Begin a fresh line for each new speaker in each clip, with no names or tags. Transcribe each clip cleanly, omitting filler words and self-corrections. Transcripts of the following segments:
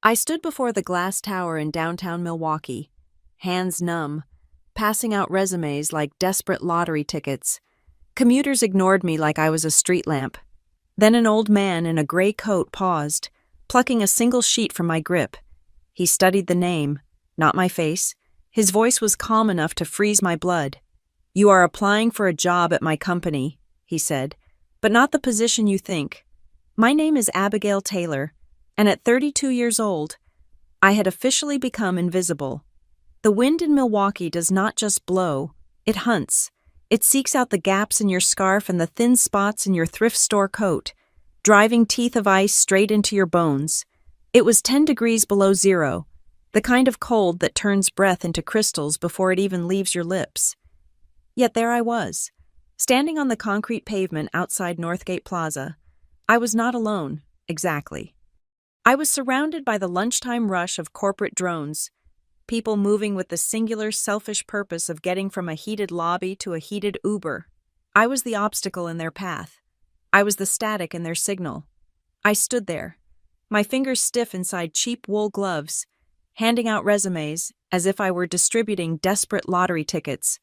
I stood before the glass tower in downtown Milwaukee, hands numb, passing out resumes like desperate lottery tickets. Commuters ignored me like I was a street lamp. Then an old man in a gray coat paused, plucking a single sheet from my grip. He studied the name, not my face. His voice was calm enough to freeze my blood. "You are applying for a job at my company," he said, "but not the position you think. My name is Abigail Taylor, and at 32 years old, I had officially become invisible. The wind in Milwaukee does not just blow, it hunts. It seeks out the gaps in your scarf and the thin spots in your thrift store coat, driving teeth of ice straight into your bones. It was 10 degrees below zero, the kind of cold that turns breath into crystals before it even leaves your lips. Yet there I was, standing on the concrete pavement outside Northgate Plaza. I was not alone, exactly. I was surrounded by the lunchtime rush of corporate drones, people moving with the singular selfish purpose of getting from a heated lobby to a heated Uber. I was the obstacle in their path. I was the static in their signal. I stood there, my fingers stiff inside cheap wool gloves, handing out resumes as if I were distributing desperate lottery tickets.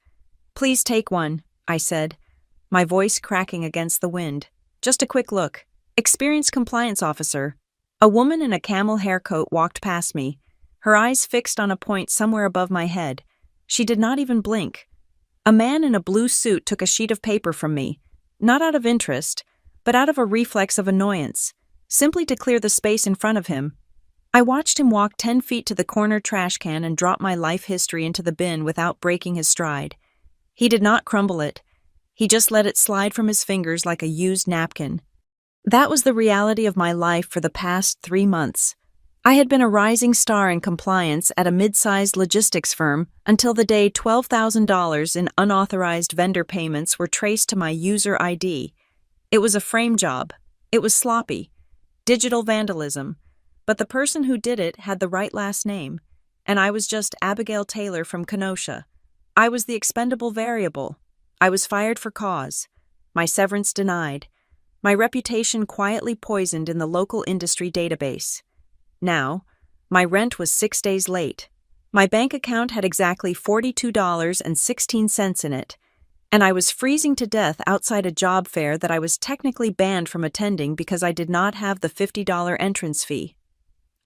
"Please take one," I said, my voice cracking against the wind. "Just a quick look. Experienced compliance officer." A woman in a camel hair coat walked past me, her eyes fixed on a point somewhere above my head. She did not even blink. A man in a blue suit took a sheet of paper from me, not out of interest, but out of a reflex of annoyance, simply to clear the space in front of him. I watched him walk 10 feet to the corner trash can and drop my life history into the bin without breaking his stride. He did not crumble it. He just let it slide from his fingers like a used napkin. That was the reality of my life for the past 3 months. I had been a rising star in compliance at a mid-sized logistics firm until the day $12,000 in unauthorized vendor payments were traced to my user ID. It was a frame job. It was sloppy. Digital vandalism. But the person who did it had the right last name, and I was just Abigail Taylor from Kenosha. I was the expendable variable. I was fired for cause. My severance denied. My reputation quietly poisoned in the local industry database. Now, my rent was 6 days late. My bank account had exactly $42.16 in it, and I was freezing to death outside a job fair that I was technically banned from attending because I did not have the $50 entrance fee.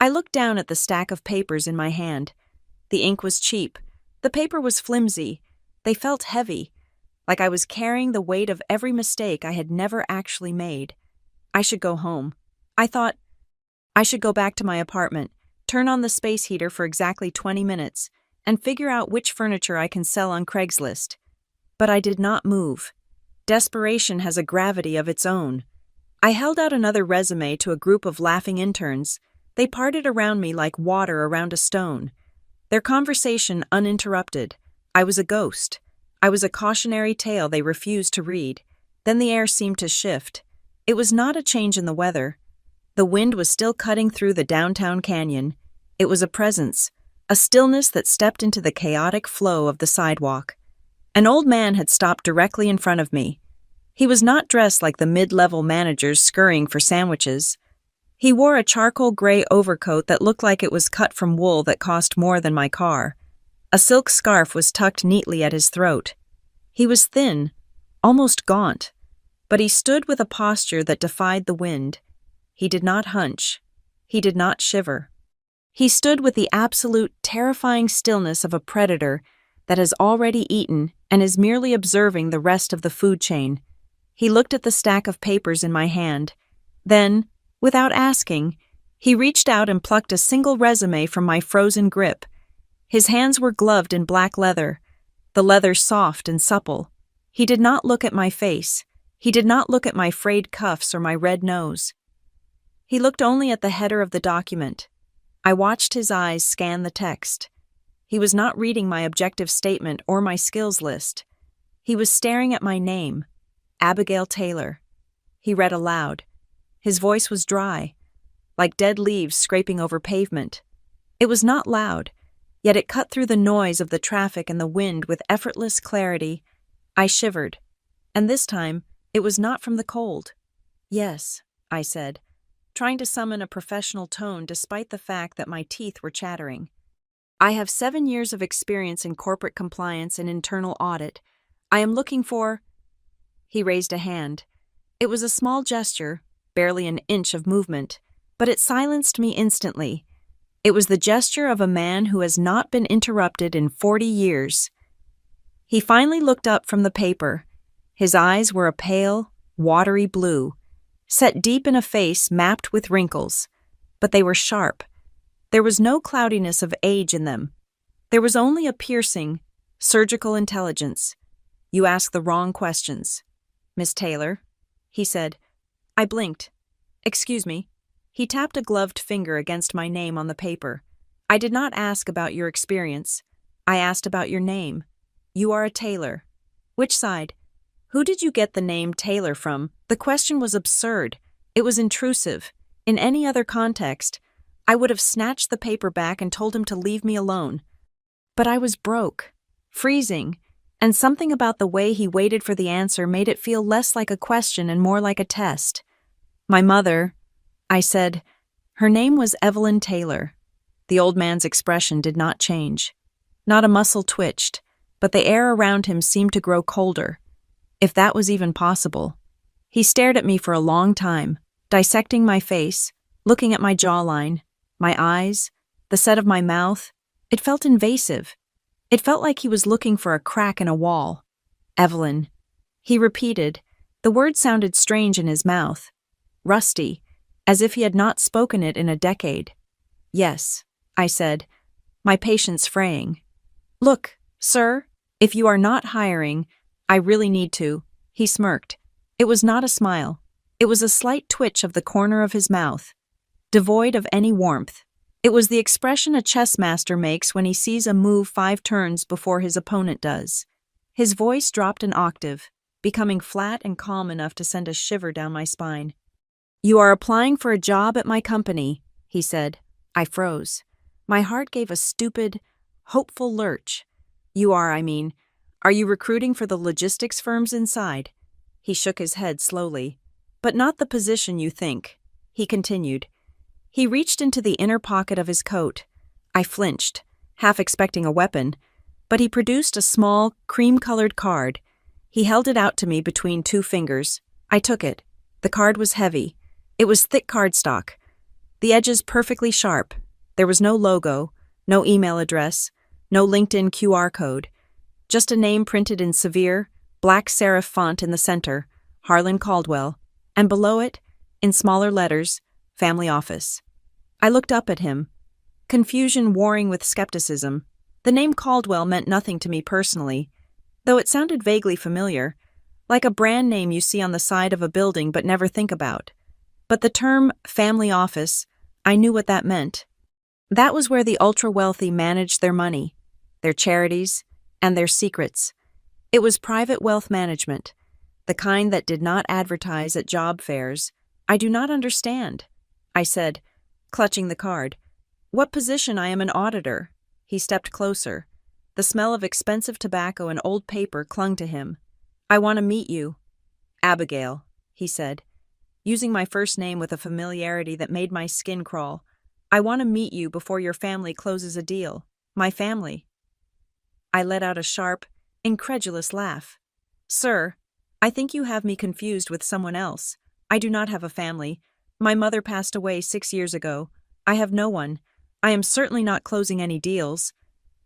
I looked down at the stack of papers in my hand. The ink was cheap. The paper was flimsy. They felt heavy, like I was carrying the weight of every mistake I had never actually made. I should go home. I thought, I should go back to my apartment, turn on the space heater for exactly 20 minutes, and figure out which furniture I can sell on Craigslist. But I did not move. Desperation has a gravity of its own. I held out another resume to a group of laughing interns. They parted around me like water around a stone. Their conversation uninterrupted. I was a ghost. I was a cautionary tale they refused to read. Then the air seemed to shift. It was not a change in the weather. The wind was still cutting through the downtown canyon. It was a presence, a stillness that stepped into the chaotic flow of the sidewalk. An old man had stopped directly in front of me. He was not dressed like the mid-level managers scurrying for sandwiches. He wore a charcoal gray overcoat that looked like it was cut from wool that cost more than my car. A silk scarf was tucked neatly at his throat. He was thin, almost gaunt, but he stood with a posture that defied the wind. He did not hunch. He did not shiver. He stood with the absolute, terrifying stillness of a predator that has already eaten and is merely observing the rest of the food chain. He looked at the stack of papers in my hand. Then, without asking, he reached out and plucked a single resume from my frozen grip. His hands were gloved in black leather, the leather soft and supple. He did not look at my face. He did not look at my frayed cuffs or my red nose. He looked only at the header of the document. I watched his eyes scan the text. He was not reading my objective statement or my skills list. He was staring at my name, Abigail Taylor. He read aloud. His voice was dry, like dead leaves scraping over pavement. It was not loud, yet it cut through the noise of the traffic and the wind with effortless clarity. I shivered, and this time it was not from the cold. "Yes," I said, trying to summon a professional tone despite the fact that my teeth were chattering. I have 7 years of experience in corporate compliance and internal audit. I am looking for... He raised a hand. It was a small gesture, barely an inch of movement, but it silenced me instantly. It was the gesture of a man who has not been interrupted in 40 years. He finally looked up from the paper. His eyes were a pale, watery blue, set deep in a face mapped with wrinkles, but they were sharp. There was no cloudiness of age in them. There was only a piercing, surgical intelligence. You ask the wrong questions. Miss Taylor, he said. I blinked. Excuse me. He tapped a gloved finger against my name on the paper. I did not ask about your experience. I asked about your name. You are a Taylor. Which side? Who did you get the name Taylor from? The question was absurd. It was intrusive. In any other context, I would have snatched the paper back and told him to leave me alone. But I was broke, freezing, and something about the way he waited for the answer made it feel less like a question and more like a test. My mother, I said. Her name was Evelyn Taylor. The old man's expression did not change. Not a muscle twitched, but the air around him seemed to grow colder, if that was even possible. He stared at me for a long time, dissecting my face, looking at my jawline, my eyes, the set of my mouth. It felt invasive. It felt like he was looking for a crack in a wall. Evelyn. He repeated. The word sounded strange in his mouth. Rusty, as if he had not spoken it in a decade. Yes, I said, my patience fraying. Look, sir, if you are not hiring, I really need to. He smirked. It was not a smile. It was a slight twitch of the corner of his mouth, devoid of any warmth. It was the expression a chess master makes when he sees a move 5 turns before his opponent does. His voice dropped an octave, becoming flat and calm enough to send a shiver down my spine. You are applying for a job at my company, he said. I froze. My heart gave a stupid, hopeful lurch. You are, I mean. Are you recruiting for the logistics firms inside? He shook his head slowly. But not the position you think, he continued. He reached into the inner pocket of his coat. I flinched, half expecting a weapon, but he produced a small, cream-colored card. He held it out to me between 2 fingers. I took it. The card was heavy. It was thick cardstock. The edges perfectly sharp. There was no logo, no email address, no LinkedIn QR code. Just a name printed in severe, black serif font in the center, Harlan Caldwell, and below it, in smaller letters, Family Office. I looked up at him, confusion warring with skepticism. The name Caldwell meant nothing to me personally, though it sounded vaguely familiar, like a brand name you see on the side of a building but never think about. But the term Family Office, I knew what that meant. That was where the ultra-wealthy managed their money, their charities, and their secrets. It was private wealth management, the kind that did not advertise at job fairs. I do not understand, I said, clutching the card. What position? I am an auditor. He stepped closer. The smell of expensive tobacco and old paper clung to him. I want to meet you. Abigail, he said, using my first name with a familiarity that made my skin crawl. I want to meet you before your family closes a deal. My family. I let out a sharp, incredulous laugh. Sir, I think you have me confused with someone else. I do not have a family. My mother passed away 6 years ago. I have no one. I am certainly not closing any deals.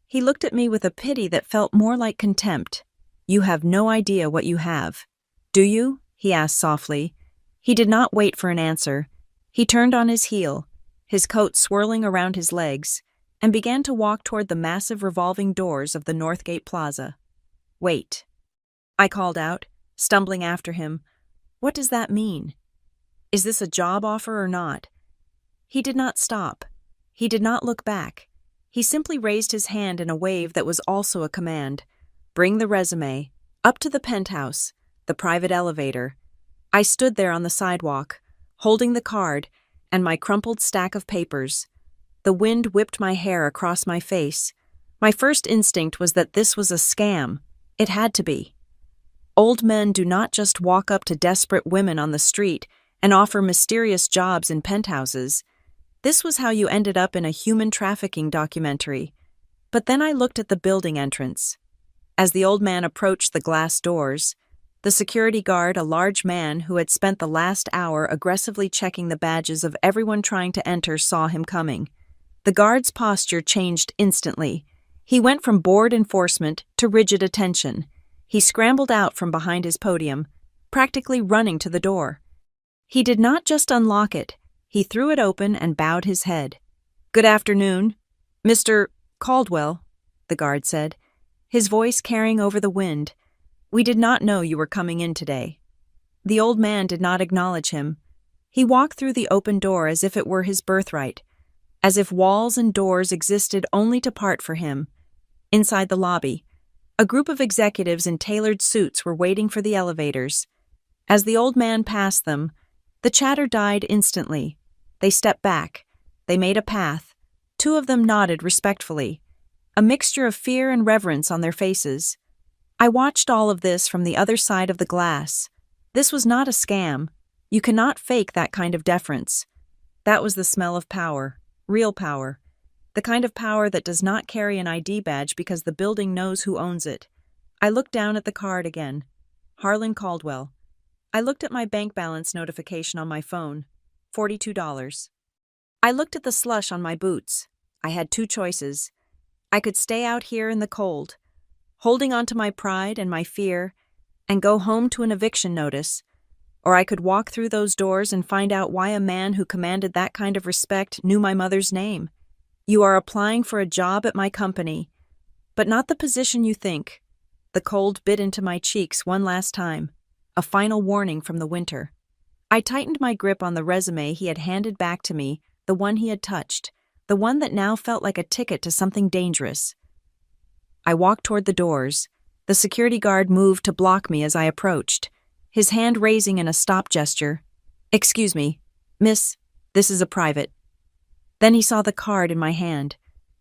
He looked at me with a pity that felt more like contempt. You have no idea what you have. Do you? He asked softly. He did not wait for an answer. He turned on his heel, his coat swirling around his legs, and began to walk toward the massive revolving doors of the Northgate Plaza. Wait, I called out, stumbling after him. What does that mean? Is this a job offer or not? He did not stop. He did not look back. He simply raised his hand in a wave that was also a command. Bring the resume. Up to the penthouse, the private elevator. I stood there on the sidewalk, holding the card and my crumpled stack of papers. The wind whipped my hair across my face. My first instinct was that this was a scam. It had to be. Old men do not just walk up to desperate women on the street and offer mysterious jobs in penthouses. This was how you ended up in a human trafficking documentary. But then I looked at the building entrance. As the old man approached the glass doors, the security guard, a large man who had spent the last hour aggressively checking the badges of everyone trying to enter, saw him coming. The guard's posture changed instantly. He went from bored enforcement to rigid attention. He scrambled out from behind his podium, practically running to the door. He did not just unlock it, he threw it open and bowed his head. "Good afternoon, Mr. Caldwell," the guard said, his voice carrying over the wind. "We did not know you were coming in today." The old man did not acknowledge him. He walked through the open door as if it were his birthright, as if walls and doors existed only to part for him. Inside the lobby, a group of executives in tailored suits were waiting for the elevators. As the old man passed them, the chatter died instantly. They stepped back. They made a path. Two of them nodded respectfully, a mixture of fear and reverence on their faces. I watched all of this from the other side of the glass. This was not a scam. You cannot fake that kind of deference. That was the smell of power, real power. The kind of power that does not carry an ID badge because the building knows who owns it. I looked down at the card again. Harlan Caldwell. I looked at my bank balance notification on my phone. $42. I looked at the slush on my boots. I had two choices. I could stay out here in the cold, holding on to my pride and my fear, and go home to an eviction notice, or I could walk through those doors and find out why a man who commanded that kind of respect knew my mother's name. "You are applying for a job at my company, but not the position you think." The cold bit into my cheeks one last time, a final warning from the winter. I tightened my grip on the resume he had handed back to me, the one he had touched, the one that now felt like a ticket to something dangerous. I walked toward the doors. The security guard moved to block me as I approached, his hand raising in a stop gesture. "Excuse me, miss, this is a private." Then he saw the card in my hand.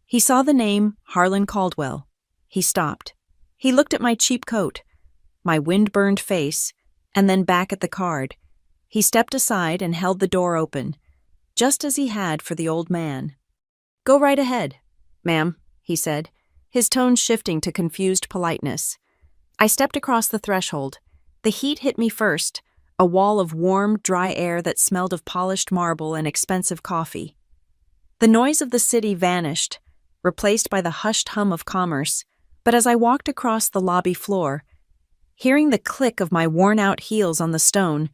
He saw the name Harlan Caldwell. He stopped. He looked at my cheap coat, my wind-burned face, and then back at the card. He stepped aside and held the door open, just as he had for the old man. "Go right ahead, ma'am," he said, his tone shifting to confused politeness. I stepped across the threshold. The heat hit me first, a wall of warm, dry air that smelled of polished marble and expensive coffee. The noise of the city vanished, replaced by the hushed hum of commerce, but as I walked across the lobby floor, hearing the click of my worn-out heels on the stone,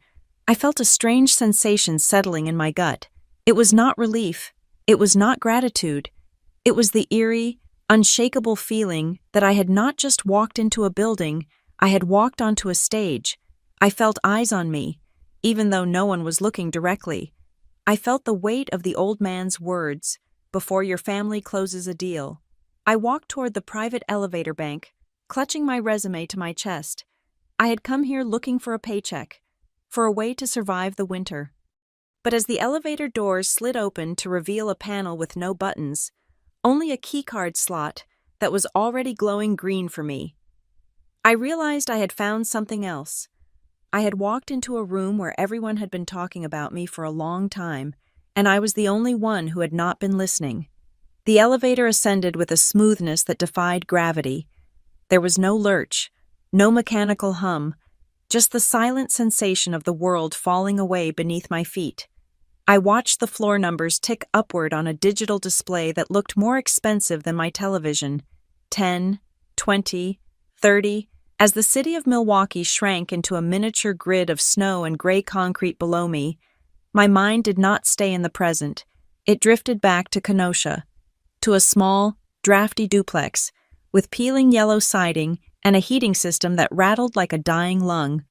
I felt a strange sensation settling in my gut. It was not relief. It was not gratitude. It was the eerie, unshakable feeling that I had not just walked into a building, I had walked onto a stage. I felt eyes on me, even though no one was looking directly. I felt the weight of the old man's words, "Before your family closes a deal." I walked toward the private elevator bank, clutching my resume to my chest. I had come here looking for a paycheck, for a way to survive the winter. But as the elevator doors slid open to reveal a panel with no buttons, only a keycard slot that was already glowing green for me, I realized I had found something else. I had walked into a room where everyone had been talking about me for a long time, and I was the only one who had not been listening. The elevator ascended with a smoothness that defied gravity. There was no lurch, no mechanical hum, just the silent sensation of the world falling away beneath my feet. I watched the floor numbers tick upward on a digital display that looked more expensive than my television. 10, 20, 30, as the city of Milwaukee shrank into a miniature grid of snow and gray concrete below me. My mind did not stay in the present. It drifted back to Kenosha, to a small, drafty duplex with peeling yellow siding and a heating system that rattled like a dying lung.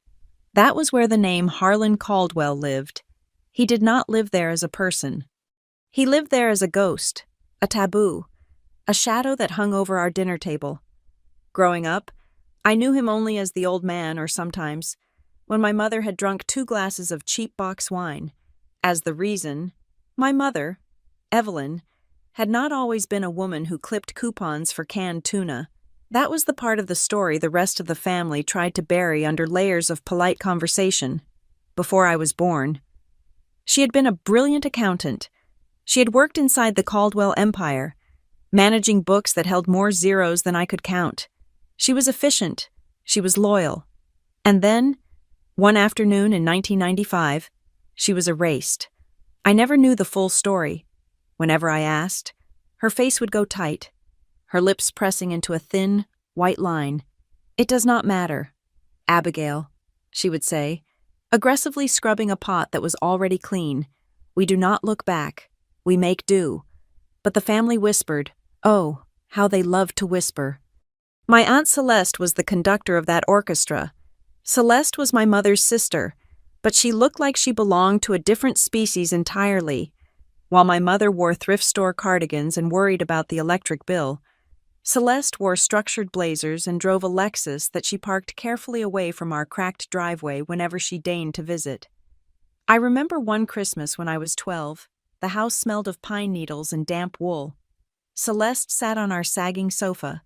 That was where the name Harlan Caldwell lived. He did not live there as a person. He lived there as a ghost, a taboo, a shadow that hung over our dinner table. Growing up, I knew him only as the old man, or sometimes, when my mother had drunk 2 glasses of cheap box wine, as the reason my mother, Evelyn, had not always been a woman who clipped coupons for canned tuna. That was the part of the story the rest of the family tried to bury under layers of polite conversation. Before I was born, She had been a brilliant accountant. She had worked inside the Caldwell empire, managing books that held more zeros than I could count. She was efficient. She was loyal. And then, one afternoon in 1995, she was erased. I never knew the full story. Whenever I asked, her face would go tight, her lips pressing into a thin, white line. "It does not matter, Abigail," she would say, aggressively scrubbing a pot that was already clean. "We do not look back. We make do." But the family whispered. Oh, how they loved to whisper. My Aunt Celeste was the conductor of that orchestra. Celeste was my mother's sister, but she looked like she belonged to a different species entirely. While my mother wore thrift store cardigans and worried about the electric bill, Celeste wore structured blazers and drove a Lexus that she parked carefully away from our cracked driveway whenever she deigned to visit. I remember one Christmas when I was 12. The house smelled of pine needles and damp wool. Celeste sat on our sagging sofa,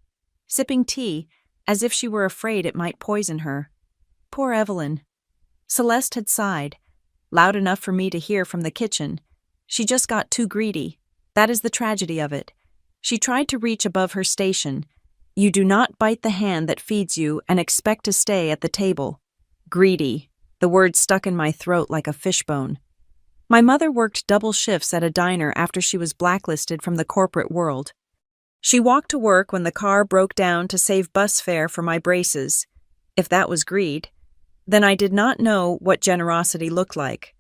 sipping tea as if she were afraid it might poison her. Poor Evelyn. Celeste had sighed, loud enough for me to hear from the kitchen. She just got too greedy. That is the tragedy of it. She tried to reach above her station. You do not bite the hand that feeds you and expect to stay at the table. Greedy. The word stuck in my throat like a fishbone. My mother worked double shifts at a diner after she was blacklisted from the corporate world. She walked to work when the car broke down to save bus fare for my braces. If that was greed, then I did not know what generosity looked like.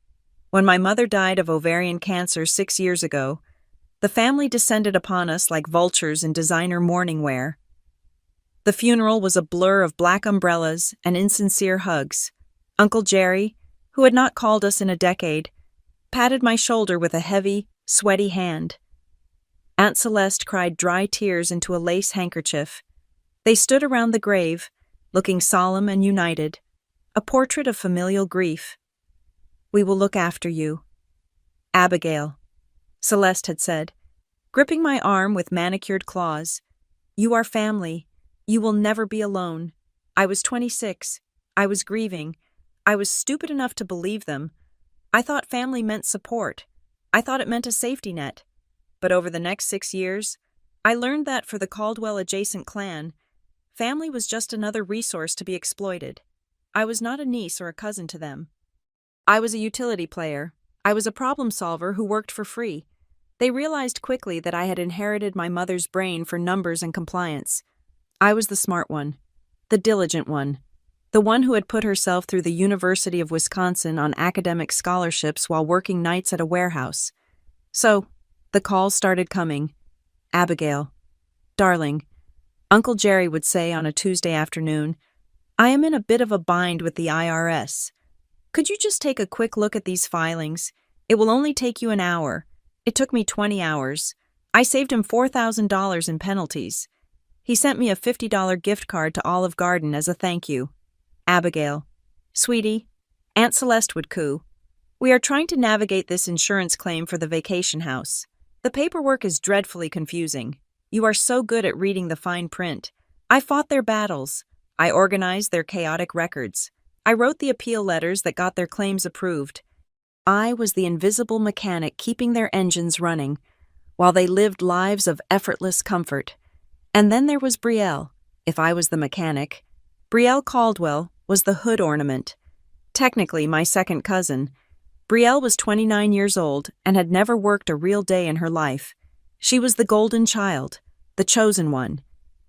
When my mother died of ovarian cancer 6 years ago, the family descended upon us like vultures in designer mourning wear. The funeral was a blur of black umbrellas and insincere hugs. Uncle Jerry, who had not called us in a decade, patted my shoulder with a heavy, sweaty hand. Aunt Celeste cried dry tears into a lace handkerchief. They stood around the grave, looking solemn and united, a portrait of familial grief. "We will look after you, Abigail," Celeste had said, gripping my arm with manicured claws. "You are family. You will never be alone." I was 26. I was grieving. I was stupid enough to believe them. I thought family meant support. I thought it meant a safety net. But over the next 6 years, I learned that for the Caldwell-adjacent clan, family was just another resource to be exploited. I was not a niece or a cousin to them. I was a utility player. I was a problem solver who worked for free. They realized quickly that I had inherited my mother's brain for numbers and compliance. I was the smart one, the diligent one, the one who had put herself through the University of Wisconsin on academic scholarships while working nights at a warehouse. So, the calls started coming. "Abigail, darling," Uncle Jerry would say on a Tuesday afternoon, "I am in a bit of a bind with the IRS. Could you just take a quick look at these filings? It will only take you an hour. It took me 20 hours. I saved him $4,000 in penalties. He sent me a $50 gift card to Olive Garden as a thank you. Abigail, sweetie," Aunt Celeste would coo, "we are trying to navigate this insurance claim for the vacation house. The paperwork is dreadfully confusing. You are so good at reading the fine print. I fought their battles. I organized their chaotic records. I wrote the appeal letters that got their claims approved. I was the invisible mechanic keeping their engines running, while they lived lives of effortless comfort. And then there was Brielle. If I was the mechanic, Brielle Caldwell was the hood ornament. Technically my second cousin. Brielle was 29 years old and had never worked a real day in her life. She was the golden child, the chosen one,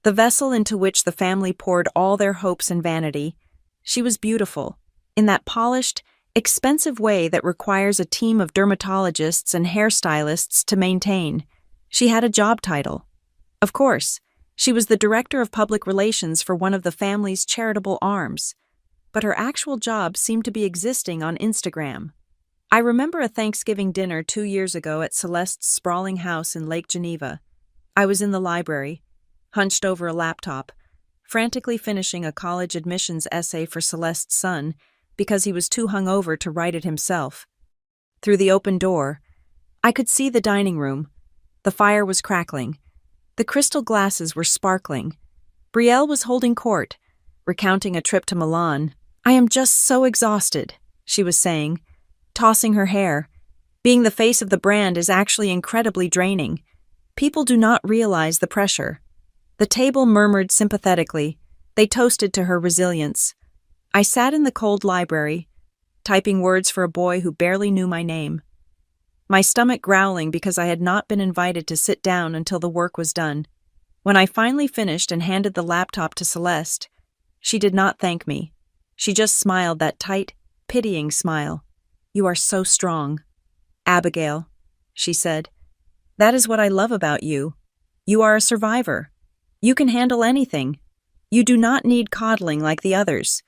the vessel into which the family poured all their hopes and vanity. She was beautiful, in that polished, expensive way that requires a team of dermatologists and hairstylists to maintain. She had a job title. Of course, she was the director of public relations for one of the family's charitable arms, but her actual job seemed to be existing on Instagram. I remember a Thanksgiving dinner 2 years ago at Celeste's sprawling house in Lake Geneva. I was in the library, hunched over a laptop, frantically finishing a college admissions essay for Celeste's son because he was too hungover to write it himself. Through the open door, I could see the dining room. The fire was crackling. The crystal glasses were sparkling. Brielle was holding court, recounting a trip to Milan. "I am just so exhausted," she was saying, tossing her hair, Being the face of the brand is actually incredibly draining. People do not realize the pressure. The table murmured sympathetically. They toasted to her resilience. I sat in the cold library, typing words for a boy who barely knew my name. My stomach growling because I had not been invited to sit down until the work was done. When I finally finished and handed the laptop to Celeste, she did not thank me. She just smiled that tight, pitying smile. "You are so strong, Abigail," she said. "That is what I love about you. You are a survivor. You can handle anything. You do not need coddling like the others."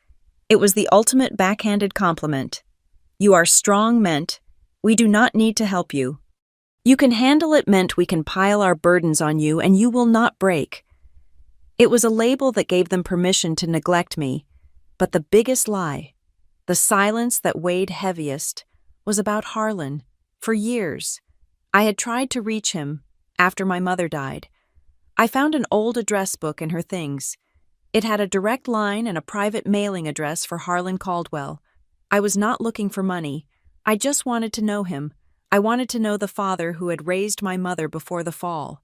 It was the ultimate backhanded compliment. "You are strong" meant, "We do not need to help you." "You can handle it" meant, "We can pile our burdens on you and you will not break." It was a label that gave them permission to neglect me. But the biggest lie, the silence that weighed heaviest, was about Harlan. For years, I had tried to reach him after my mother died. I found an old address book in her things. It had a direct line and a private mailing address for Harlan Caldwell. I was not looking for money. I just wanted to know him. I wanted to know the father who had raised my mother before the fall.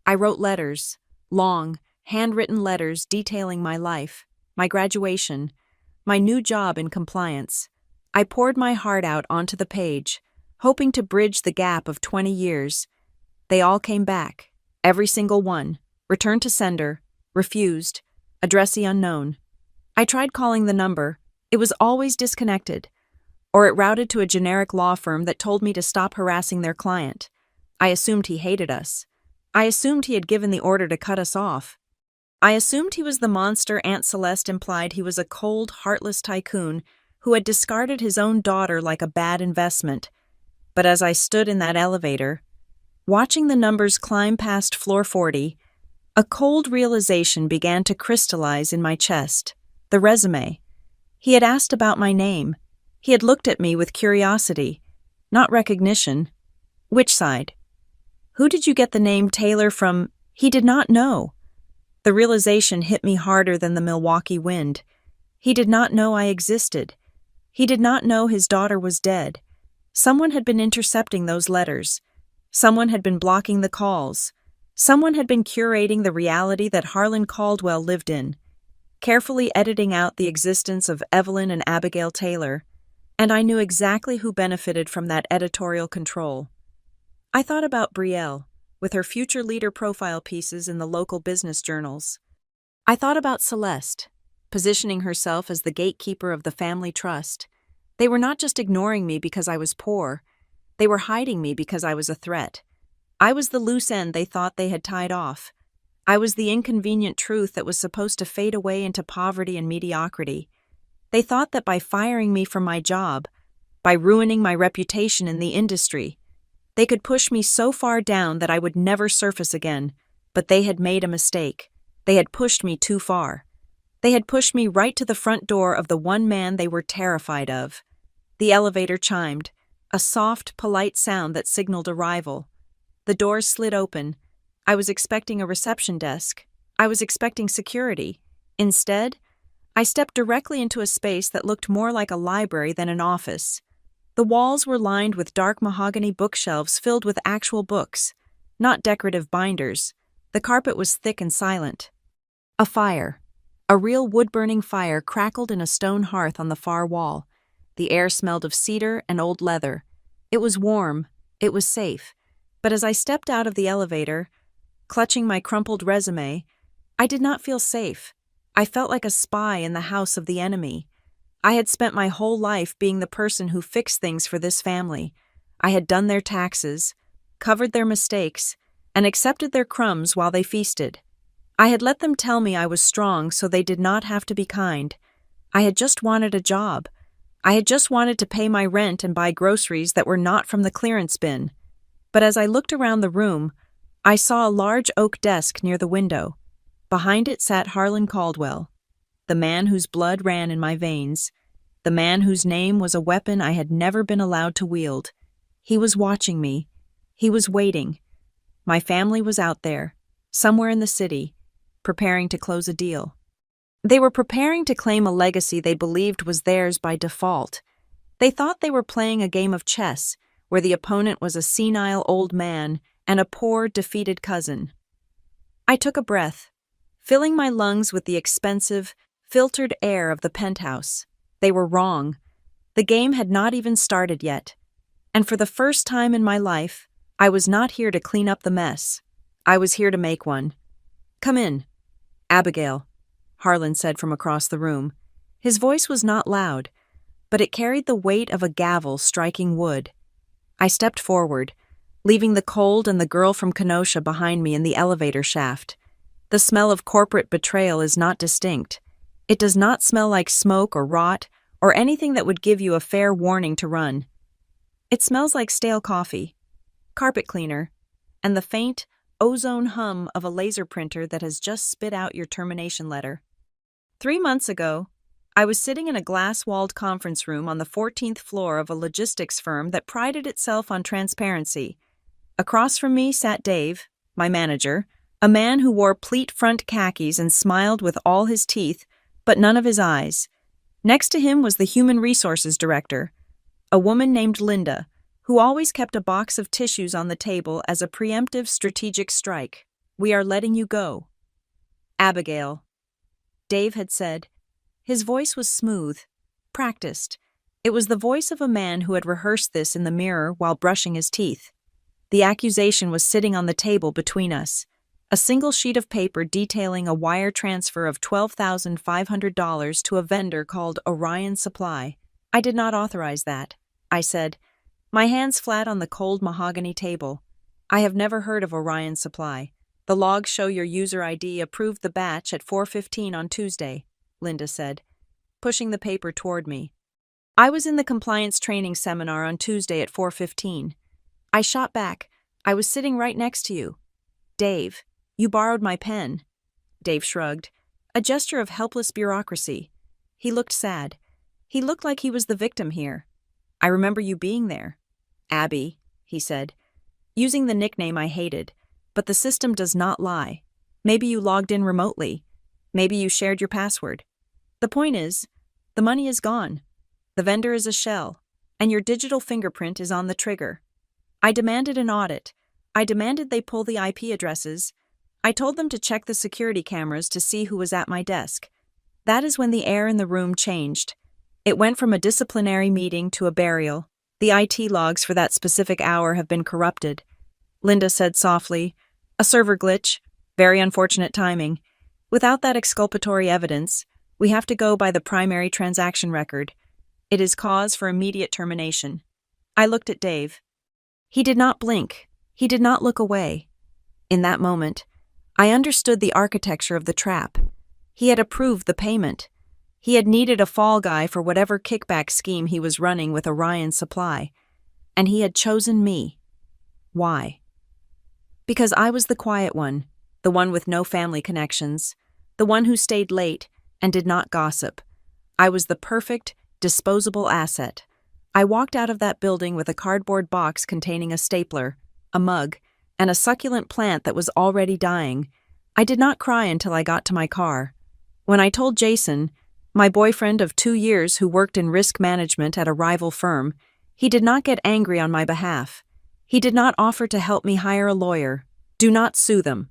I wrote letters, long, handwritten letters detailing my life, my graduation, my new job in compliance. I poured my heart out onto the page, hoping to bridge the gap of 20 years. They all came back, every single one, returned to sender, refused, addressee unknown. I tried calling the number. It was always disconnected, or it routed to a generic law firm that told me to stop harassing their client. I assumed he hated us. I assumed he had given the order to cut us off. I assumed he was the monster Aunt Celeste implied he was, a cold, heartless tycoon who had discarded his own daughter like a bad investment. But as I stood in that elevator, watching the numbers climb past floor 40, a cold realization began to crystallize in my chest. The resume. He had asked about my name. He had looked at me with curiosity, not recognition. Which side? Who did you get the name Taylor from? He did not know. The realization hit me harder than the Milwaukee wind. He did not know I existed. He did not know his daughter was dead. Someone had been intercepting those letters. Someone had been blocking the calls. Someone had been curating the reality that Harlan Caldwell lived in, carefully editing out the existence of Evelyn and Abigail Taylor, and I knew exactly who benefited from that editorial control. I thought about Brielle, with her future leader profile pieces in the local business journals. I thought about Celeste, positioning herself as the gatekeeper of the family trust. They were not just ignoring me because I was poor, they were hiding me because I was a threat. I was the loose end they thought they had tied off. I was the inconvenient truth that was supposed to fade away into poverty and mediocrity. They thought that by firing me from my job, by ruining my reputation in the industry, they could push me so far down that I would never surface again. But they had made a mistake. They had pushed me too far. They had pushed me right to the front door of the one man they were terrified of. The elevator chimed, a soft, polite sound that signaled arrival. The doors slid open. I was expecting a reception desk. I was expecting security. Instead, I stepped directly into a space that looked more like a library than an office. The walls were lined with dark mahogany bookshelves filled with actual books, not decorative binders. The carpet was thick and silent. A fire, a real wood-burning fire, crackled in a stone hearth on the far wall. The air smelled of cedar and old leather. It was warm. It was safe. But as I stepped out of the elevator, clutching my crumpled resume, I did not feel safe. I felt like a spy in the house of the enemy. I had spent my whole life being the person who fixed things for this family. I had done their taxes, covered their mistakes, and accepted their crumbs while they feasted. I had let them tell me I was strong so they did not have to be kind. I had just wanted a job. I had just wanted to pay my rent and buy groceries that were not from the clearance bin. But as I looked around the room, I saw a large oak desk near the window. Behind it sat Harlan Caldwell, the man whose blood ran in my veins, the man whose name was a weapon I had never been allowed to wield. He was watching me. He was waiting. My family was out there, somewhere in the city, preparing to close a deal. They were preparing to claim a legacy they believed was theirs by default. They thought they were playing a game of chess, where the opponent was a senile old man and a poor, defeated cousin. I took a breath, filling my lungs with the expensive, filtered air of the penthouse. They were wrong. The game had not even started yet. And for the first time in my life, I was not here to clean up the mess. I was here to make one. "Come in, Abigail," Harlan said from across the room. His voice was not loud, but it carried the weight of a gavel striking wood. I stepped forward, leaving the cold and the girl from Kenosha behind me in the elevator shaft. The smell of corporate betrayal is not distinct. It does not smell like smoke or rot or anything that would give you a fair warning to run. It smells like stale coffee, carpet cleaner, and the faint, ozone hum of a laser printer that has just spit out your termination letter. 3 months ago, I was sitting in a glass-walled conference room on the 14th floor of a logistics firm that prided itself on transparency. Across from me sat Dave, my manager, a man who wore pleat-front khakis and smiled with all his teeth, but none of his eyes. Next to him was the human resources director, a woman named Linda, who always kept a box of tissues on the table as a preemptive strategic strike. "We are letting you go, Abigail," Dave had said. His voice was smooth, practiced. It was the voice of a man who had rehearsed this in the mirror while brushing his teeth. The accusation was sitting on the table between us, a single sheet of paper detailing a wire transfer of $12,500 to a vendor called Orion Supply. "I did not authorize that," I said, my hands flat on the cold mahogany table. "I have never heard of Orion Supply. The logs show your user ID approved the batch at 4:15 on Tuesday," Linda said, pushing the paper toward me. "I was in the compliance training seminar on Tuesday at 4:15. I shot back. "I was sitting right next to you. Dave, you borrowed my pen." Dave shrugged, a gesture of helpless bureaucracy. He looked sad. He looked like he was the victim here. "I remember you being there." "Abby," he said, using the nickname I hated, "but the system does not lie. Maybe you logged in remotely. Maybe you shared your password. The point is, the money is gone. The vendor is a shell, and your digital fingerprint is on the trigger. I demanded an audit. I demanded they pull the IP addresses. I told them to check the security cameras to see who was at my desk. That is when the air in the room changed. It went from a disciplinary meeting to a burial. The IT logs for that specific hour have been corrupted." Linda said softly, "A server glitch. Very unfortunate timing. Without that exculpatory evidence, we have to go by the primary transaction record. It is cause for immediate termination." I looked at Dave. He did not blink. He did not look away. In that moment, I understood the architecture of the trap. He had approved the payment. He had needed a fall guy for whatever kickback scheme he was running with Orion Supply. And he had chosen me. Why? Because I was the quiet one, the one with no family connections, the one who stayed late and did not gossip. I was the perfect, disposable asset. I walked out of that building with a cardboard box containing a stapler, a mug, and a succulent plant that was already dying. I did not cry until I got to my car. When I told Jason, my boyfriend of 2 years who worked in risk management at a rival firm, he did not get angry on my behalf. He did not offer to help me hire a lawyer. "Do not sue them,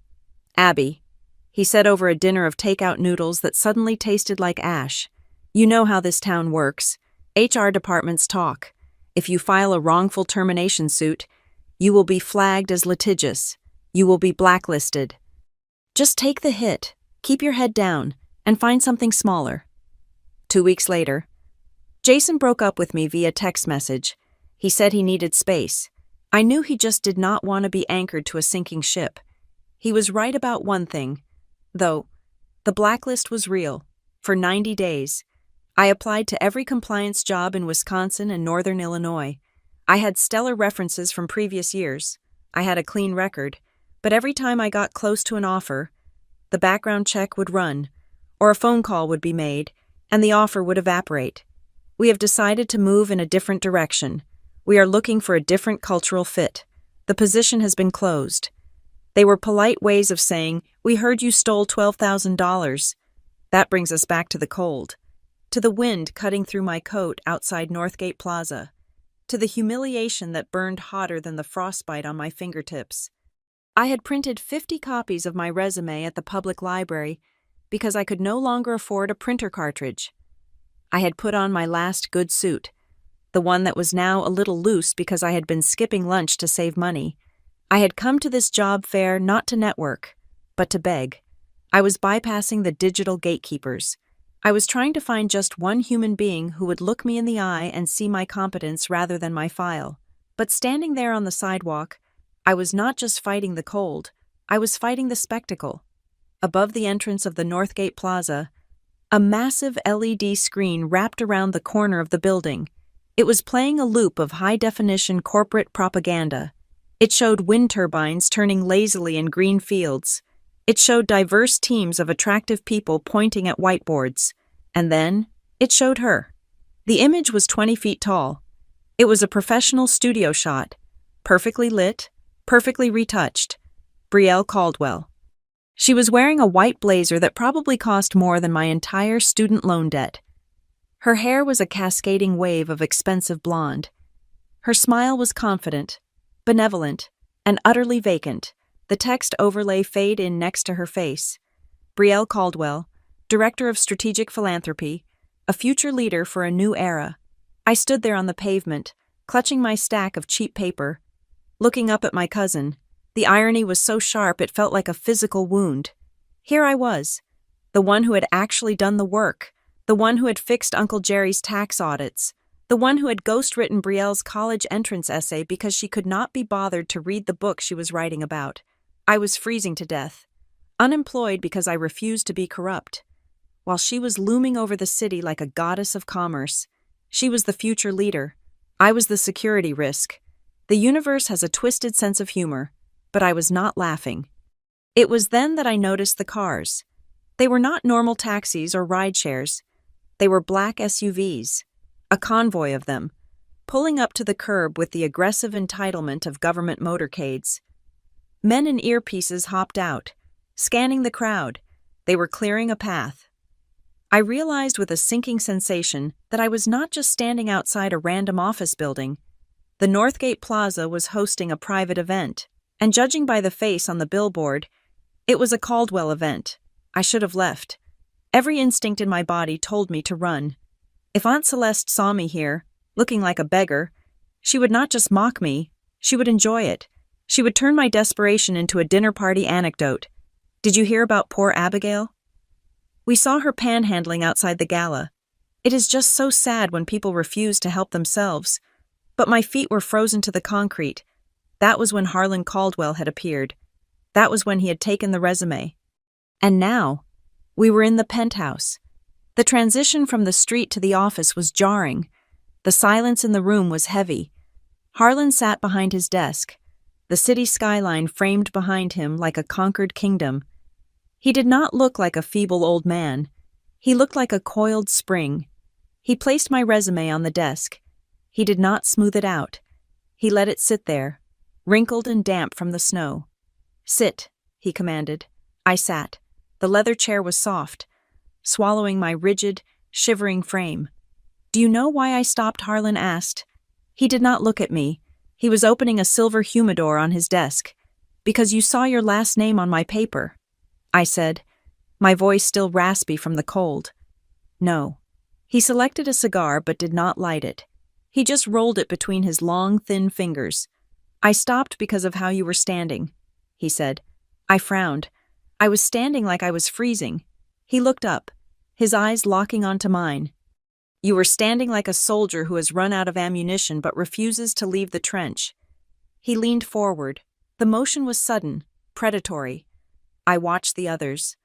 Abby," he said over a dinner of takeout noodles that suddenly tasted like ash. "You know how this town works. HR departments talk. If you file a wrongful termination suit, you will be flagged as litigious. You will be blacklisted. Just take the hit, keep your head down, and find something smaller." 2 weeks later, Jason broke up with me via text message. He said he needed space. I knew he just did not want to be anchored to a sinking ship. He was right about one thing, though. The blacklist was real. For 90 days, I applied to every compliance job in Wisconsin and Northern Illinois. I had stellar references from previous years. I had a clean record, but every time I got close to an offer, the background check would run, or a phone call would be made, and the offer would evaporate. "We have decided to move in a different direction. We are looking for a different cultural fit. The position has been closed." They were polite ways of saying, "We heard you stole $12,000. That brings us back to the cold, to the wind cutting through my coat outside Northgate Plaza. to the humiliation that burned hotter than the frostbite on my fingertips. I had printed 50 copies of my resume at the public library because I could no longer afford a printer cartridge. I had put on my last good suit, the one that was now a little loose because I had been skipping lunch to save money. I had come to this job fair not to network, but to beg. I was bypassing the digital gatekeepers. I was trying to find just one human being who would look me in the eye and see my competence rather than my file. But standing there on the sidewalk, I was not just fighting the cold, I was fighting the spectacle. Above the entrance of the Northgate Plaza, a massive LED screen wrapped around the corner of the building. It was playing a loop of high-definition corporate propaganda. It showed wind turbines turning lazily in green fields. It showed diverse teams of attractive people pointing at whiteboards. And then, it showed her. The image was 20 feet tall. It was a professional studio shot, perfectly lit, perfectly retouched. Brielle Caldwell. She was wearing a white blazer that probably cost more than my entire student loan debt. Her hair was a cascading wave of expensive blonde. Her smile was confident, benevolent, and utterly vacant. The text overlay fade in next to her face. Brielle Caldwell, Director of Strategic Philanthropy, a future leader for a new era. I stood there on the pavement, clutching my stack of cheap paper, looking up at my cousin. The irony was so sharp it felt like a physical wound. Here I was, the one who had actually done the work, the one who had fixed Uncle Jerry's tax audits, the one who had ghostwritten Brielle's college entrance essay because she could not be bothered to read the book she was writing about. I was freezing to death, unemployed because I refused to be corrupt. While she was looming over the city like a goddess of commerce, she was the future leader. I was the security risk. The universe has a twisted sense of humor, but I was not laughing. It was then that I noticed the cars. They were not normal taxis or ride-shares. They were black SUVs, a convoy of them, pulling up to the curb with the aggressive entitlement of government motorcades. Men in earpieces hopped out, scanning the crowd. They were clearing a path. I realized with a sinking sensation that I was not just standing outside a random office building. The Northgate Plaza was hosting a private event, and judging by the face on the billboard, it was a Caldwell event. I should have left. Every instinct in my body told me to run. If Aunt Celeste saw me here, looking like a beggar, she would not just mock me, she would enjoy it. She would turn my desperation into a dinner party anecdote. Did you hear about poor Abigail? We saw her panhandling outside the gala. It is just so sad when people refuse to help themselves. But my feet were frozen to the concrete. That was when Harlan Caldwell had appeared. That was when he had taken the resume. And now, we were in the penthouse. The transition from the street to the office was jarring. The silence in the room was heavy. Harlan sat behind his desk, the city skyline framed behind him like a conquered kingdom. He did not look like a feeble old man. He looked like a coiled spring. He placed my resume on the desk. He did not smooth it out. He let it sit there, wrinkled and damp from the snow. "Sit," he commanded. I sat. The leather chair was soft, swallowing my rigid, shivering frame. "Do you know why I stopped?" Harlan asked. He did not look at me. He was opening a silver humidor on his desk. "Because you saw your last name on my paper," I said, my voice still raspy from the cold. "No." He selected a cigar but did not light it. He just rolled it between his long, thin fingers. "I stopped because of how you were standing," he said. I frowned. I was standing like I was freezing. He looked up, his eyes locking onto mine. "You were standing like a soldier who has run out of ammunition but refuses to leave the trench." He leaned forward. The motion was sudden, predatory. I watched the others.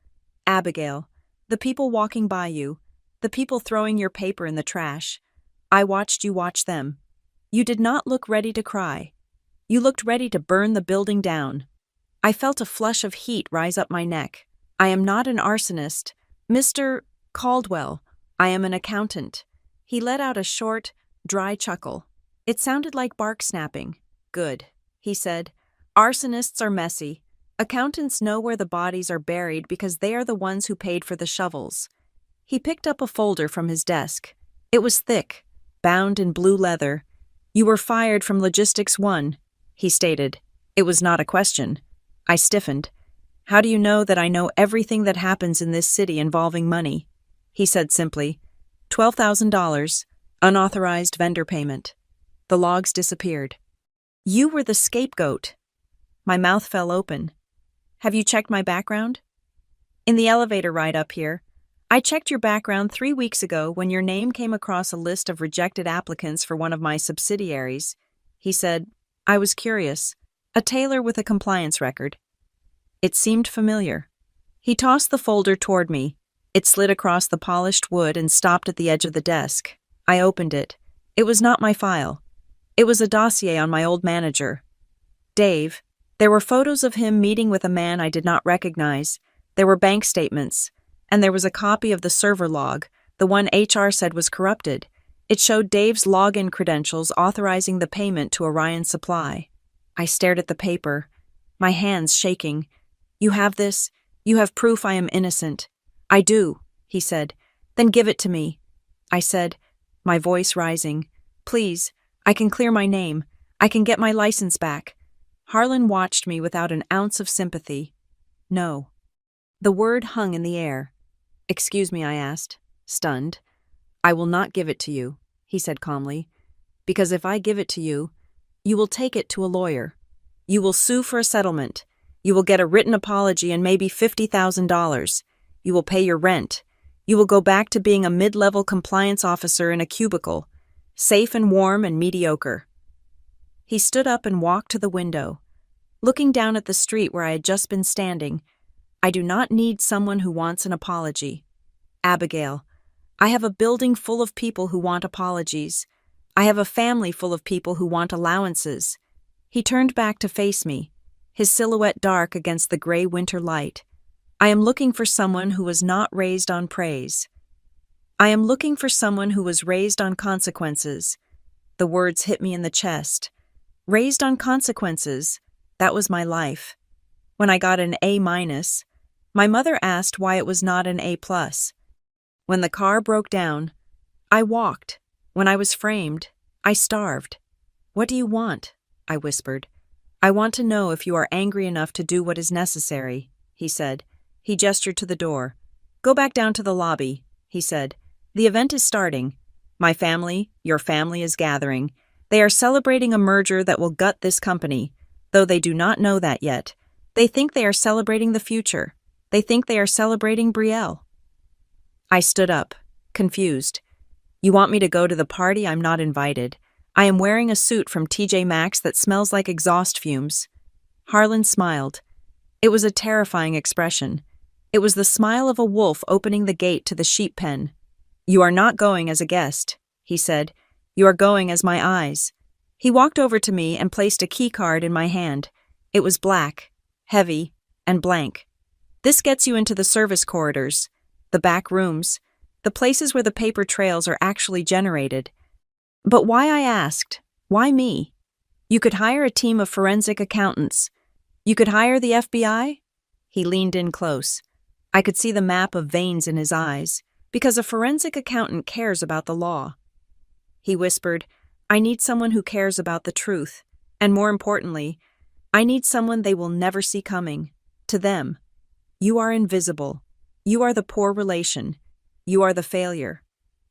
Abigail, the people walking by you, the people throwing your paper in the trash. I watched you watch them. You did not look ready to cry. You looked ready to burn the building down. I felt a flush of heat rise up my neck. "I am not an arsonist, Mr. Caldwell. I am an accountant." He let out a short, dry chuckle. It sounded like bark snapping. "Good," he said. "Arsonists are messy. Accountants know where the bodies are buried because they are the ones who paid for the shovels." He picked up a folder from his desk. It was thick, bound in blue leather. "You were fired from Logistics 1, he stated. It was not a question. I stiffened. "How do you know that I know everything that happens in this city involving money?" He said simply, "$12,000, unauthorized vendor payment." The logs disappeared. "You were the scapegoat." My mouth fell open. "Have you checked my background?" "In the elevator ride up here. I checked your background 3 weeks ago when your name came across a list of rejected applicants for one of my subsidiaries," he said. I was curious. A tailor with a compliance record. It seemed familiar. He tossed the folder toward me. It slid across the polished wood and stopped at the edge of the desk. I opened it. It was not my file. It was a dossier on my old manager, Dave. There were photos of him meeting with a man I did not recognize. There were bank statements. And there was a copy of the server log, the one HR said was corrupted. It showed Dave's login credentials authorizing the payment to Orion Supply. I stared at the paper, my hands shaking. "You have this? You have proof I am innocent?" "I do," he said. "Then give it to me." I said, my voice rising. "Please, I can clear my name. I can get my license back." Harlan watched me without an ounce of sympathy. "No." The word hung in the air. "Excuse me," I asked, stunned. "I will not give it to you," he said calmly, "because if I give it to you, you will take it to a lawyer. You will sue for a settlement. You will get a written apology and maybe $50,000. You will pay your rent. You will go back to being a mid-level compliance officer in a cubicle, safe and warm and mediocre." He stood up and walked to the window, looking down at the street where I had just been standing. "I do not need someone who wants an apology. Abigail, I have a building full of people who want apologies. I have a family full of people who want allowances." He turned back to face me, his silhouette dark against the gray winter light. "I am looking for someone who was not raised on praise. I am looking for someone who was raised on consequences." The words hit me in the chest. Raised on consequences. That was my life. When I got an A-, my mother asked why it was not an A+. When the car broke down, I walked. When I was framed, I starved. "What do you want?" I whispered. "I want to know if you are angry enough to do what is necessary," he said. He gestured to the door. "Go back down to the lobby," he said. "The event is starting. My family, your family is gathering. They are celebrating a merger that will gut this company, though they do not know that yet. They think they are celebrating the future. They think they are celebrating Brielle." I stood up, confused. "You want me to go to the party? I'm not invited. I am wearing a suit from TJ Maxx that smells like exhaust fumes." Harlan smiled. It was a terrifying expression. It was the smile of a wolf opening the gate to the sheep pen. "You are not going as a guest," he said. "You are going as my eyes." He walked over to me and placed a key card in my hand. It was black, heavy, and blank. "This gets you into the service corridors, the back rooms, the places where the paper trails are actually generated." But why, I asked? Why me? You could hire a team of forensic accountants. You could hire the FBI? He leaned in close. I could see the map of veins in his eyes, because a forensic accountant cares about the law. He whispered, "I need someone who cares about the truth, and more importantly, I need someone they will never see coming. To them, you are invisible. You are the poor relation. You are the failure."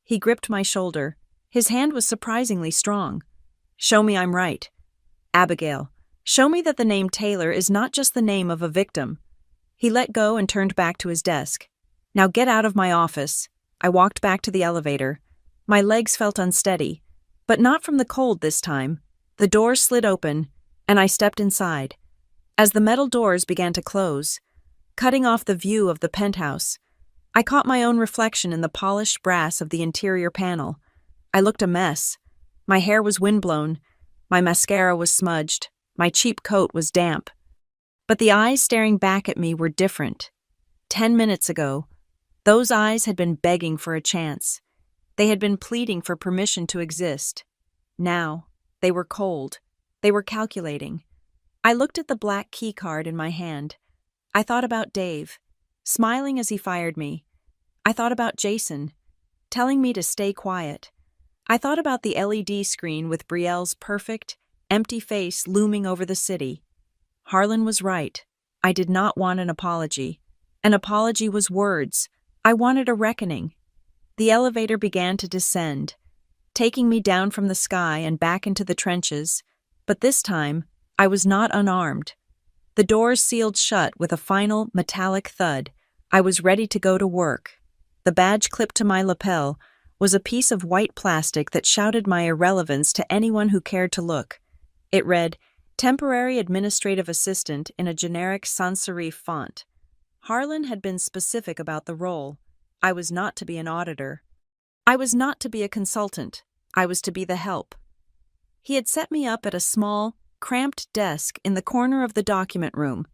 He gripped my shoulder. His hand was surprisingly strong. "Show me I'm right. Abigail, show me that the name Taylor is not just the name of a victim." He let go and turned back to his desk. "Now get out of my office." I walked back to the elevator. My legs felt unsteady, but not from the cold this time. The doors slid open, and I stepped inside. As the metal doors began to close, cutting off the view of the penthouse, I caught my own reflection in the polished brass of the interior panel. I looked a mess. My hair was windblown. My mascara was smudged. My cheap coat was damp. But the eyes staring back at me were different. 10 minutes ago, those eyes had been begging for a chance. They had been pleading for permission to exist. Now, they were cold. They were calculating. I looked at the black key card in my hand. I thought about Dave, smiling as he fired me. I thought about Jason, telling me to stay quiet. I thought about the LED screen with Brielle's perfect, empty face looming over the city. Harlan was right. I did not want an apology. An apology was words. I wanted a reckoning. The elevator began to descend, taking me down from the sky and back into the trenches, but this time, I was not unarmed. The doors sealed shut with a final metallic thud. I was ready to go to work. The badge clipped to my lapel was a piece of white plastic that shouted my irrelevance to anyone who cared to look. It read, Temporary Administrative Assistant in a generic sans serif font. Harlan had been specific about the role. I was not to be an auditor. I was not to be a consultant. I was to be the help. He had set me up at a small, cramped desk in the corner of the document room,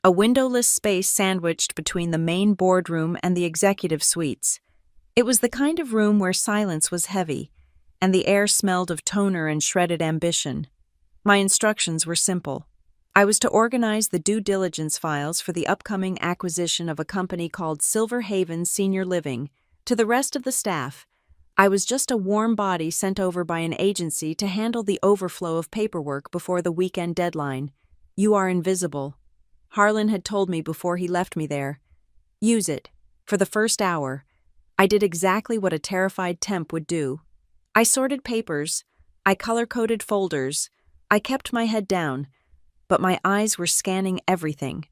a windowless space sandwiched between the main boardroom and the executive suites. It was the kind of room where silence was heavy, and the air smelled of toner and shredded ambition. My instructions were simple. I was to organize the due diligence files for the upcoming acquisition of a company called Silver Haven Senior Living. To the rest of the staff, I was just a warm body sent over by an agency to handle the overflow of paperwork before the weekend deadline. You are invisible. Harlan had told me before he left me there. Use it. For the first hour, I did exactly what a terrified temp would do. I sorted papers. I color-coded folders. I kept my head down, but my eyes were scanning everything.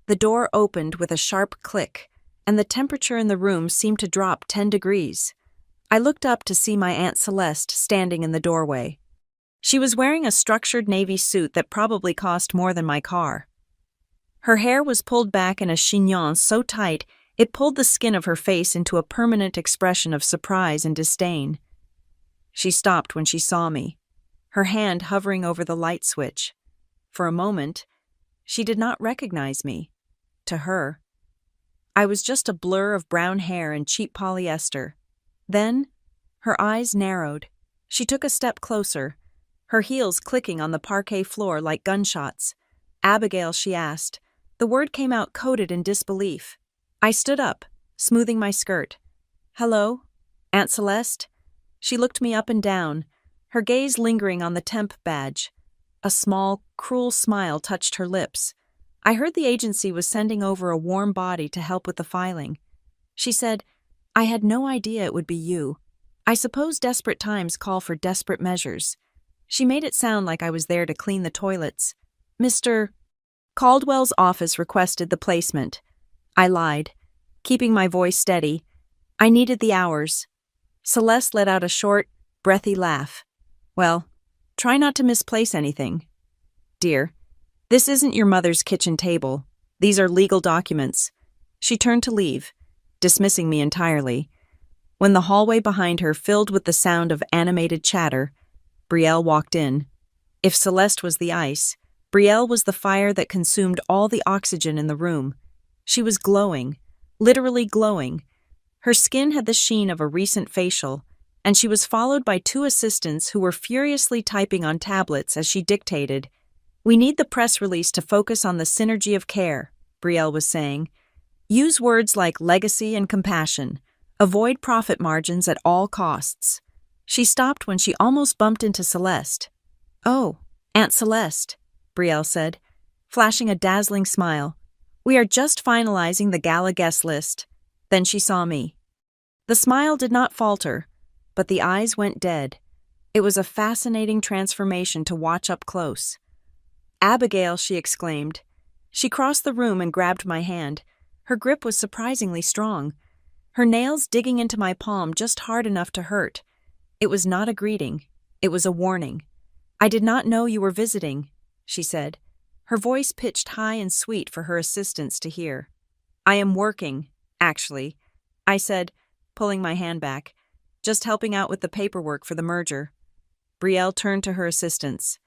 The door opened with a sharp click, and the temperature in the room seemed to drop 10 degrees. I looked up to see my Aunt Celeste standing in the doorway. She was wearing a structured navy suit that probably cost more than my car. Her hair was pulled back in a chignon so tight it pulled the skin of her face into a permanent expression of surprise and disdain. She stopped when she saw me, her hand hovering over the light switch. For a moment, she did not recognize me. To her, I was just a blur of brown hair and cheap polyester. Then, her eyes narrowed. She took a step closer, her heels clicking on the parquet floor like gunshots. Abigail, she asked. The word came out coated in disbelief. I stood up, smoothing my skirt. Hello, Aunt Celeste? She looked me up and down, her gaze lingering on the temp badge. A small, cruel smile touched her lips. I heard the agency was sending over a warm body to help with the filing. She said, I had no idea it would be you. I suppose desperate times call for desperate measures. She made it sound like I was there to clean the toilets. Mr. Caldwell's office requested the placement. I lied, keeping my voice steady. I needed the hours. Celeste let out a short, breathy laugh. Well, try not to misplace anything. Dear, this isn't your mother's kitchen table. These are legal documents. She turned to leave, dismissing me entirely. When the hallway behind her filled with the sound of animated chatter, Brielle walked in. If Celeste was the ice, Brielle was the fire that consumed all the oxygen in the room. She was glowing, literally glowing. Her skin had the sheen of a recent facial, and she was followed by 2 assistants who were furiously typing on tablets as she dictated. We need the press release to focus on the synergy of care, Brielle was saying. Use words like legacy and compassion. Avoid profit margins at all costs. She stopped when she almost bumped into Celeste. Oh, Aunt Celeste, Brielle said, flashing a dazzling smile. We are just finalizing the gala guest list. Then she saw me. The smile did not falter, but the eyes went dead. It was a fascinating transformation to watch up close. Abigail, she exclaimed. She crossed the room and grabbed my hand. Her grip was surprisingly strong, her nails digging into my palm just hard enough to hurt. It was not a greeting. It was a warning. I did not know you were visiting, she said, her voice pitched high and sweet for her assistants to hear. I am working, actually, I said, pulling my hand back, just helping out with the paperwork for the merger. Brielle turned to her assistants.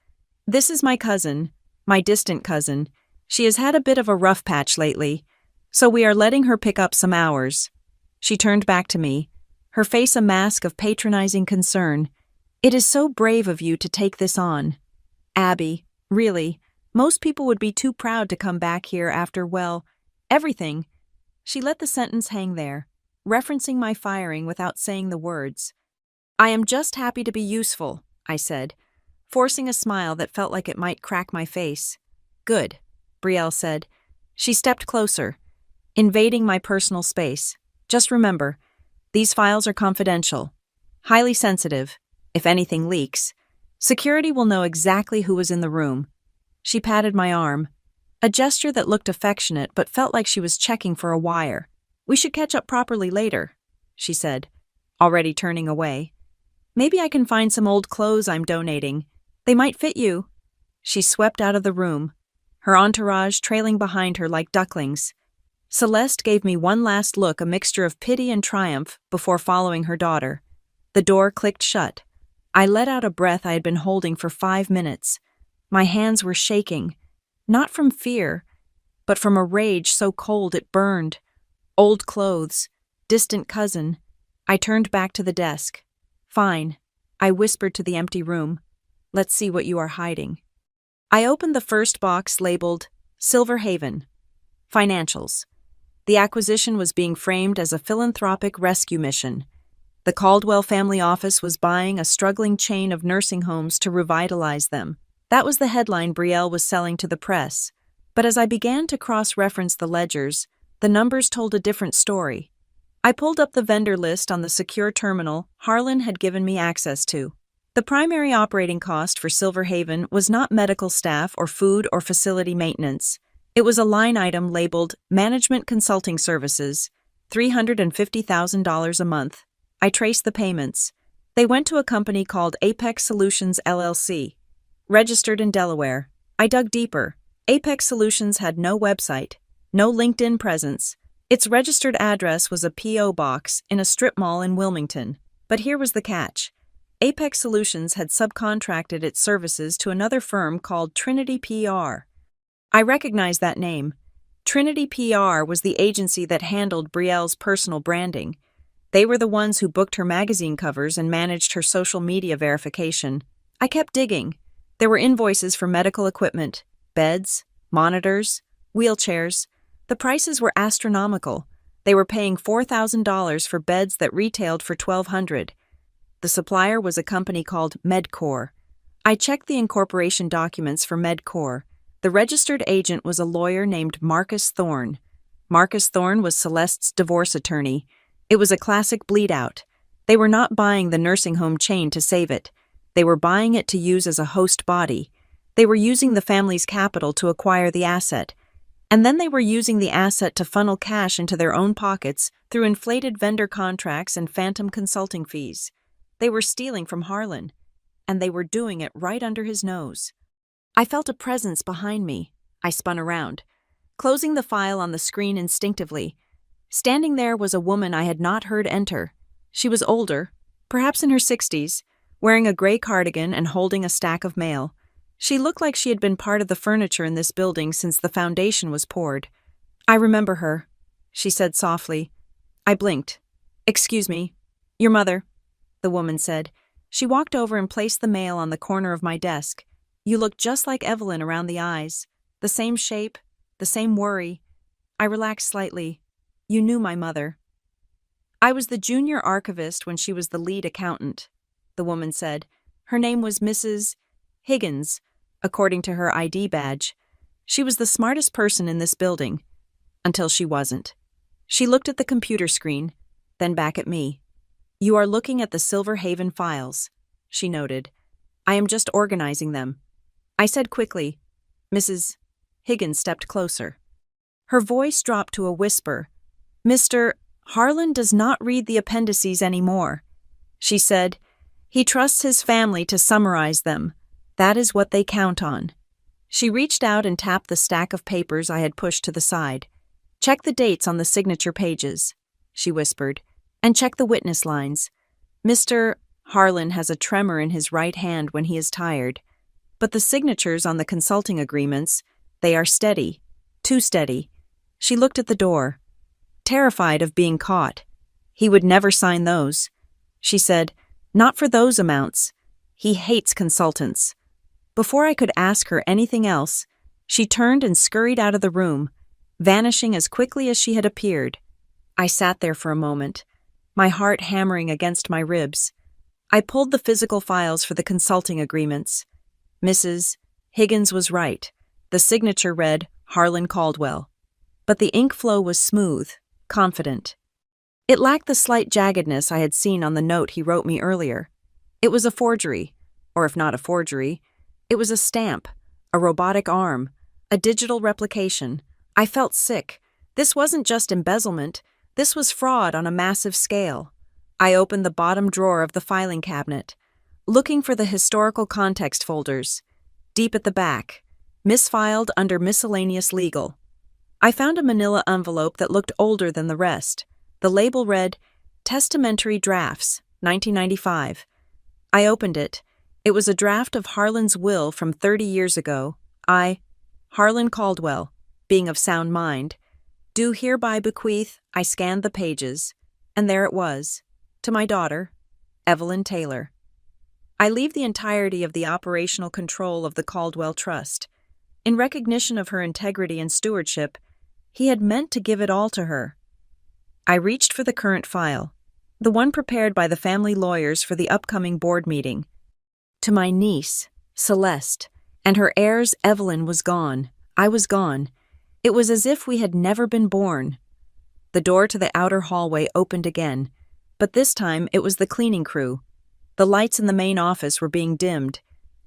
This is my cousin, my distant cousin. She has had a bit of a rough patch lately, so we are letting her pick up some hours. She turned back to me, her face a mask of patronizing concern. It is so brave of you to take this on. Abby, really, most people would be too proud to come back here after, well, everything. She let the sentence hang there, referencing my firing without saying the words. I am just happy to be useful, I said, forcing a smile that felt like it might crack my face. Good, Brielle said. She stepped closer, invading my personal space. Just remember, these files are confidential, highly sensitive. If anything leaks, security will know exactly who was in the room. She patted my arm, a gesture that looked affectionate but felt like she was checking for a wire. We should catch up properly later, she said, already turning away. Maybe I can find some old clothes I'm donating. They might fit you. She swept out of the room, her entourage trailing behind her like ducklings. Celeste gave me one last look, a mixture of pity and triumph, before following her daughter. The door clicked shut. I let out a breath I had been holding for 5 minutes. My hands were shaking, not from fear, but from a rage so cold it burned. Old clothes, distant cousin. I turned back to the desk. Fine, I whispered to the empty room. Let's see what you are hiding. I opened the first box labeled Silver Haven. Financials. The acquisition was being framed as a philanthropic rescue mission. The Caldwell family office was buying a struggling chain of nursing homes to revitalize them. That was the headline Brielle was selling to the press. But as I began to cross-reference the ledgers, the numbers told a different story. I pulled up the vendor list on the secure terminal Harlan had given me access to. The primary operating cost for Silver Haven was not medical staff or food or facility maintenance. It was a line item labeled Management Consulting Services, $350,000 a month. I traced the payments. They went to a company called Apex Solutions LLC, registered in Delaware. I dug deeper. Apex Solutions had no website, no LinkedIn presence. Its registered address was a P.O. box in a strip mall in Wilmington. But here was the catch. Apex Solutions had subcontracted its services to another firm called Trinity PR. I recognized that name. Trinity PR was the agency that handled Brielle's personal branding. They were the ones who booked her magazine covers and managed her social media verification. I kept digging. There were invoices for medical equipment, beds, monitors, wheelchairs. The prices were astronomical. They were paying $4,000 for beds that retailed for $1,200. The supplier was a company called MedCore. I checked the incorporation documents for MedCore. The registered agent was a lawyer named Marcus Thorne. Marcus Thorne was Celeste's divorce attorney. It was a classic bleed-out. They were not buying the nursing home chain to save it. They were buying it to use as a host body. They were using the family's capital to acquire the asset. And then they were using the asset to funnel cash into their own pockets through inflated vendor contracts and phantom consulting fees. They were stealing from Harlan, and they were doing it right under his nose. I felt a presence behind me. I spun around, closing the file on the screen instinctively. Standing there was a woman I had not heard enter. She was older, perhaps in her 60s, wearing a gray cardigan and holding a stack of mail. She looked like she had been part of the furniture in this building since the foundation was poured. I remember her, she said softly. I blinked. Excuse me. Your mother, the woman said. She walked over and placed the mail on the corner of my desk. You look just like Evelyn around the eyes. The same shape, the same worry. I relaxed slightly. You knew my mother. I was the junior archivist when she was the lead accountant, the woman said. Her name was Mrs. Higgins, according to her ID badge. She was the smartest person in this building, until she wasn't. She looked at the computer screen, then back at me. You are looking at the Silver Haven files, she noted. I am just organizing them. I said quickly. Mrs. Higgins stepped closer. Her voice dropped to a whisper. Mr. Harlan does not read the appendices anymore, she said. He trusts his family to summarize them. That is what they count on. She reached out and tapped the stack of papers I had pushed to the side. Check the dates on the signature pages, she whispered, and check the witness lines. Mr. Harlan has a tremor in his right hand when he is tired. But the signatures on the consulting agreements, they are steady, too steady. She looked at the door, terrified of being caught. He would never sign those. She said, not for those amounts. He hates consultants. Before I could ask her anything else, she turned and scurried out of the room, vanishing as quickly as she had appeared. I sat there for a moment, my heart hammering against my ribs. I pulled the physical files for the consulting agreements. Mrs. Higgins was right. The signature read Harlan Caldwell. But the ink flow was smooth, confident. It lacked the slight jaggedness I had seen on the note he wrote me earlier. It was a forgery, or if not a forgery, it was a stamp, a robotic arm, a digital replication. I felt sick. This wasn't just embezzlement, this was fraud on a massive scale. I opened the bottom drawer of the filing cabinet, looking for the historical context folders. Deep at the back, misfiled under miscellaneous legal. I found a manila envelope that looked older than the rest. The label read, Testamentary Drafts, 1995. I opened it. It was a draft of Harlan's will from 30 years ago. Harlan Caldwell, being of sound mind, do hereby bequeath. I scanned the pages, and there it was, to my daughter, Evelyn Taylor. I leave the entirety of the operational control of the Caldwell Trust. In recognition of her integrity and stewardship, he had meant to give it all to her. I reached for the current file, the one prepared by the family lawyers for the upcoming board meeting. To my niece, Celeste, and her heirs, Evelyn was gone. I was gone. It was as if we had never been born. The door to the outer hallway opened again, but this time it was the cleaning crew. The lights in the main office were being dimmed.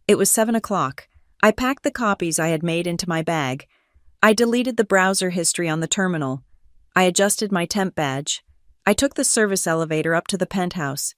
It was 7 o'clock. I packed the copies I had made into my bag. I deleted the browser history on the terminal. I adjusted my temp badge. I took the service elevator up to the penthouse.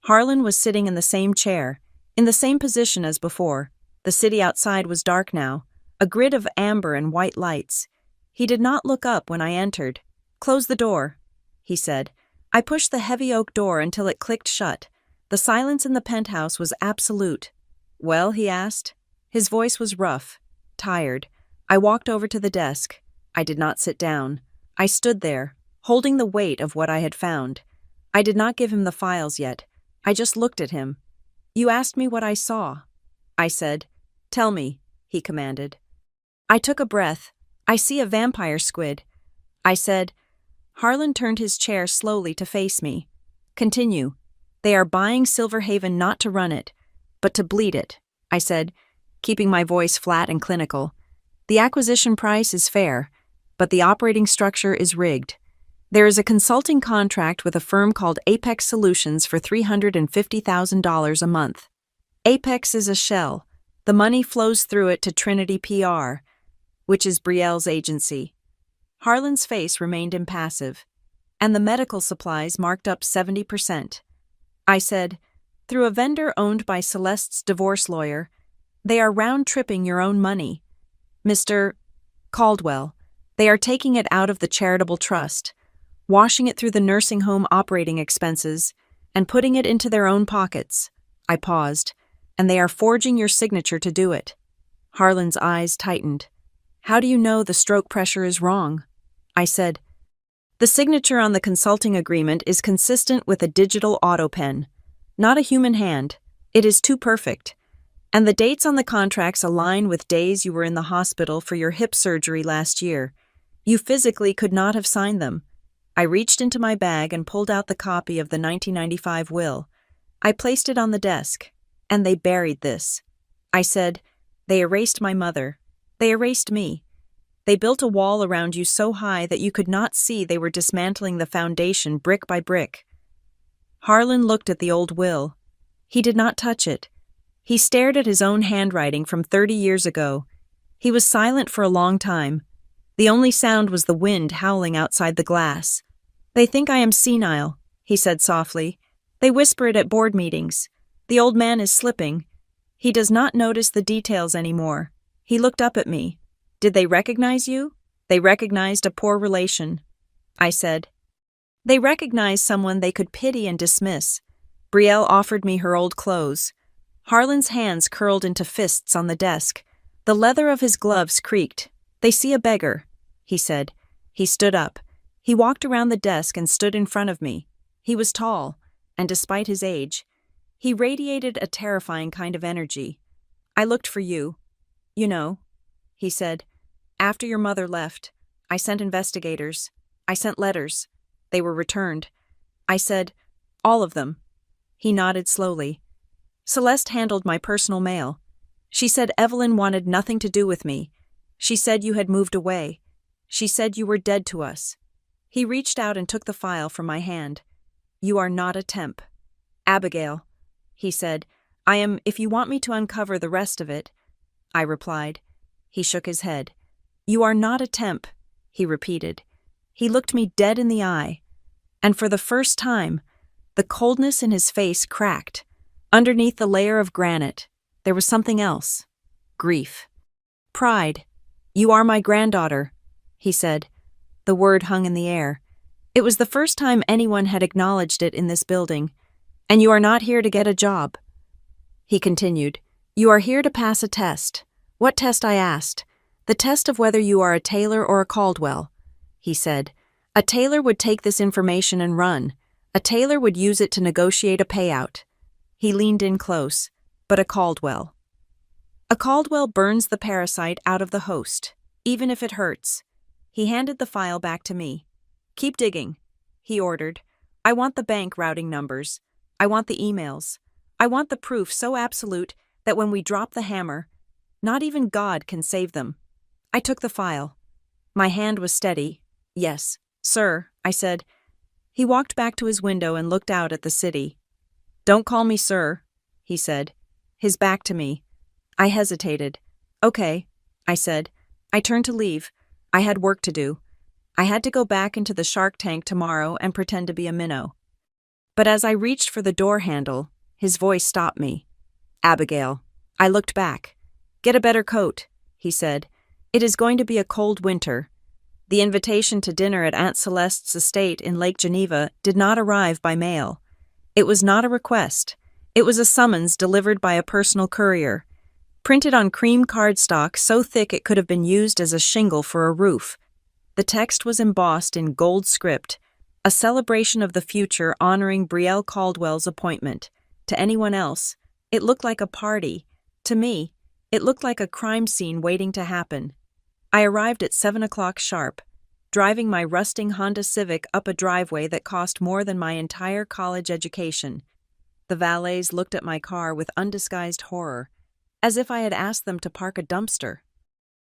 Harlan was sitting in the same chair, in the same position as before. The city outside was dark now, a grid of amber and white lights. He did not look up when I entered. "Close the door," he said. I pushed the heavy oak door until it clicked shut. The silence in the penthouse was absolute. "Well?" he asked. His voice was rough, tired. I walked over to the desk. I did not sit down. I stood there, holding the weight of what I had found. I did not give him the files yet. I just looked at him. "You asked me what I saw," I said. "Tell me," he commanded. I took a breath. "I see a vampire squid," I said. Harlan turned his chair slowly to face me. "Continue. They are buying Silverhaven not to run it, but to bleed it," I said, keeping my voice flat and clinical. "The acquisition price is fair, but the operating structure is rigged. There is a consulting contract with a firm called Apex Solutions for $350,000 a month. Apex is a shell. The money flows through it to Trinity PR, which is Brielle's agency." Harlan's face remained impassive, and the medical supplies marked up 70%. I said, "Through a vendor owned by Celeste's divorce lawyer, they are round-tripping your own money. Mr. Caldwell, they are taking it out of the charitable trust, washing it through the nursing home operating expenses, and putting it into their own pockets." I paused. "And they are forging your signature to do it." Harlan's eyes tightened. "How do you know the stroke pressure is wrong?" I said, "The signature on the consulting agreement is consistent with a digital auto pen, not a human hand. It is too perfect. And the dates on the contracts align with days you were in the hospital for your hip surgery last year. You physically could not have signed them." I reached into my bag and pulled out the copy of the 1995 will. I placed it on the desk, and they buried this. I said, "They erased my mother. They erased me. They built a wall around you so high that you could not see they were dismantling the foundation brick by brick." Harlan looked at the old will. He did not touch it. He stared at his own handwriting from 30 years ago. He was silent for a long time. The only sound was the wind howling outside the glass. "They think I am senile," he said softly. "They whisper it at board meetings. The old man is slipping. He does not notice the details anymore." He looked up at me. "Did they recognize you?" "They recognized a poor relation," I said. "They recognized someone they could pity and dismiss. Brielle offered me her old clothes." Harlan's hands curled into fists on the desk. The leather of his gloves creaked. "They see a beggar," he said. He stood up. He walked around the desk and stood in front of me. He was tall, and despite his age, he radiated a terrifying kind of energy. "I looked for you. You know," he said. "After your mother left, I sent investigators. I sent letters. They were returned." I said, "All of them." He nodded slowly. Celeste handled my personal mail. She said Evelyn wanted nothing to do with me. She said you had moved away. She said you were dead to us. He reached out and took the file from my hand. You are not a temp. Abigail, he said, I am, if you want me to uncover the rest of it. I replied. He shook his head. You are not a temp, he repeated. He looked me dead in the eye. And for the first time, the coldness in his face cracked. Underneath the layer of granite, there was something else. Grief. Pride. You are my granddaughter, he said. The word hung in the air. It was the first time anyone had acknowledged it in this building. And you are not here to get a job. He continued. You are here to pass a test. What test? I asked. The test of whether you are a Taylor or a Caldwell, he said. A Taylor would take this information and run. A Taylor would use it to negotiate a payout. He leaned in close. But a Caldwell. A Caldwell burns the parasite out of the host, even if it hurts. He handed the file back to me. Keep digging, he ordered. I want the bank routing numbers. I want the emails. I want the proof so absolute that when we drop the hammer, not even God can save them. I took the file. My hand was steady. Yes, sir, I said. He walked back to his window and looked out at the city. Don't call me sir, he said, his back to me. I hesitated. Okay, I said. I turned to leave. I had work to do. I had to go back into the shark tank tomorrow and pretend to be a minnow. But as I reached for the door handle, his voice stopped me. Abigail. I looked back. Get a better coat, he said. It is going to be a cold winter. The invitation to dinner at Aunt Celeste's estate in Lake Geneva did not arrive by mail. It was not a request. It was a summons delivered by a personal courier, printed on cream cardstock so thick it could have been used as a shingle for a roof. The text was embossed in gold script, a celebration of the future honoring Brielle Caldwell's appointment. To anyone else, it looked like a party. To me, it looked like a crime scene waiting to happen. I arrived at 7 o'clock sharp, driving my rusting Honda Civic up a driveway that cost more than my entire college education. The valets looked at my car with undisguised horror, as if I had asked them to park a dumpster.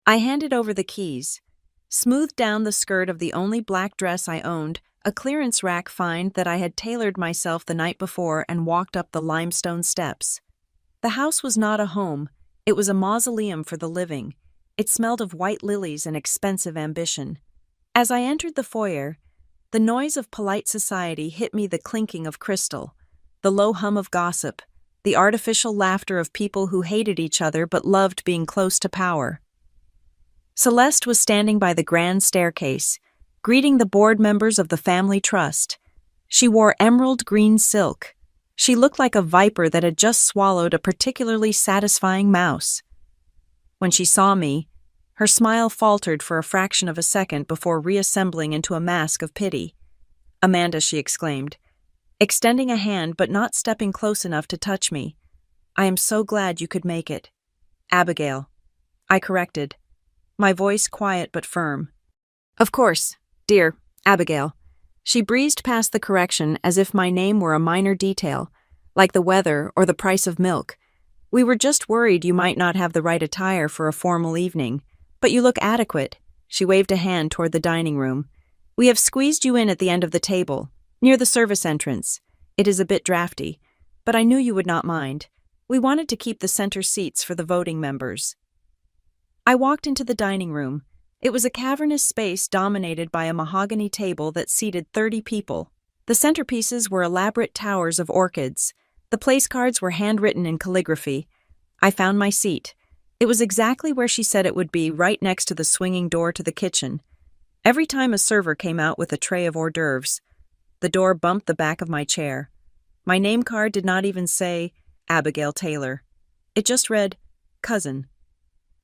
I handed over the keys, smoothed down the skirt of the only black dress I owned, a clearance rack find that I had tailored myself the night before, and walked up the limestone steps. The house was not a home. It was a mausoleum for the living. It smelled of white lilies and expensive ambition. As I entered the foyer, the noise of polite society hit me, the clinking of crystal, the low hum of gossip, the artificial laughter of people who hated each other but loved being close to power. Celeste was standing by the grand staircase, greeting the board members of the family trust. She wore emerald green silk. She looked like a viper that had just swallowed a particularly satisfying mouse. When she saw me, her smile faltered for a fraction of a second before reassembling into a mask of pity. Amanda, she exclaimed, extending a hand but not stepping close enough to touch me. I am so glad you could make it. Abigail. I corrected, my voice quiet but firm. Of course, dear, Abigail. She breezed past the correction as if my name were a minor detail, like the weather or the price of milk. We were just worried you might not have the right attire for a formal evening, but you look adequate. She waved a hand toward the dining room. We have squeezed you in at the end of the table, near the service entrance. It is a bit drafty, but I knew you would not mind. We wanted to keep the center seats for the voting members. I walked into the dining room. It was a cavernous space dominated by a mahogany table that seated 30 people. The centerpieces were elaborate towers of orchids. The place cards were handwritten in calligraphy. I found my seat. It was exactly where she said it would be, right next to the swinging door to the kitchen. Every time a server came out with a tray of hors d'oeuvres, the door bumped the back of my chair. My name card did not even say Abigail Taylor. It just read, cousin.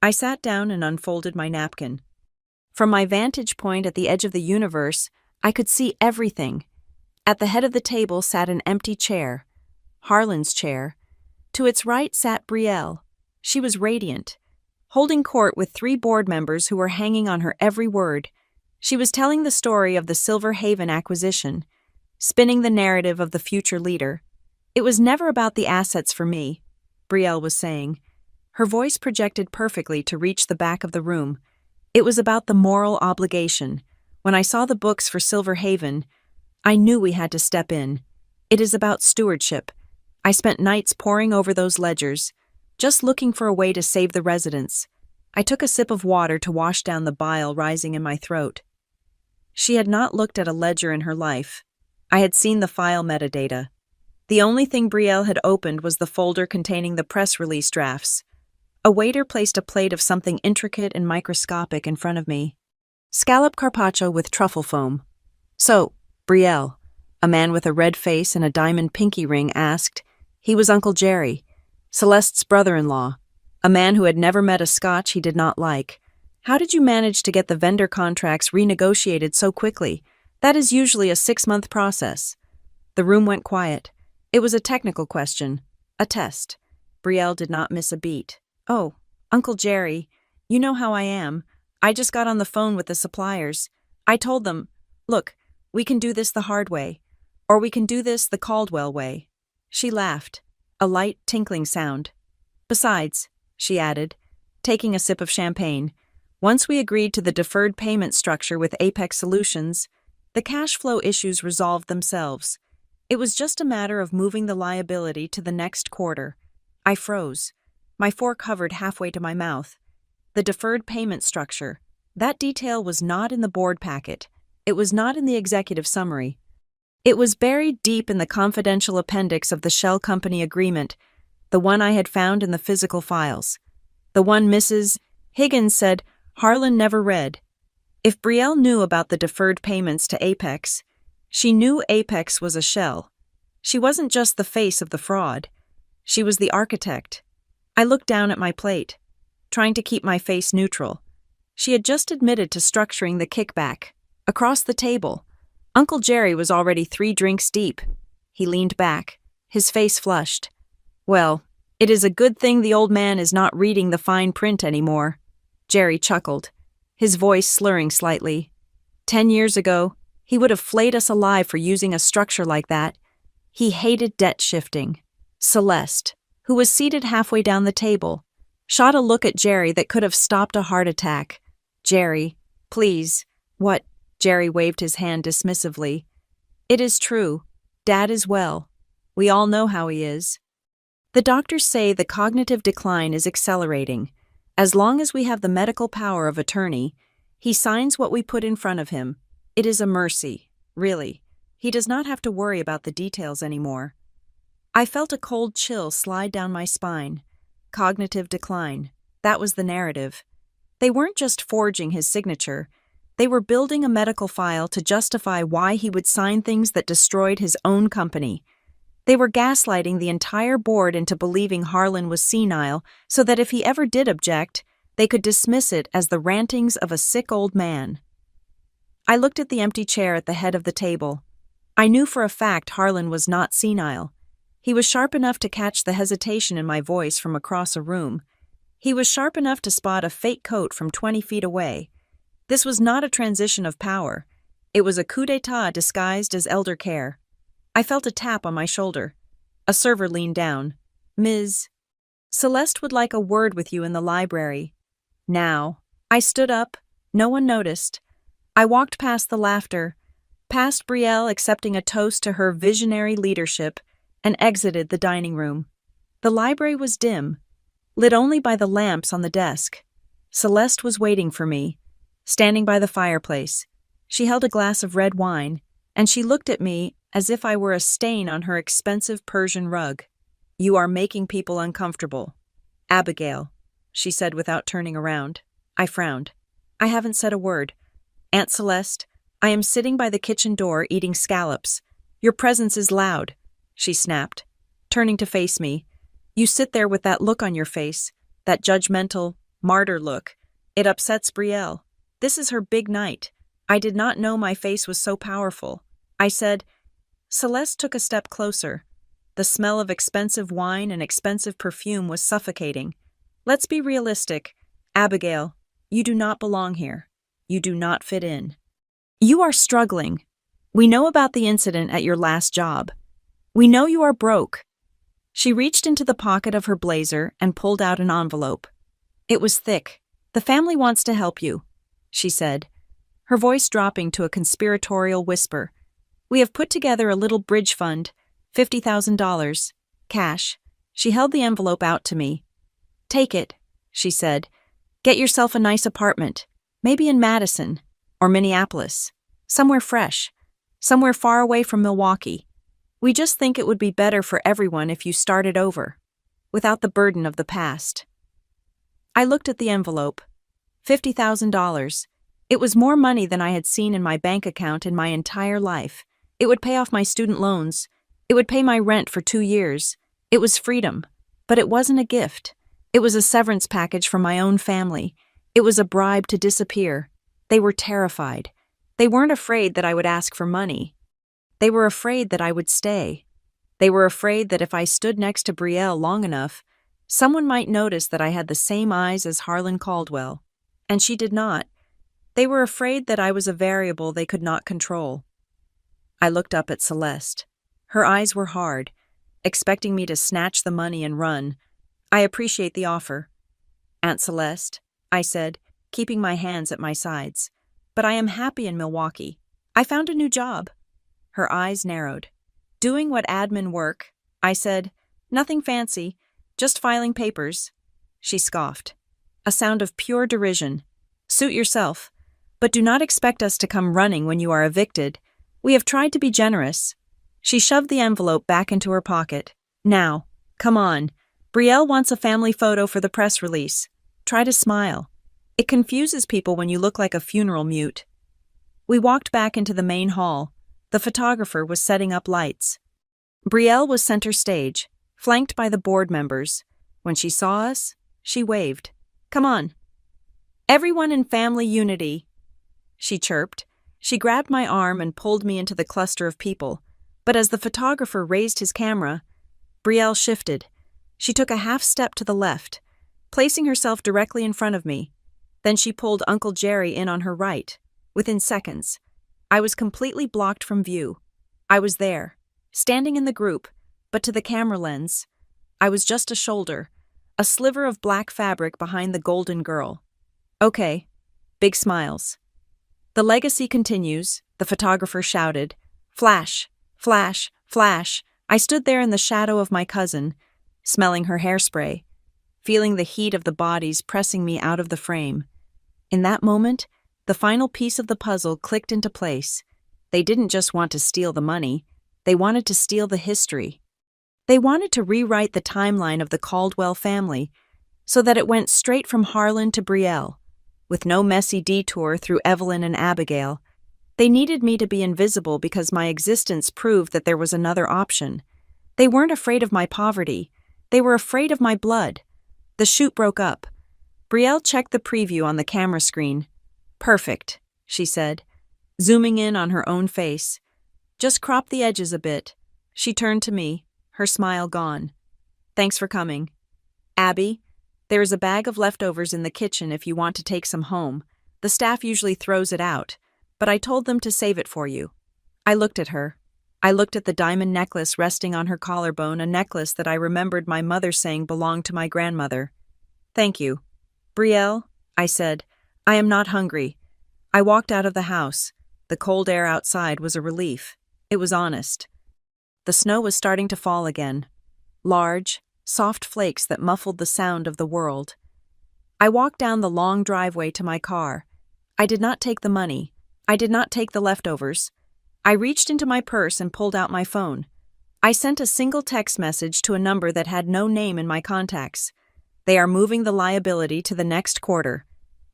I sat down and unfolded my napkin. From my vantage point at the edge of the universe, I could see everything. At the head of the table sat an empty chair, Harlan's chair. To its right sat Brielle. She was radiant, holding court with 3 board members who were hanging on her every word. She was telling the story of the Silver Haven acquisition, spinning the narrative of the future leader. It was never about the assets for me, Brielle was saying. Her voice projected perfectly to reach the back of the room. It was about the moral obligation. When I saw the books for Silver Haven, I knew we had to step in. It is about stewardship. I spent nights poring over those ledgers, just looking for a way to save the residents. I took a sip of water to wash down the bile rising in my throat. She had not looked at a ledger in her life. I had seen the file metadata. The only thing Brielle had opened was the folder containing the press release drafts. A waiter placed a plate of something intricate and microscopic in front of me. Scallop carpaccio with truffle foam. So, Brielle, a man with a red face and a diamond pinky ring asked. He was Uncle Jerry, Celeste's brother-in-law, a man who had never met a Scotch he did not like. How did you manage to get the vendor contracts renegotiated so quickly? That is usually a 6-month process. The room went quiet. It was a technical question, a test. Brielle did not miss a beat. Oh, Uncle Jerry, you know how I am. I just got on the phone with the suppliers. I told them, look, we can do this the hard way, or we can do this the Caldwell way. She laughed, a light tinkling sound. Besides, she added, taking a sip of champagne, once we agreed to the deferred payment structure with Apex Solutions, the cash flow issues resolved themselves. It was just a matter of moving the liability to the next quarter. I froze. My fork hovered halfway to my mouth. The deferred payment structure. That detail was not in the board packet. It was not in the executive summary. It was buried deep in the confidential appendix of the shell company agreement, the one I had found in the physical files. The one Mrs. Higgins said Harlan never read. If Brielle knew about the deferred payments to Apex, she knew Apex was a shell. She wasn't just the face of the fraud. She was the architect. I looked down at my plate, trying to keep my face neutral. She had just admitted to structuring the kickback. Across the table, Uncle Jerry was already 3 drinks deep. He leaned back, his face flushed. Well, it is a good thing the old man is not reading the fine print anymore. Jerry chuckled, his voice slurring slightly. 10 years ago, he would have flayed us alive for using a structure like that. He hated debt shifting. Celeste, who was seated halfway down the table, shot a look at Jerry that could have stopped a heart attack. Jerry, please. What? Jerry waved his hand dismissively. It is true. Dad is well. We all know how he is. The doctors say the cognitive decline is accelerating. As long as we have the medical power of attorney, he signs what we put in front of him. It is a mercy, really. He does not have to worry about the details anymore. I felt a cold chill slide down my spine. Cognitive decline. That was the narrative. They weren't just forging his signature. They were building a medical file to justify why he would sign things that destroyed his own company. They were gaslighting the entire board into believing Harlan was senile so that if he ever did object, they could dismiss it as the rantings of a sick old man. I looked at the empty chair at the head of the table. I knew for a fact Harlan was not senile. He was sharp enough to catch the hesitation in my voice from across a room. He was sharp enough to spot a fake coat from 20 feet away. This was not a transition of power. It was a coup d'etat disguised as elder care. I felt a tap on my shoulder. A server leaned down. Ms. Celeste would like a word with you in the library. Now. I stood up. No one noticed. I walked past the laughter, past Brielle accepting a toast to her visionary leadership, and exited the dining room. The library was dim, lit only by the lamps on the desk. Celeste was waiting for me, standing by the fireplace. She held a glass of red wine, and she looked at me as if I were a stain on her expensive Persian rug. You are making people uncomfortable. Abigail, she said without turning around. I frowned. I haven't said a word. Aunt Celeste, I am sitting by the kitchen door eating scallops. Your presence is loud, she snapped, turning to face me. You sit there with that look on your face, that judgmental, martyr look. It upsets Brielle. This is her big night. I did not know my face was so powerful. I said. Celeste took a step closer. The smell of expensive wine and expensive perfume was suffocating. Let's be realistic. Abigail, you do not belong here. You do not fit in. You are struggling. We know about the incident at your last job. We know you are broke. She reached into the pocket of her blazer and pulled out an envelope. It was thick. "The family wants to help you," she said, her voice dropping to a conspiratorial whisper. "We have put together a little bridge fund, $50,000, cash." She held the envelope out to me. "Take it," she said. "Get yourself a nice apartment, maybe in Madison or Minneapolis, somewhere fresh, somewhere far away from Milwaukee. We just think it would be better for everyone if you started over, without the burden of the past." I looked at the envelope. $50,000. It was more money than I had seen in my bank account in my entire life. It would pay off my student loans. It would pay my rent for 2 years. It was freedom. But it wasn't a gift. It was a severance package from my own family. It was a bribe to disappear. They were terrified. They weren't afraid that I would ask for money. They were afraid that I would stay. They were afraid that if I stood next to Brielle long enough, someone might notice that I had the same eyes as Harlan Caldwell. And she did not. They were afraid that I was a variable they could not control. I looked up at Celeste. Her eyes were hard, expecting me to snatch the money and run. "I appreciate the offer, Aunt Celeste," I said, keeping my hands at my sides. "But I am happy in Milwaukee. I found a new job." Her eyes narrowed. "Doing what admin work," I said. "Nothing fancy, just filing papers." She scoffed. A sound of pure derision. "Suit yourself. But do not expect us to come running when you are evicted. We have tried to be generous." She shoved the envelope back into her pocket. "Now, come on. Brielle wants a family photo for the press release. Try to smile. It confuses people when you look like a funeral mute." We walked back into the main hall. The photographer was setting up lights. Brielle was center stage, flanked by the board members. When she saw us, she waved. "Come on. Everyone in family unity," she chirped. She grabbed my arm and pulled me into the cluster of people. But as the photographer raised his camera, Brielle shifted. She took a half step to the left, placing herself directly in front of me. Then she pulled Uncle Jerry in on her right. Within seconds, I was completely blocked from view. I was there, standing in the group, but to the camera lens, I was just a shoulder, a sliver of black fabric behind the golden girl. "Okay." Big smiles. "The legacy continues," the photographer shouted. Flash, flash, flash. I stood there in the shadow of my cousin, smelling her hairspray, feeling the heat of the bodies pressing me out of the frame. In that moment, the final piece of the puzzle clicked into place. They didn't just want to steal the money, they wanted to steal the history. They wanted to rewrite the timeline of the Caldwell family so that it went straight from Harlan to Brielle, with no messy detour through Evelyn and Abigail. They needed me to be invisible because my existence proved that there was another option. They weren't afraid of my poverty. They were afraid of my blood. The shoot broke up. Brielle checked the preview on the camera screen. "Perfect," she said, zooming in on her own face. "Just crop the edges a bit." She turned to me, her smile gone. "Thanks for coming. Abby, there is a bag of leftovers in the kitchen if you want to take some home. The staff usually throws it out, but I told them to save it for you." I looked at her. I looked at the diamond necklace resting on her collarbone, a necklace that I remembered my mother saying belonged to my grandmother. "Thank you." "Brielle," I said, "I am not hungry." I walked out of the house. The cold air outside was a relief. It was honest. The snow was starting to fall again. Large, soft flakes that muffled the sound of the world. I walked down the long driveway to my car. I did not take the money. I did not take the leftovers. I reached into my purse and pulled out my phone. I sent a single text message to a number that had no name in my contacts. "They are moving the liability to the next quarter.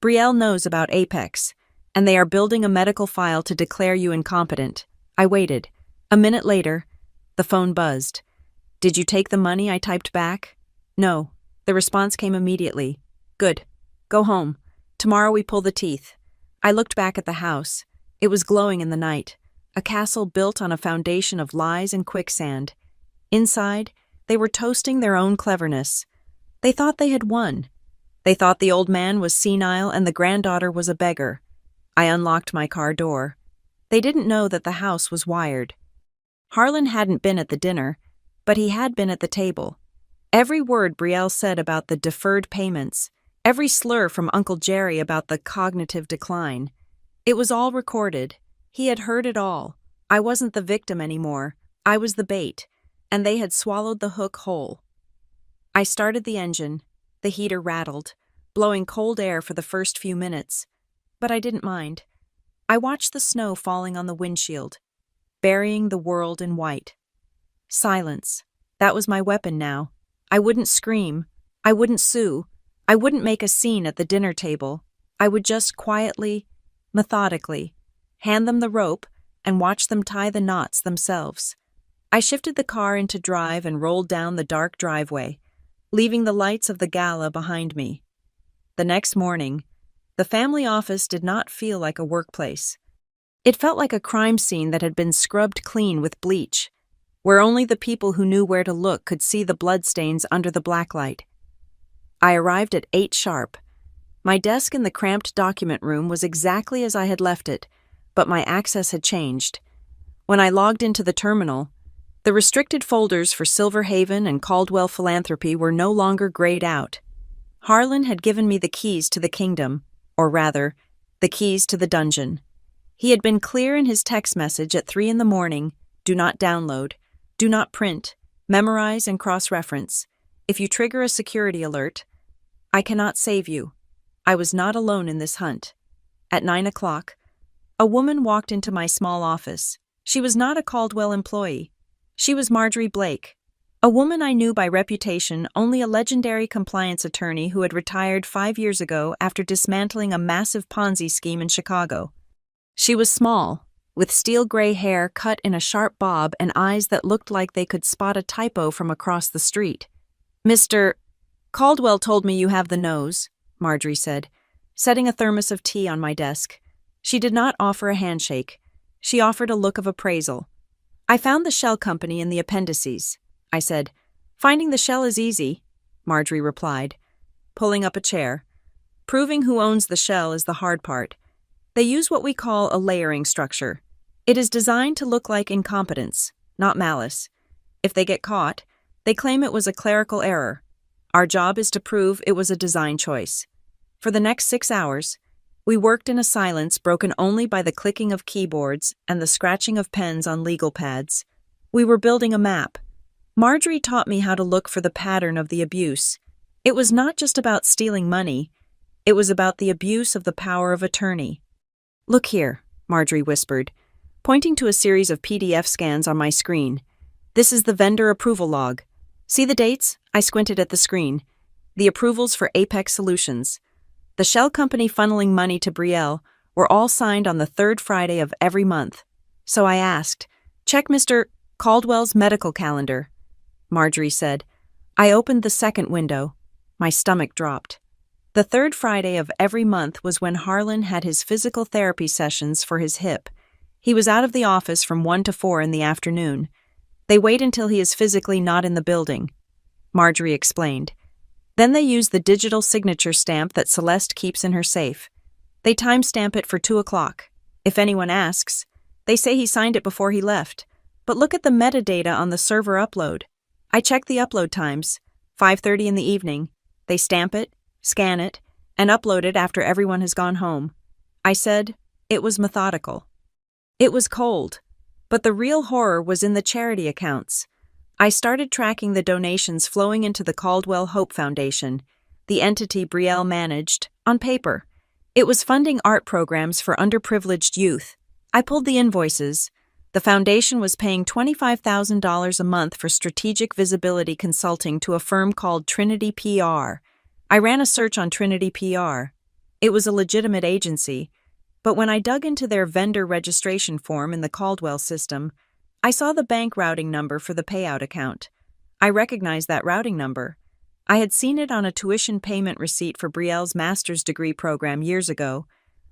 Brielle knows about Apex, and they are building a medical file to declare you incompetent." I waited. A minute later, the phone buzzed. "Did you take the money?" I typed back. "No." The response came immediately. "Good. Go home. Tomorrow we pull the teeth." I looked back at the house. It was glowing in the night, a castle built on a foundation of lies and quicksand. Inside, they were toasting their own cleverness. They thought they had won. They thought the old man was senile and the granddaughter was a beggar. I unlocked my car door. They didn't know that the house was wired. Harlan hadn't been at the dinner. but he had been at the table. Every word Brielle said about the deferred payments, every slur from Uncle Jerry about the cognitive decline. It was all recorded. He had heard it all. I wasn't the victim anymore. I was the bait, and they had swallowed the hook whole. I started the engine. The heater rattled, blowing cold air for the first few minutes. But I didn't mind. I watched the snow falling on the windshield, burying the world in white. Silence. That was my weapon now. I wouldn't scream. I wouldn't sue. I wouldn't make a scene at the dinner table. I would just quietly, methodically, hand them the rope and watch them tie the knots themselves. I shifted the car into drive and rolled down the dark driveway, leaving the lights of the gala behind me. The next morning, the family office did not feel like a workplace. It felt like a crime scene that had been scrubbed clean with bleach, where only the people who knew where to look could see the bloodstains under the blacklight. I arrived at 8 sharp. My desk in the cramped document room was exactly as I had left it, but my access had changed. When I logged into the terminal, the restricted folders for Silver Haven and Caldwell Philanthropy were no longer grayed out. Harlan had given me the keys to the kingdom, or rather, the keys to the dungeon. He had been clear in his text message at 3 a.m, do not download, do not print, memorize and cross-reference. If you trigger a security alert, I cannot save you. I was not alone in this hunt. At 9 o'clock, a woman walked into my small office. She was not a Caldwell employee. She was Marjorie Blake, a woman I knew by reputation, only a legendary compliance attorney who had retired 5 years ago after dismantling a massive Ponzi scheme in Chicago. She was small, with steel gray hair cut in a sharp bob and eyes that looked like they could spot a typo from across the street. "Mr. Caldwell told me you have the nose," Marjorie said, setting a thermos of tea on my desk. She did not offer a handshake. She offered a look of appraisal. "I found the shell company in the appendices," I said. "Finding the shell is easy," Marjorie replied, pulling up a chair. "Proving who owns the shell is the hard part. They use what we call a layering structure. It is designed to look like incompetence, not malice. If they get caught, they claim it was a clerical error. Our job is to prove it was a design choice." For the next 6 hours, we worked in a silence broken only by the clicking of keyboards and the scratching of pens on legal pads. We were building a map. Marjorie taught me how to look for the pattern of the abuse. It was not just about stealing money. It was about the abuse of the power of attorney. "Look here," Marjorie whispered, pointing to a series of PDF scans on my screen. "This is the vendor approval log. See the dates?" I squinted at the screen. "The approvals for Apex Solutions. The shell company funneling money to Brielle were all signed on the 3rd Friday of every month. So I asked, 'Check Mr. Caldwell's medical calendar,'" Marjorie said. I opened the second window. My stomach dropped. The 3rd Friday of every month was when Harlan had his physical therapy sessions for his hip. He was out of the office from 1 to 4 in the afternoon. They wait until he is physically not in the building, Marjorie explained. Then they use the digital signature stamp that Celeste keeps in her safe. They timestamp it for 2 o'clock. If anyone asks, they say he signed it before he left. But look at the metadata on the server upload. I check the upload times, 5:30 in the evening. They stamp it, scan it, and upload it after everyone has gone home. I said, it was methodical. It was cold, but the real horror was in the charity accounts. I started tracking the donations flowing into the Caldwell Hope Foundation, the entity Brielle managed, on paper. It was funding art programs for underprivileged youth. I pulled the invoices. The foundation was paying $25,000 a month for strategic visibility consulting to a firm called Trinity PR. I ran a search on Trinity PR. It was a legitimate agency, but when I dug into their vendor registration form in the Caldwell system, I saw the bank routing number for the payout account. I recognized that routing number. I had seen it on a tuition payment receipt for Brielle's master's degree program years ago,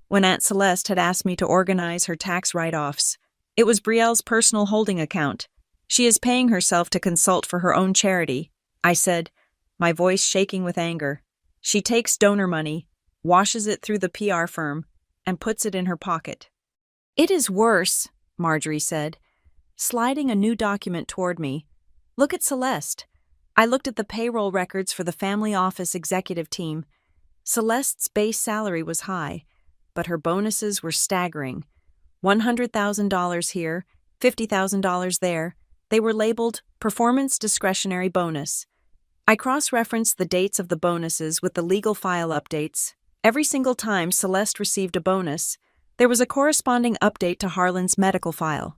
when Aunt Celeste had asked me to organize her tax write-offs. It was Brielle's personal holding account. "She is paying herself to consult for her own charity," I said, my voice shaking with anger. "She takes donor money, washes it through the PR firm, and puts it in her pocket." "It is worse," Marjorie said, sliding a new document toward me. Look at Celeste. I looked at the payroll records for the family office executive team. Celeste's base salary was high, but her bonuses were staggering. $100,000 here, $50,000 there. They were labeled Performance Discretionary Bonus. I cross-referenced the dates of the bonuses with the legal file updates. Every single time Celeste received a bonus, there was a corresponding update to Harlan's medical file.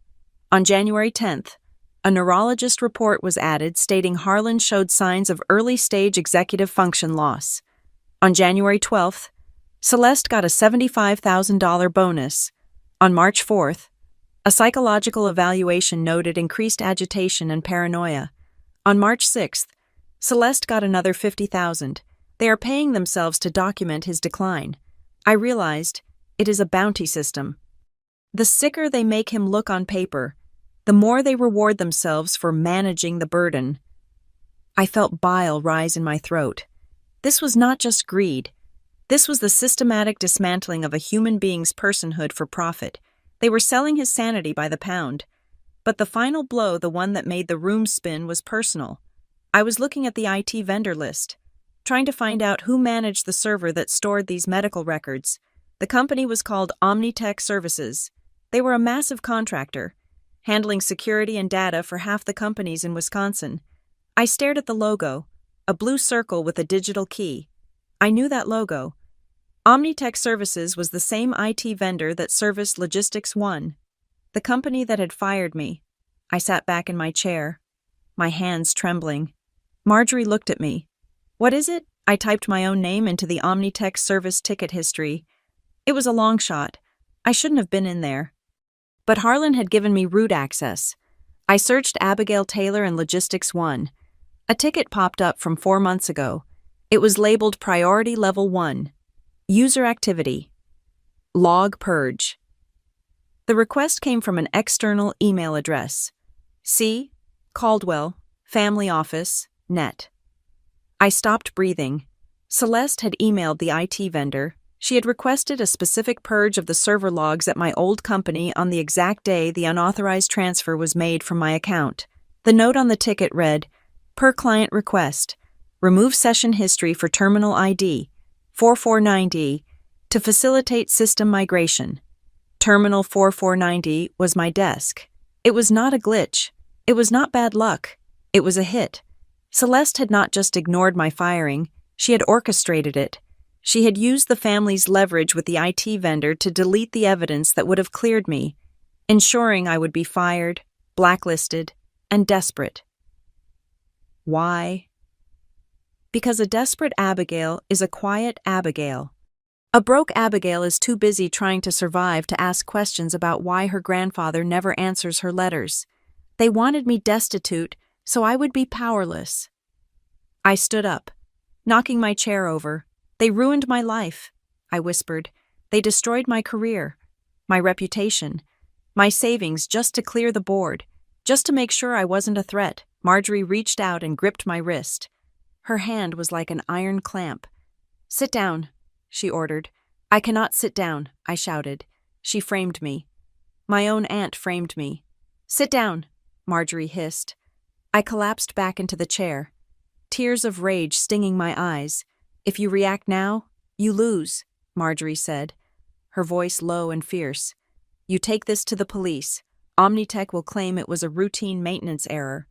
On January 10th, a neurologist report was added stating Harlan showed signs of early-stage executive function loss. On January 12th, Celeste got a $75,000 bonus. On March 4th, a psychological evaluation noted increased agitation and paranoia. On March 6th, Celeste got another $50,000. They are paying themselves to document his decline. I realized it is a bounty system. The sicker they make him look on paper, the more they reward themselves for managing the burden. I felt bile rise in my throat. This was not just greed. This was the systematic dismantling of a human being's personhood for profit. They were selling his sanity by the pound. But the final blow, the one that made the room spin, was personal. I was looking at the IT vendor list, trying to find out who managed the server that stored these medical records. The company was called Omnitech Services. They were a massive contractor, handling security and data for half the companies in Wisconsin. I stared at the logo, a blue circle with a digital key. I knew that logo. Omnitech Services was the same IT vendor that serviced Logistics One, the company that had fired me. I sat back in my chair, my hands trembling. Marjorie looked at me. "What is it?" I typed my own name into the Omnitech service ticket history. It was a long shot. I shouldn't have been in there. But Harlan had given me root access. I searched Abigail Taylor and Logistics One. A ticket popped up from 4 months ago. It was labeled Priority Level 1. User Activity. Log Purge. The request came from an external email address. C. Caldwell, Family Office, Net. I stopped breathing. Celeste had emailed the IT vendor. She had requested a specific purge of the server logs at my old company on the exact day the unauthorized transfer was made from my account. The note on the ticket read, "Per client request, remove session history for terminal ID 449D to facilitate system migration." Terminal 449D was my desk. It was not a glitch. It was not bad luck. It was a hit. Celeste had not just ignored my firing, she had orchestrated it. She had used the family's leverage with the IT vendor to delete the evidence that would have cleared me, ensuring I would be fired, blacklisted, and desperate. Why? Because a desperate Abigail is a quiet Abigail. A broke Abigail is too busy trying to survive to ask questions about why her grandfather never answers her letters. They wanted me destitute, so I would be powerless. I stood up, knocking my chair over. "They ruined my life," I whispered. "They destroyed my career, my reputation, my savings just to clear the board, just to make sure I wasn't a threat." Marjorie reached out and gripped my wrist. Her hand was like an iron clamp. "Sit down," she ordered. "I cannot sit down," I shouted. She framed me. My own aunt framed me. "Sit down," Marjorie hissed. I collapsed back into the chair, tears of rage stinging my eyes. "If you react now, you lose," Marjorie said, her voice low and fierce. "You take this to the police. Omnitech will claim it was a routine maintenance error.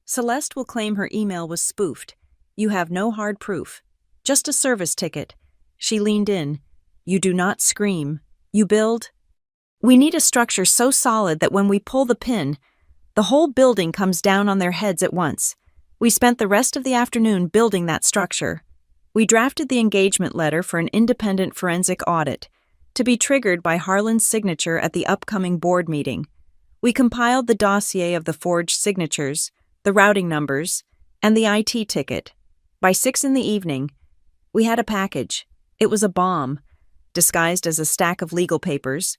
Celeste will claim her email was spoofed. You have no hard proof. Just a service ticket." She leaned in. "You do not scream. You build. We need a structure so solid that when we pull the pin, the whole building comes down on their heads at once." We spent the rest of the afternoon building that structure. We drafted the engagement letter for an independent forensic audit, to be triggered by Harlan's signature at the upcoming board meeting. We compiled the dossier of the forged signatures, the routing numbers, and the IT ticket. By 6 p.m, we had a package. It was a bomb, disguised as a stack of legal papers.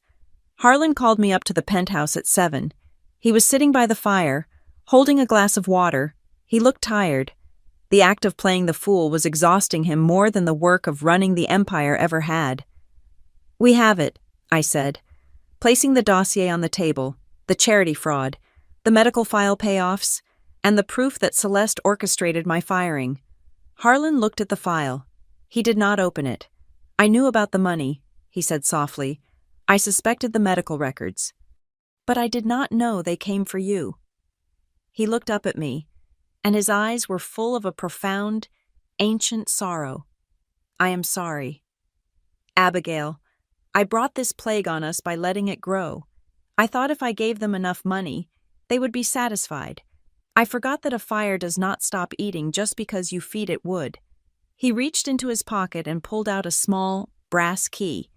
Harlan called me up to the penthouse at 7. He was sitting by the fire, holding a glass of water. He looked tired. The act of playing the fool was exhausting him more than the work of running the empire ever had. "We have it," I said, placing the dossier on the table, the charity fraud, the medical file payoffs. and the proof that Celeste orchestrated my firing. Harlan looked at the file. He did not open it. I knew about the money, he said softly. I suspected the medical records. But I did not know they came for you. He looked up at me, and his eyes were full of a profound, ancient sorrow. I am sorry. Abigail, I brought this plague on us by letting it grow. I thought if I gave them enough money, they would be satisfied. I forgot that a fire does not stop eating just because you feed it wood. He reached into his pocket and pulled out a small, brass key.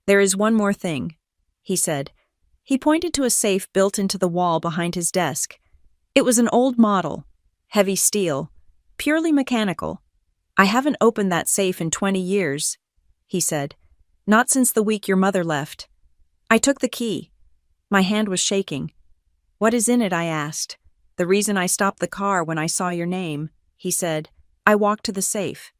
There is one more thing, he said. He pointed to a safe built into the wall behind his desk. It was an old model, heavy steel, purely mechanical. I haven't opened that safe in 20 years, he said. Not since the week your mother left. I took the key. My hand was shaking. What is in it? I asked. The reason I stopped the car when I saw your name, he said. I walked to the safe.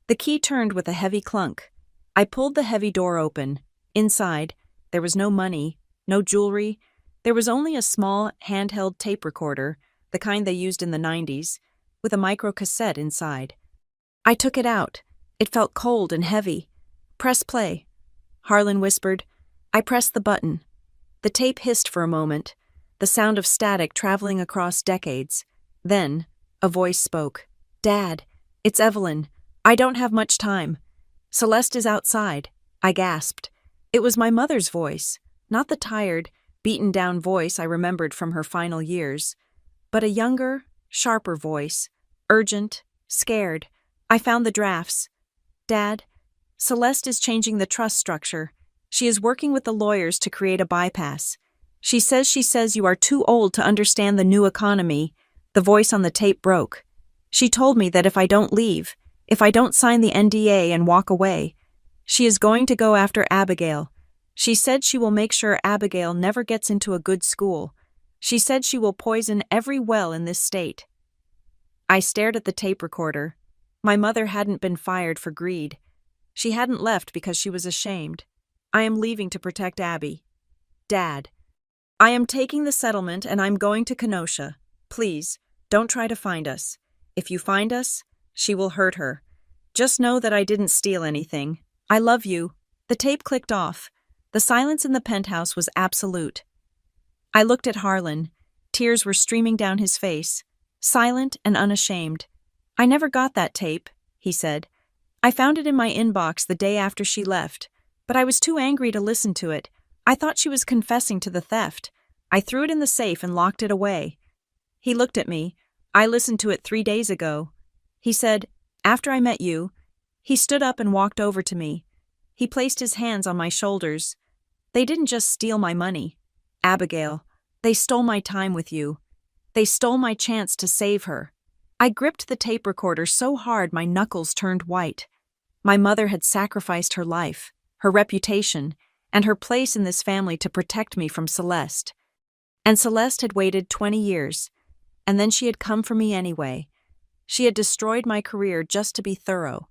The key turned with a heavy clunk. I pulled the heavy door open. Inside, there was no money, no jewelry. There was only a small, handheld tape recorder, the kind they used in the 90s, with a microcassette inside. I took it out. It felt cold and heavy. Press play, Harlan whispered. I pressed the button. The tape hissed for a moment, the sound of static traveling across decades. Then, a voice spoke. Dad, it's Evelyn. I don't have much time. Celeste is outside. I gasped. It was my mother's voice, not the tired, beaten-down voice I remembered from her final years, but a younger, sharper voice, urgent, scared. I found the drafts. Dad, Celeste is changing the trust structure. She is working with the lawyers to create a bypass. She says you are too old to understand the new economy. The voice on the tape broke. She told me that if I don't leave, if I don't sign the NDA and walk away, she is going to go after Abigail. She said she will make sure Abigail never gets into a good school. She said she will poison every well in this state. I stared at the tape recorder. My mother hadn't been fired for greed. She hadn't left because she was ashamed. I am leaving to protect Abby. Dad, I am taking the settlement and I'm going to Kenosha. Please, don't try to find us. If you find us, she will hurt her. Just know that I didn't steal anything. I love you. The tape clicked off. The silence in the penthouse was absolute. I looked at Harlan. Tears were streaming down his face, silent and unashamed. I never got that tape, he said. I found it in my inbox the day after she left, but I was too angry to listen to it. I thought she was confessing to the theft. I threw it in the safe and locked it away. He looked at me. I listened to it 3 days ago. He said, after I met you. He stood up and walked over to me. He placed his hands on my shoulders. They didn't just steal my money, Abigail. They stole my time with you. They stole my chance to save her. I gripped the tape recorder so hard my knuckles turned white. My mother had sacrificed her life, her reputation, and her place in this family to protect me from Celeste. And Celeste had waited 20 years, and then she had come for me anyway. She had destroyed my career just to be thorough.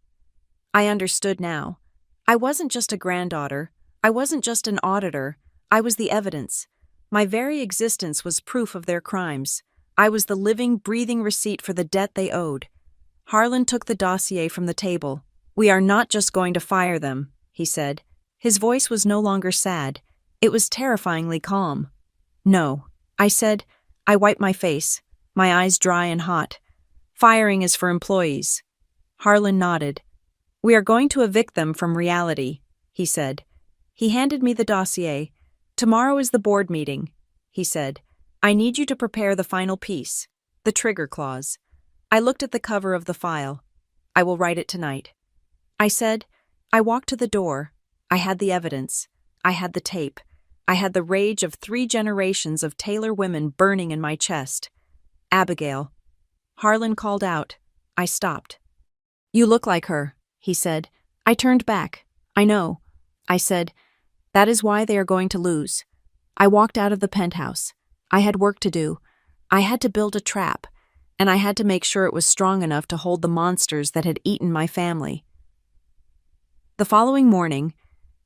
I understood now. I wasn't just a granddaughter. I wasn't just an auditor. I was the evidence. My very existence was proof of their crimes. I was the living, breathing receipt for the debt they owed. Harlan took the dossier from the table. We are not just going to fire them, he said. His voice was no longer sad. It was terrifyingly calm. No, I said. I wiped my face, my eyes dry and hot. Firing is for employees. Harlan nodded. We are going to evict them from reality, he said. He handed me the dossier. Tomorrow is the board meeting, he said. I need you to prepare the final piece, the trigger clause. I looked at the cover of the file. I will write it tonight. I said. I walked to the door. I had the evidence. I had the tape. I had the rage of 3 generations of Taylor women burning in my chest. Abigail. Harlan called out. I stopped. You look like her, he said. I turned back. I know. I said. That is why they are going to lose. I walked out of the penthouse. I had work to do. I had to build a trap, and I had to make sure it was strong enough to hold the monsters that had eaten my family. The following morning,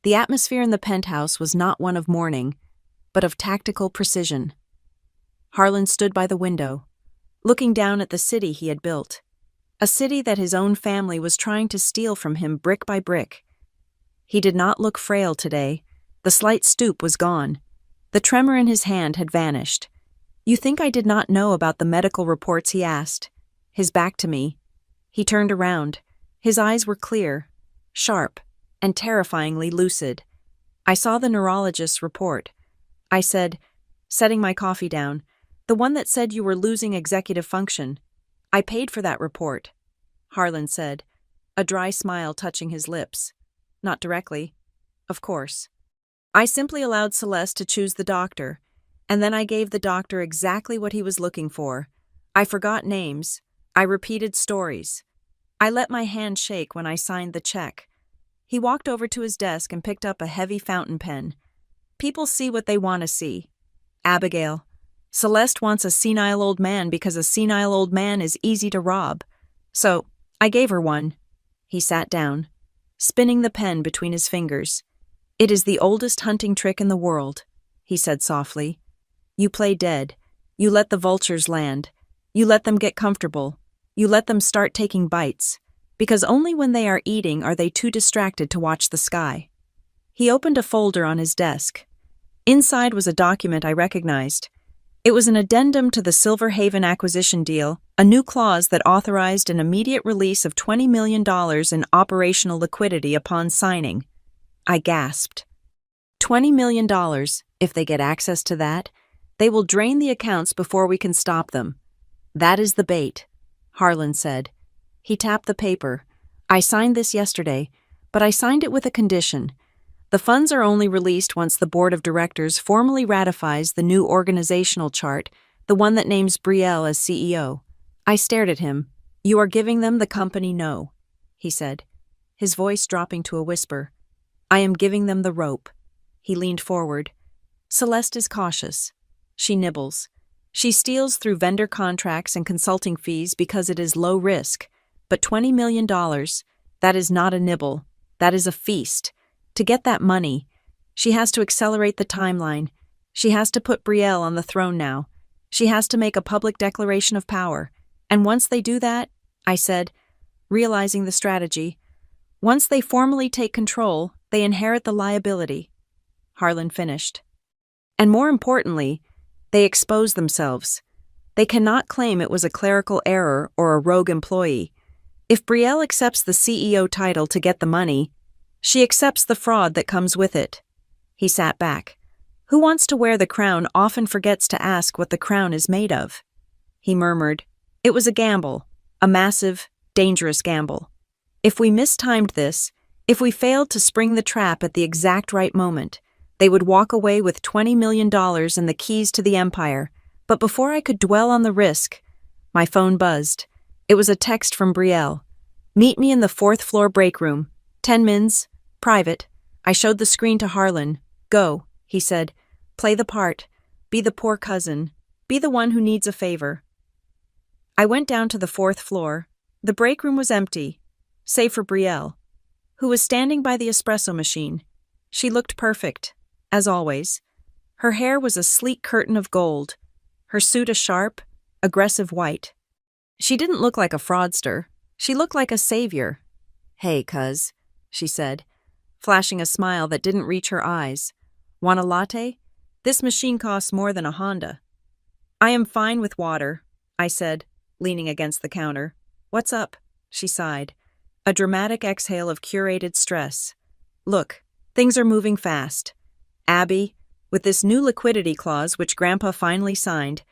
the atmosphere in the penthouse was not one of mourning, but of tactical precision. Harlan stood by the window. looking down at the city he had built. A city that his own family was trying to steal from him brick by brick. He did not look frail today. The slight stoop was gone. The tremor in his hand had vanished. "You think I did not know about the medical reports?" he asked, his back to me. He turned around. His eyes were clear, sharp, and terrifyingly lucid. "I saw the neurologist's report," I said, setting my coffee down. "The one that said you were losing executive function. I paid for that report," Harlan said, a dry smile touching his lips. "Not directly, of course. I simply allowed Celeste to choose the doctor, and then I gave the doctor exactly what he was looking for. I forgot names. I repeated stories. I let my hand shake when I signed the check." He walked over to his desk and picked up a heavy fountain pen. "People see what they want to see. Abigail, Celeste wants a senile old man because a senile old man is easy to rob. So, I gave her one." He sat down, spinning the pen between his fingers. "It is the oldest hunting trick in the world," he said softly. "You play dead. You let the vultures land. You let them get comfortable. You let them start taking bites, because only when they are eating are they too distracted to watch the sky." He opened a folder on his desk. Inside was a document I recognized. It was an addendum to the Silver Haven acquisition deal, a new clause that authorized an immediate release of $20 million in operational liquidity upon signing. I gasped. $20 million, if they get access to that, they will drain the accounts before we can stop them. "That is the bait," Harlan said. He tapped the paper. "I signed this yesterday, but I signed it with a condition. The funds are only released once the board of directors formally ratifies the new organizational chart, the one that names Brielle as CEO. I stared at him. "You are giving them the company no," he said, his voice dropping to a whisper. "I am giving them the rope." He leaned forward. "Celeste is cautious. She nibbles. She steals through vendor contracts and consulting fees because it is low risk. But $20 million, that is not a nibble. That is a feast. To get that money, she has to accelerate the timeline. She has to put Brielle on the throne now. She has to make a public declaration of power. And once they do that," I said, realizing the strategy, "once they formally take control, they inherit the liability." Harlan finished. "And more importantly, they expose themselves. They cannot claim it was a clerical error or a rogue employee. If Brielle accepts the CEO title to get the money, she accepts the fraud that comes with it." He sat back. "Who wants to wear the crown often forgets to ask what the crown is made of." He murmured, "It was a gamble, a massive, dangerous gamble. If we mistimed this, if we failed to spring the trap at the exact right moment, they would walk away with $20 million and the keys to the empire. But before I could dwell on the risk, my phone buzzed. It was a text from Brielle. "Meet me in the 4th floor break room. 10 mins. Private." I showed the screen to Harlan. "Go," he said. "Play the part. Be the poor cousin. Be the one who needs a favor." I went down to the 4th floor. The break room was empty, save for Brielle, who was standing by the espresso machine. She looked perfect, as always. Her hair was a sleek curtain of gold, her suit a sharp, aggressive white. She didn't look like a fraudster. She looked like a savior. "Hey, cuz," she said, flashing a smile that didn't reach her eyes. "Want a latte? This machine costs more than a Honda." "I am fine with water," I said, leaning against the counter. "What's up?" she sighed, a dramatic exhale of curated stress. "Look, things are moving fast. Abby, with this new liquidity clause which Grandpa finally signed,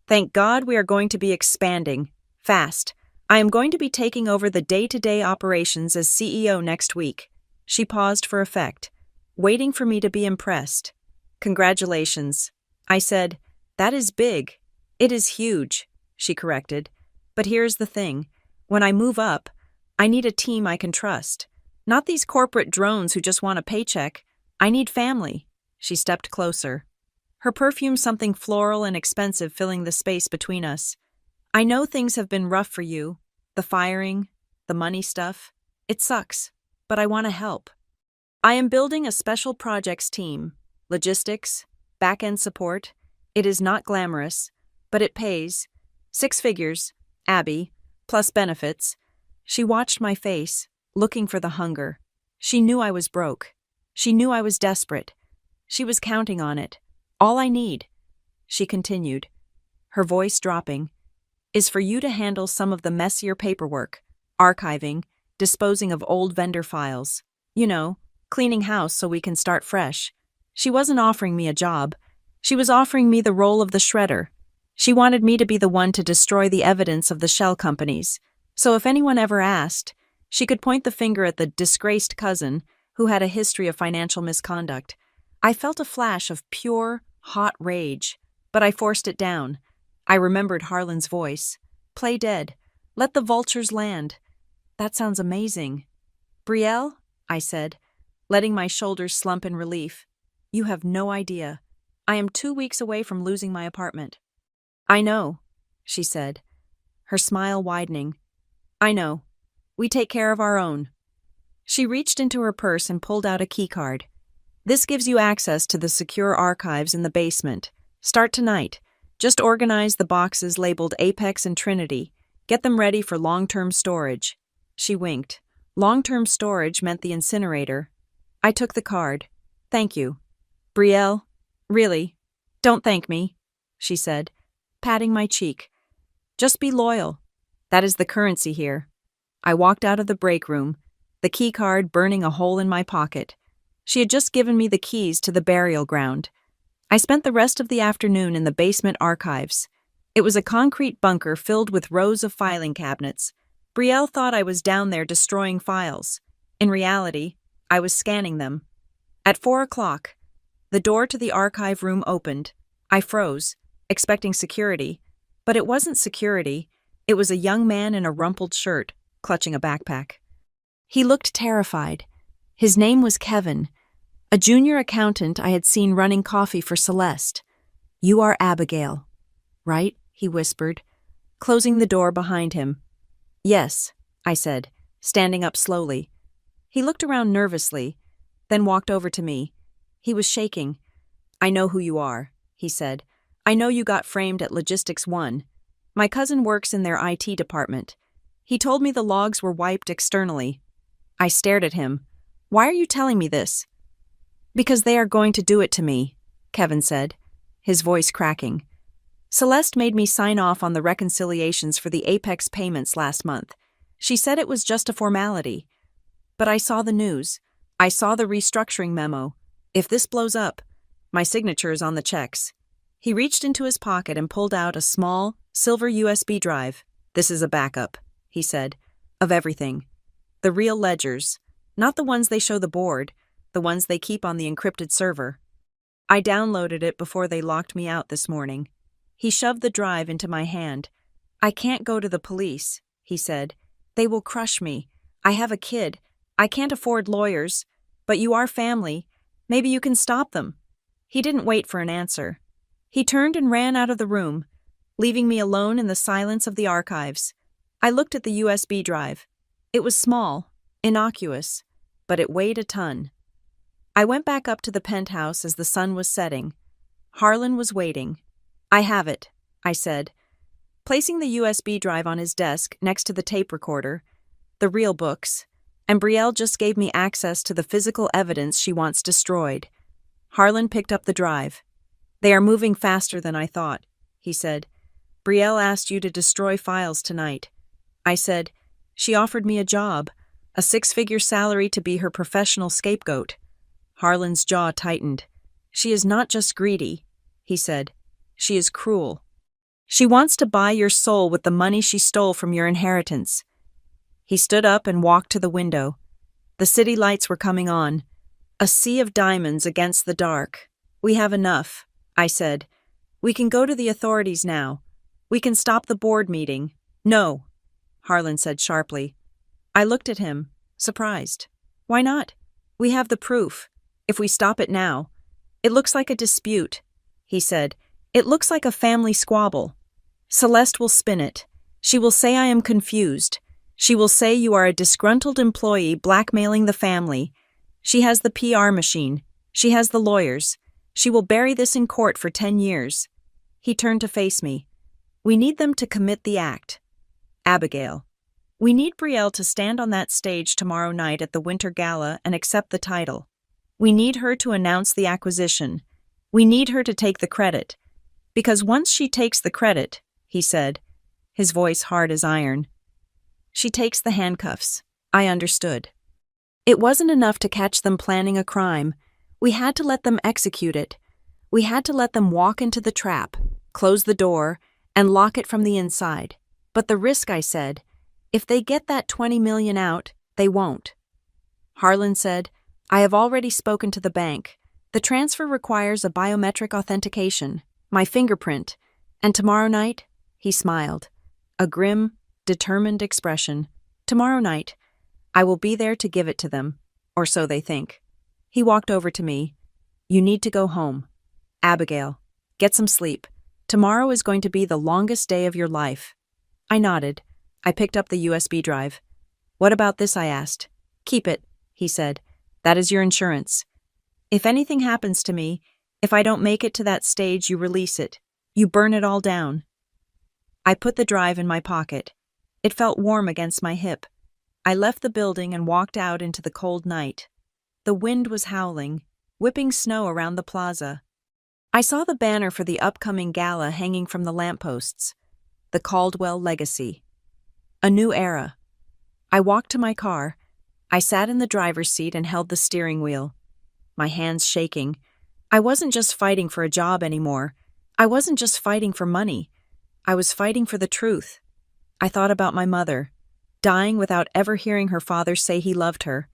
thank God we are going to be expanding, fast. I am going to be taking over the day-to-day operations as CEO next week." She paused for effect, waiting for me to be impressed. "Congratulations." I said, "That is big. It is huge," she corrected. "But here's the thing. When I move up, I need a team I can trust. Not these corporate drones who just want a paycheck. I need family." She stepped closer, her perfume something floral and expensive filling the space between us. "I know things have been rough for you. The firing, the money stuff. It sucks, but I want to help. I am building a special projects team. Logistics, back-end support. It is not glamorous, but it pays. 6 figures, Abby, plus benefits. She watched my face, looking for the hunger. She knew I was broke. She knew I was desperate. She was counting on it. All I need, she continued, her voice dropping, is for you to handle some of the messier paperwork, archiving, disposing of old vendor files. You know, cleaning house so we can start fresh. She wasn't offering me a job. She was offering me the role of the shredder. She wanted me to be the one to destroy the evidence of the shell companies. So if anyone ever asked, she could point the finger at the disgraced cousin who had a history of financial misconduct. I felt a flash of pure, hot rage, but I forced it down. I remembered Harlan's voice. Play dead. Let the vultures land. That sounds amazing. Brielle, I said, letting my shoulders slump in relief. You have no idea. I am 2 weeks away from losing my apartment. I know, she said, her smile widening. I know. We take care of our own. She reached into her purse and pulled out a keycard. This gives you access to the secure archives in the basement. Start tonight. Just organize the boxes labeled Apex and Trinity. Get them ready for long-term storage. She winked. Long-term storage meant the incinerator. I took the card. Thank you. Brielle, really, don't thank me, she said, patting my cheek. Just be loyal. That is the currency here. I walked out of the break room, the key card burning a hole in my pocket. She had just given me the keys to the burial ground. I spent the rest of the afternoon in the basement archives. It was a concrete bunker filled with rows of filing cabinets. Brielle thought I was down there destroying files. In reality, I was scanning them. At 4 o'clock, the door to the archive room opened. I froze, expecting security. But it wasn't security. It was a young man in a rumpled shirt, clutching a backpack. He looked terrified. His name was Kevin, a junior accountant I had seen running coffee for Celeste. You are Abigail, right? He whispered, closing the door behind him. Yes, I said, standing up slowly. He looked around nervously, then walked over to me. He was shaking. I know who you are, he said. I know you got framed at Logistics 1. My cousin works in their IT department. He told me the logs were wiped externally. I stared at him. Why are you telling me this? Because they are going to do it to me, Kevin said, his voice cracking. Celeste made me sign off on the reconciliations for the Apex payments last month. She said it was just a formality. But I saw the news. I saw the restructuring memo. If this blows up, my signature is on the checks. He reached into his pocket and pulled out a small, silver USB drive. This is a backup, he said, of everything. The real ledgers, not the ones they show the board, the ones they keep on the encrypted server. I downloaded it before they locked me out this morning. He shoved the drive into my hand. I can't go to the police, he said. They will crush me. I have a kid. I can't afford lawyers. But you are family. Maybe you can stop them. He didn't wait for an answer. He turned and ran out of the room, leaving me alone in the silence of the archives. I looked at the USB drive. It was small, innocuous, but it weighed a ton. I went back up to the penthouse as the sun was setting. Harlan was waiting. I have it, I said, placing the USB drive on his desk next to the tape recorder, the real books, and Brielle just gave me access to the physical evidence she wants destroyed. Harlan picked up the drive. They are moving faster than I thought, he said. Brielle asked you to destroy files tonight. I said, she offered me a job, a 6-figure salary to be her professional scapegoat. Harlan's jaw tightened. She is not just greedy, he said. She is cruel. She wants to buy your soul with the money she stole from your inheritance. He stood up and walked to the window. The city lights were coming on. A sea of diamonds against the dark. We have enough, I said. We can go to the authorities now. We can stop the board meeting. No, Harlan said sharply. I looked at him, surprised. Why not? We have the proof. If we stop it now. It looks like a dispute, he said. It looks like a family squabble. Celeste will spin it. She will say I am confused. She will say you are a disgruntled employee blackmailing the family. She has the PR machine. She has the lawyers. She will bury this in court for 10 years. He turned to face me. We need them to commit the act. Abigail. We need Brielle to stand on that stage tomorrow night at the Winter Gala and accept the title. We need her to announce the acquisition. We need her to take the credit. Because once she takes the credit, he said, his voice hard as iron, she takes the handcuffs. I understood. It wasn't enough to catch them planning a crime. We had to let them execute it. We had to let them walk into the trap, close the door, and lock it from the inside. But the risk, I said, if they get that 20 million out, they won't. Harlan said, I have already spoken to the bank. The transfer requires a biometric authentication, my fingerprint, and tomorrow night, he smiled, a grim, determined expression. Tomorrow night, I will be there to give it to them, or so they think. He walked over to me. You need to go home. Abigail, get some sleep. Tomorrow is going to be the longest day of your life. I nodded. I picked up the USB drive. What about this? I asked. Keep it, he said. That is your insurance. If anything happens to me, if I don't make it to that stage, you release it. You burn it all down. I put the drive in my pocket. It felt warm against my hip. I left the building and walked out into the cold night. The wind was howling, whipping snow around the plaza. I saw the banner for the upcoming gala hanging from the lampposts. The Caldwell Legacy. A new era. I walked to my car. I sat in the driver's seat and held the steering wheel. My hands shaking. I wasn't just fighting for a job anymore. I wasn't just fighting for money. I was fighting for the truth. I thought about my mother, dying without ever hearing her father say he loved her.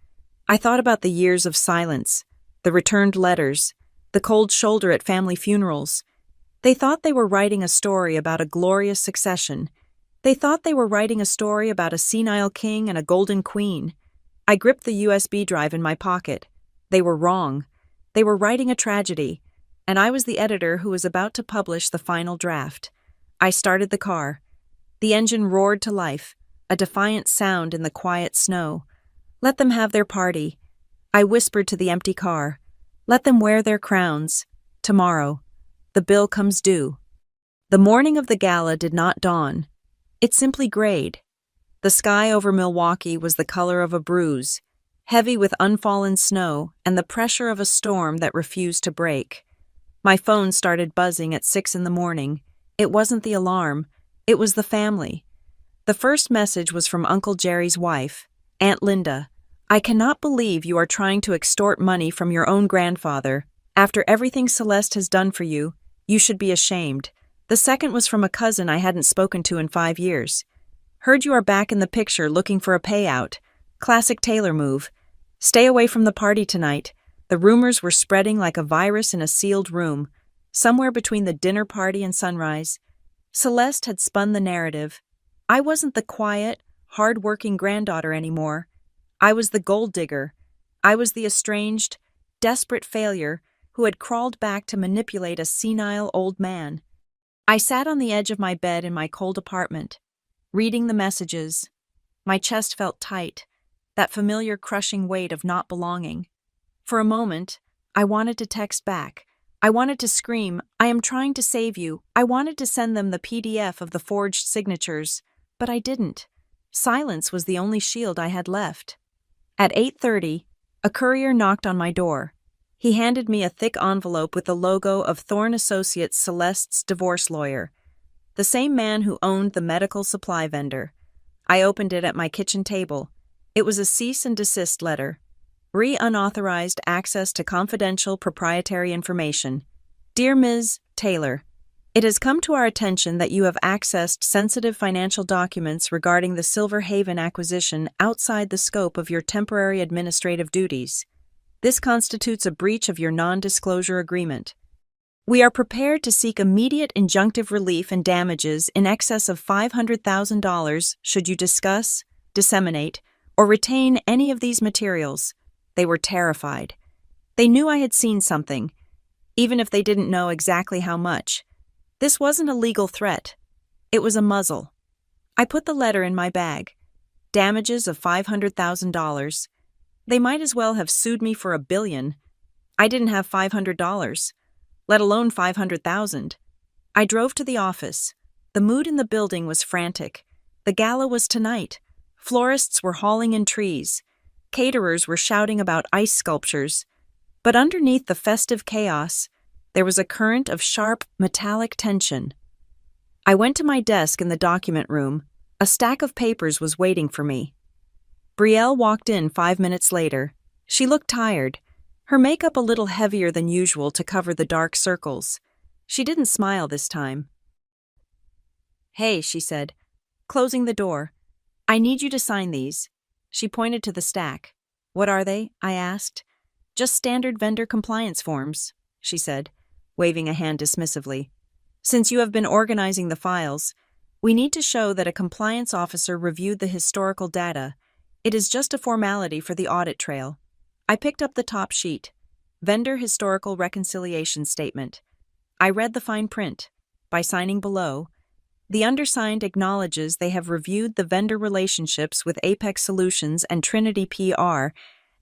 I thought about the years of silence, the returned letters, the cold shoulder at family funerals. They thought they were writing a story about a glorious succession. They thought they were writing a story about a senile king and a golden queen. I gripped the USB drive in my pocket. They were wrong. They were writing a tragedy, and I was the editor who was about to publish the final draft. I started the car. The engine roared to life, a defiant sound in the quiet snow. Let them have their party. I whispered to the empty car. Let them wear their crowns. Tomorrow, the bill comes due. The morning of the gala did not dawn. It simply grayed. The sky over Milwaukee was the color of a bruise, heavy with unfallen snow and the pressure of a storm that refused to break. My phone started buzzing at 6 a.m. It wasn't the alarm. It was the family. The first message was from Uncle Jerry's wife, Aunt Linda. I cannot believe you are trying to extort money from your own grandfather. After everything Celeste has done for you, you should be ashamed. The second was from a cousin I hadn't spoken to in 5 years. Heard you are back in the picture looking for a payout. Classic Taylor move. Stay away from the party tonight. The rumors were spreading like a virus in a sealed room, somewhere between the dinner party and sunrise. Celeste had spun the narrative. I wasn't the quiet, hard-working granddaughter anymore. I was the gold digger. I was the estranged, desperate failure who had crawled back to manipulate a senile old man. I sat on the edge of my bed in my cold apartment, reading the messages. My chest felt tight, that familiar crushing weight of not belonging. For a moment, I wanted to text back. I wanted to scream, I am trying to save you. I wanted to send them the PDF of the forged signatures, but I didn't. Silence was the only shield I had left. At 8:30, a courier knocked on my door. He handed me a thick envelope with the logo of Thorne Associates Celeste's divorce lawyer, the same man who owned the medical supply vendor. I opened it at my kitchen table. It was a cease and desist letter. Unauthorized access to confidential proprietary information. Dear Ms. Taylor, it has come to our attention that you have accessed sensitive financial documents regarding the Silver Haven acquisition outside the scope of your temporary administrative duties. This constitutes a breach of your non-disclosure agreement. We are prepared to seek immediate injunctive relief and damages in excess of $500,000 should you discuss, disseminate, or retain any of these materials. They were terrified. They knew I had seen something, even if they didn't know exactly how much. This wasn't a legal threat. It was a muzzle. I put the letter in my bag. Damages of $500,000. They might as well have sued me for $1 billion. I didn't have $500, let alone $500,000. I drove to the office. The mood in the building was frantic. The gala was tonight. Florists were hauling in trees. Caterers were shouting about ice sculptures. But underneath the festive chaos, there was a current of sharp, metallic tension. I went to my desk in the document room. A stack of papers was waiting for me. Brielle walked in 5 minutes later. She looked tired, her makeup a little heavier than usual to cover the dark circles. She didn't smile this time. "Hey," she said, closing the door. "I need you to sign these." She pointed to the stack. "What are they?" I asked. "Just standard vendor compliance forms," she said, waving a hand dismissively. "Since you have been organizing the files, we need to show that a compliance officer reviewed the historical data. It is just a formality for the audit trail." I picked up the top sheet. Vendor Historical Reconciliation Statement. I read the fine print. By signing below, the undersigned acknowledges they have reviewed the vendor relationships with Apex Solutions and Trinity PR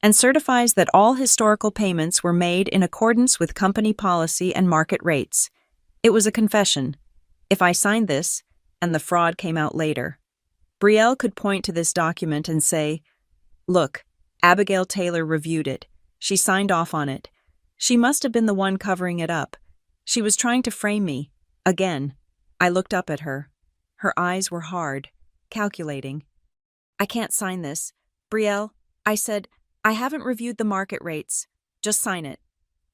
and certifies that all historical payments were made in accordance with company policy and market rates. It was a confession. If I signed this, and the fraud came out later, Brielle could point to this document and say, "Look, Abigail Taylor reviewed it. She signed off on it. She must have been the one covering it up. She was trying to frame me." Again, I looked up at her. Her eyes were hard, calculating. "I can't sign this. Brielle," I said, "I haven't reviewed the market rates. Just sign it."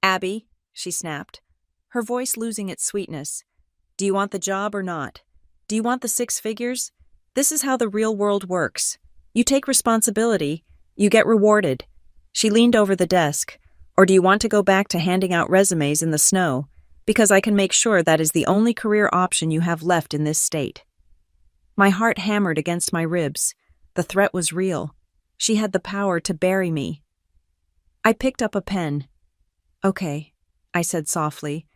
"Abby," she snapped, her voice losing its sweetness. "Do you want the job or not? Do you want the 6 figures? This is how the real world works. You take responsibility, you get rewarded." She leaned over the desk. "Or do you want to go back to handing out resumes in the snow? Because I can make sure that is the only career option you have left in this state." My heart hammered against my ribs. The threat was real. She had the power to bury me. I picked up a pen. "Okay," I said softly.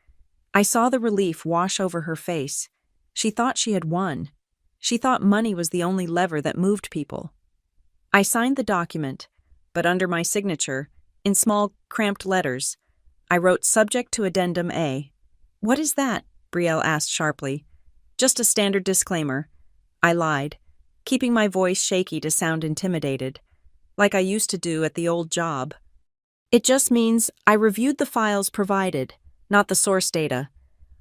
I saw the relief wash over her face. She thought she had won. She thought money was the only lever that moved people. I signed the document, but under my signature, in small, cramped letters, I wrote "Subject to Addendum A." "What is that?" Brielle asked sharply. "Just a standard disclaimer." I lied, keeping my voice shaky to sound intimidated, like I used to do at the old job. "It just means I reviewed the files provided, not the source data."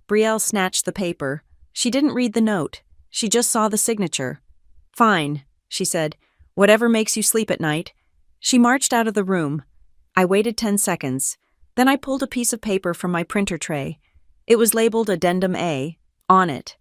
Brielle snatched the paper. She didn't read the note. She just saw the signature. "Fine," she said. "Whatever makes you sleep at night." She marched out of the room. I waited 10 seconds. Then I pulled a piece of paper from my printer tray. It was labeled Addendum A. On it,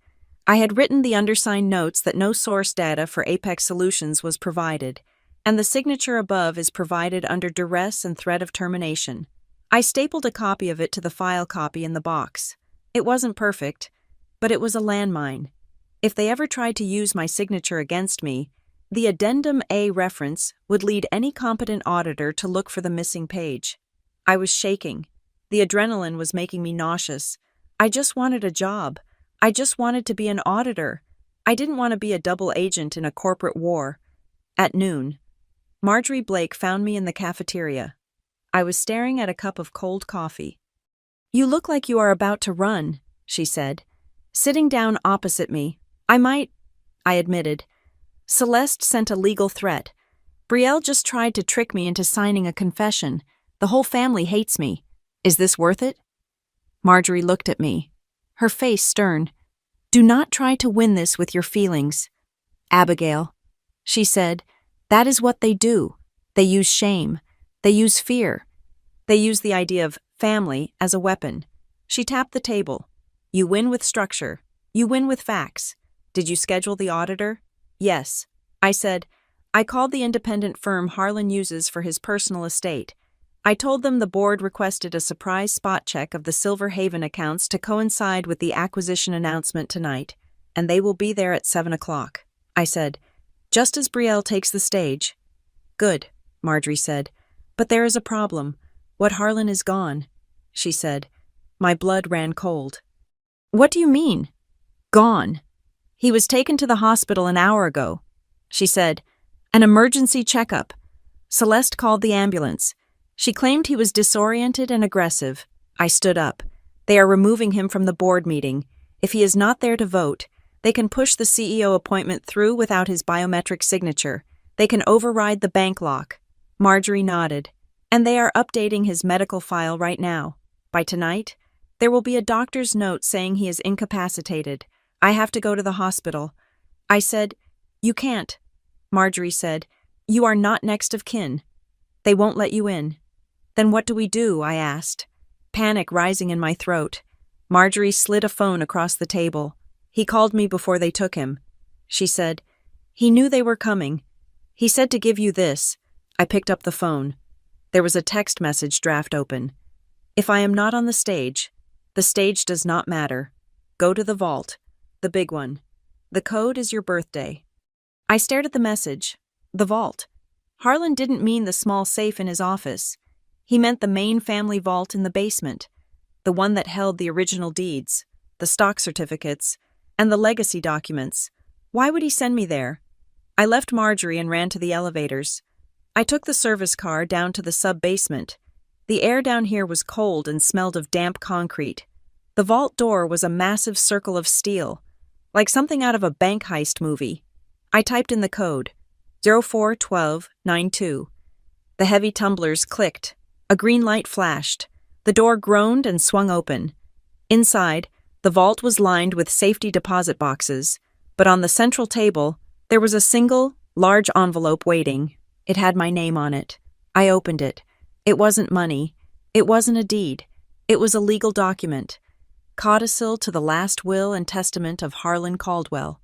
I had written the undersigned notes that no source data for Apex Solutions was provided, and the signature above is provided under duress and threat of termination. I stapled a copy of it to the file copy in the box. It wasn't perfect, but it was a landmine. If they ever tried to use my signature against me, the Addendum A reference would lead any competent auditor to look for the missing page. I was shaking. The adrenaline was making me nauseous. I just wanted a job. I just wanted to be an auditor. I didn't want to be a double agent in a corporate war. At noon, Marjorie Blake found me in the cafeteria. I was staring at a cup of cold coffee. "You look like you are about to run," she said, sitting down opposite me. "I might," I admitted. "Celeste sent a legal threat. Brielle just tried to trick me into signing a confession. The whole family hates me. Is this worth it?" Marjorie looked at me, her face stern. "Do not try to win this with your feelings, Abigail," she said. "That is what they do. They use shame. They use fear. They use the idea of family as a weapon." She tapped the table. "You win with structure. You win with facts. Did you schedule the auditor?" "Yes," I said. "I called the independent firm Harlan uses for his personal estate. I told them the board requested a surprise spot check of the Silver Haven accounts to coincide with the acquisition announcement tonight, and they will be there at 7 o'clock. I said, just as Brielle takes the stage. "Good," Marjorie said. "But there is a problem. What Harlan is gone," she said. My blood ran cold. "What do you mean? Gone?" "He was taken to the hospital an hour ago," she said. "An emergency checkup. Celeste called the ambulance. She claimed he was disoriented and aggressive." I stood up. "They are removing him from the board meeting. If he is not there to vote, They can push the CEO appointment through without his biometric signature. They can override the bank lock. Marjorie nodded. And they are updating his medical file right now. By tonight, there will be a doctor's note saying he is incapacitated. I have to go to the hospital. I said, "You can't." Marjorie said, "You are not next of kin. They won't let you in." "Then what do we do?" I asked, panic rising in my throat. Marjorie slid a phone across the table. "He called me before they took him," she said. "He knew they were coming. He said to give you this." I picked up the phone. There was a text message draft open. "If I am not on the stage does not matter. Go to the vault, the big one. The code is your birthday." I stared at the message. The vault. Harlan didn't mean the small safe in his office. He meant the main family vault in the basement, the one that held the original deeds, the stock certificates, and the legacy documents. Why would he send me there? I left Marjorie and ran to the elevators. I took the service car down to the sub-basement. The air down here was cold and smelled of damp concrete. The vault door was a massive circle of steel, like something out of a bank heist movie. I typed in the code, 041292. The heavy tumblers clicked. A green light flashed. The door groaned and swung open. Inside, the vault was lined with safety deposit boxes, but on the central table, there was a single, large envelope waiting. It had my name on it. I opened it. It wasn't money. It wasn't a deed. It was a legal document. Codicil to the last will and testament of Harlan Caldwell.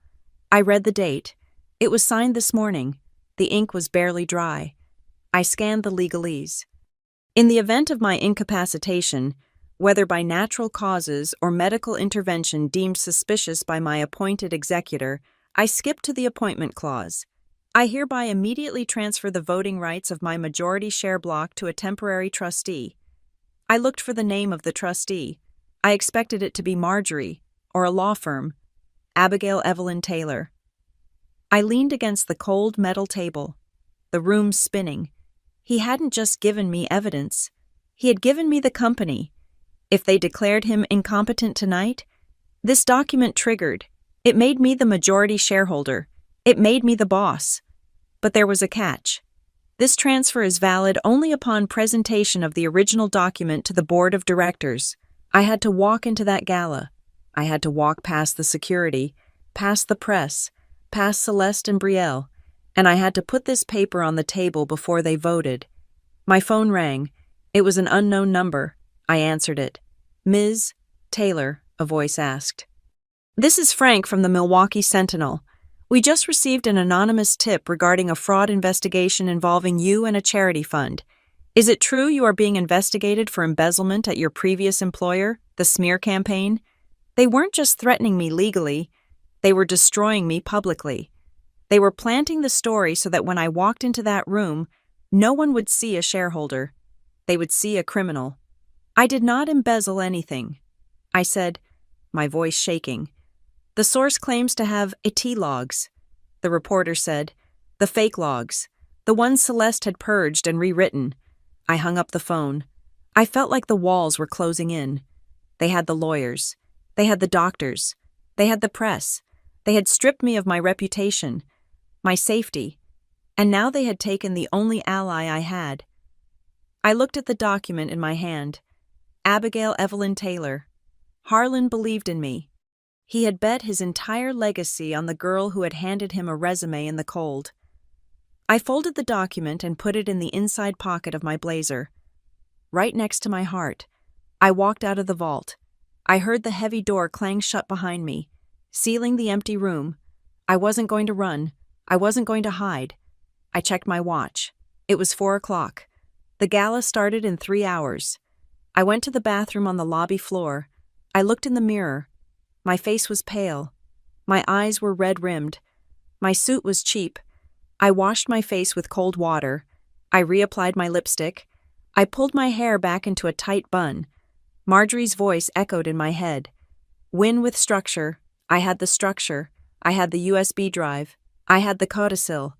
I read the date. It was signed this morning. The ink was barely dry. I scanned the legalese. In the event of my incapacitation, whether by natural causes or medical intervention deemed suspicious by my appointed executor, I skipped to the appointment clause. I hereby immediately transfer the voting rights of my majority share block to a temporary trustee. I looked for the name of the trustee. I expected it to be Marjorie, or a law firm, Abigail Evelyn Taylor. I leaned against the cold metal table, the room spinning. He hadn't just given me evidence. He had given me the company. If they declared him incompetent tonight, this document triggered. It made me the majority shareholder. It made me the boss. But there was a catch. This transfer is valid only upon presentation of the original document to the board of directors. I had to walk into that gala. I had to walk past the security, past the press, past Celeste and Brielle, and I had to put this paper on the table before they voted. My phone rang. It was an unknown number. I answered it. "Ms. Taylor," a voice asked. "This is Frank from the Milwaukee Sentinel. We just received an anonymous tip regarding a fraud investigation involving you and a charity fund. Is it true you are being investigated for embezzlement at your previous employer, the smear campaign? They weren't just threatening me legally. They were destroying me publicly. They were planting the story so that when I walked into that room, no one would see a shareholder. They would see a criminal. I did not embezzle anything." I said, my voice shaking. "The source claims to have ET logs." The reporter said, "The fake logs, the ones Celeste had purged and rewritten." I hung up the phone. I felt like the walls were closing in. They had the lawyers. They had the doctors. They had the press. They had stripped me of my reputation, my safety, and now they had taken the only ally I had. I looked at the document in my hand. Abigail Evelyn Taylor. Harlan believed in me. He had bet his entire legacy on the girl who had handed him a resume in the cold. I folded the document and put it in the inside pocket of my blazer. Right next to my heart, I walked out of the vault. I heard the heavy door clang shut behind me, sealing the empty room. I wasn't going to run. I wasn't going to hide. I checked my watch. It was 4 o'clock. The gala started in 3 hours. I went to the bathroom on the lobby floor. I looked in the mirror. My face was pale. My eyes were red-rimmed. My suit was cheap. I washed my face with cold water. I reapplied my lipstick. I pulled my hair back into a tight bun. Marjorie's voice echoed in my head. Win with structure. I had the structure. I had the USB drive. I had the codicil.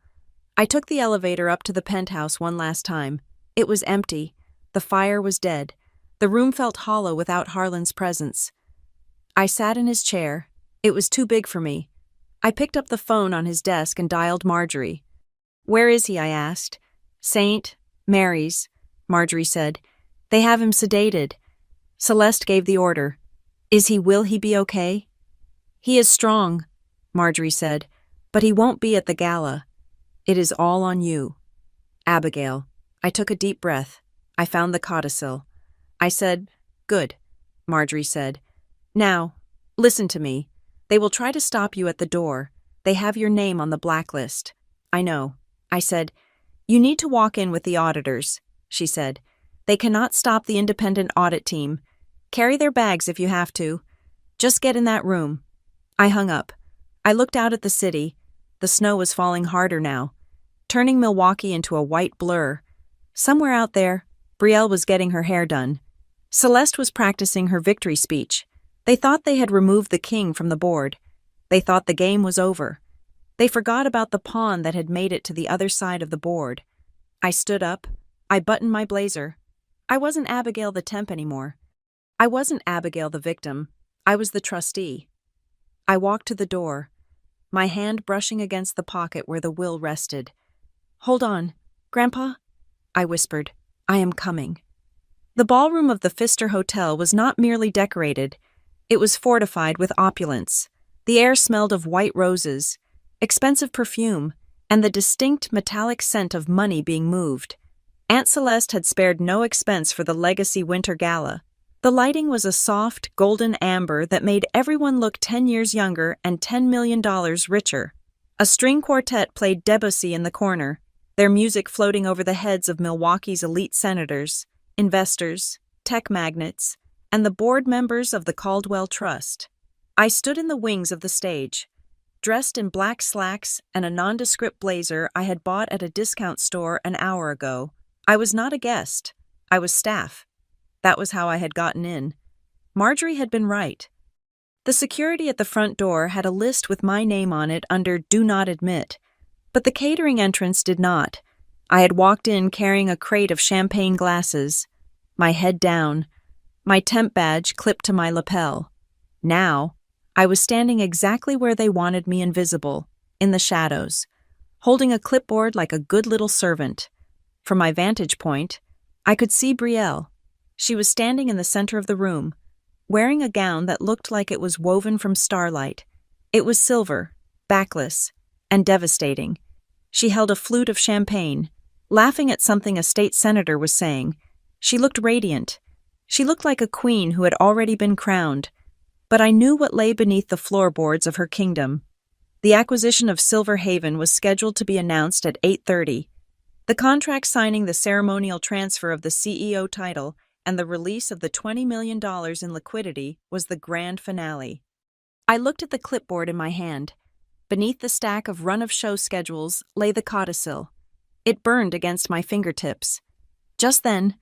I took the elevator up to the penthouse one last time. It was empty. The fire was dead. The room felt hollow without Harlan's presence. I sat in his chair. It was too big for me. I picked up the phone on his desk and dialed Marjorie. "Where is he?" I asked. "St. Mary's," Marjorie said. "They have him sedated." Celeste gave the order. Will he be okay?" "He is strong," Marjorie said, "but he won't be at the gala. It is all on you." "Abigail." I took a deep breath. I found the codicil. I said, "Good," Marjorie said. "Now, listen to me. They will try to stop you at the door. They have your name on the blacklist." "I know." I said. "You need to walk in with the auditors," she said. "They cannot stop the independent audit team. Carry their bags if you have to. Just get in that room." I hung up. I looked out at the city. The snow was falling harder now, turning Milwaukee into a white blur. Somewhere out there, Brielle was getting her hair done. Celeste was practicing her victory speech. They thought they had removed the king from the board. They thought the game was over. They forgot about the pawn that had made it to the other side of the board. I stood up. I buttoned my blazer. I wasn't Abigail the temp anymore. I wasn't Abigail the victim. I was the trustee. I walked to the door, my hand brushing against the pocket where the will rested. "Hold on, Grandpa," I whispered. "I am coming." The ballroom of the Pfister Hotel was not merely decorated. It was fortified with opulence. The air smelled of white roses, expensive perfume, and the distinct metallic scent of money being moved. Aunt Celeste had spared no expense for the Legacy Winter Gala. The lighting was a soft, golden amber that made everyone look 10 years younger and $10 million richer. A string quartet played Debussy in the corner, their music floating over the heads of Milwaukee's elite senators, investors, tech magnates, and the board members of the Caldwell Trust. I stood in the wings of the stage, dressed in black slacks and a nondescript blazer I had bought at a discount store an hour ago. I was not a guest. I was staff. That was how I had gotten in. Marjorie had been right. The security at the front door had a list with my name on it under "Do Not Admit," but the catering entrance did not. I had walked in carrying a crate of champagne glasses, my head down, my temp badge clipped to my lapel. Now, I was standing exactly where they wanted me, invisible, in the shadows, holding a clipboard like a good little servant. From my vantage point, I could see Brielle. She was standing in the center of the room, wearing a gown that looked like it was woven from starlight. It was silver, backless, and devastating. She held a flute of champagne, laughing at something a state senator was saying. She looked radiant. She looked like a queen who had already been crowned. But I knew what lay beneath the floorboards of her kingdom. The acquisition of Silver Haven was scheduled to be announced at 8:30. The contract signing the ceremonial transfer of the CEO title and the release of the $20 million in liquidity was the grand finale. I looked at the clipboard in my hand. Beneath the stack of run-of-show schedules lay the codicil. It burned against my fingertips. Just then,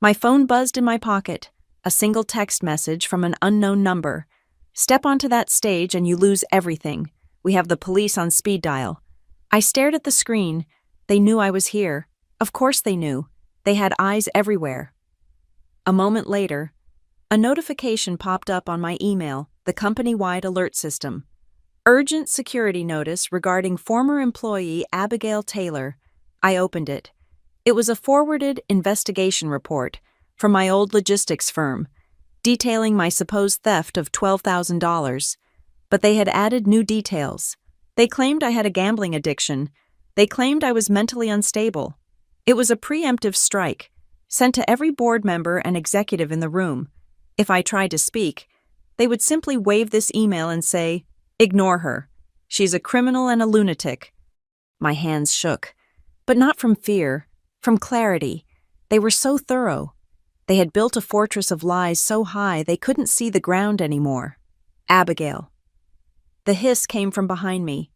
my phone buzzed in my pocket, a single text message from an unknown number. "Step onto that stage and you lose everything. We have the police on speed dial." I stared at the screen. They knew I was here. Of course they knew. They had eyes everywhere. A moment later, a notification popped up on my email, the company-wide alert system. Urgent security notice regarding former employee Abigail Taylor. I opened it. It was a forwarded investigation report from my old logistics firm, detailing my supposed theft of $12,000. But they had added new details. They claimed I had a gambling addiction. They claimed I was mentally unstable. It was a preemptive strike, sent to every board member and executive in the room. If I tried to speak, they would simply wave this email and say, "Ignore her. She's a criminal and a lunatic." My hands shook, but not from fear, from clarity. They were so thorough. They had built a fortress of lies so high they couldn't see the ground anymore. "Abigail." The hiss came from behind me.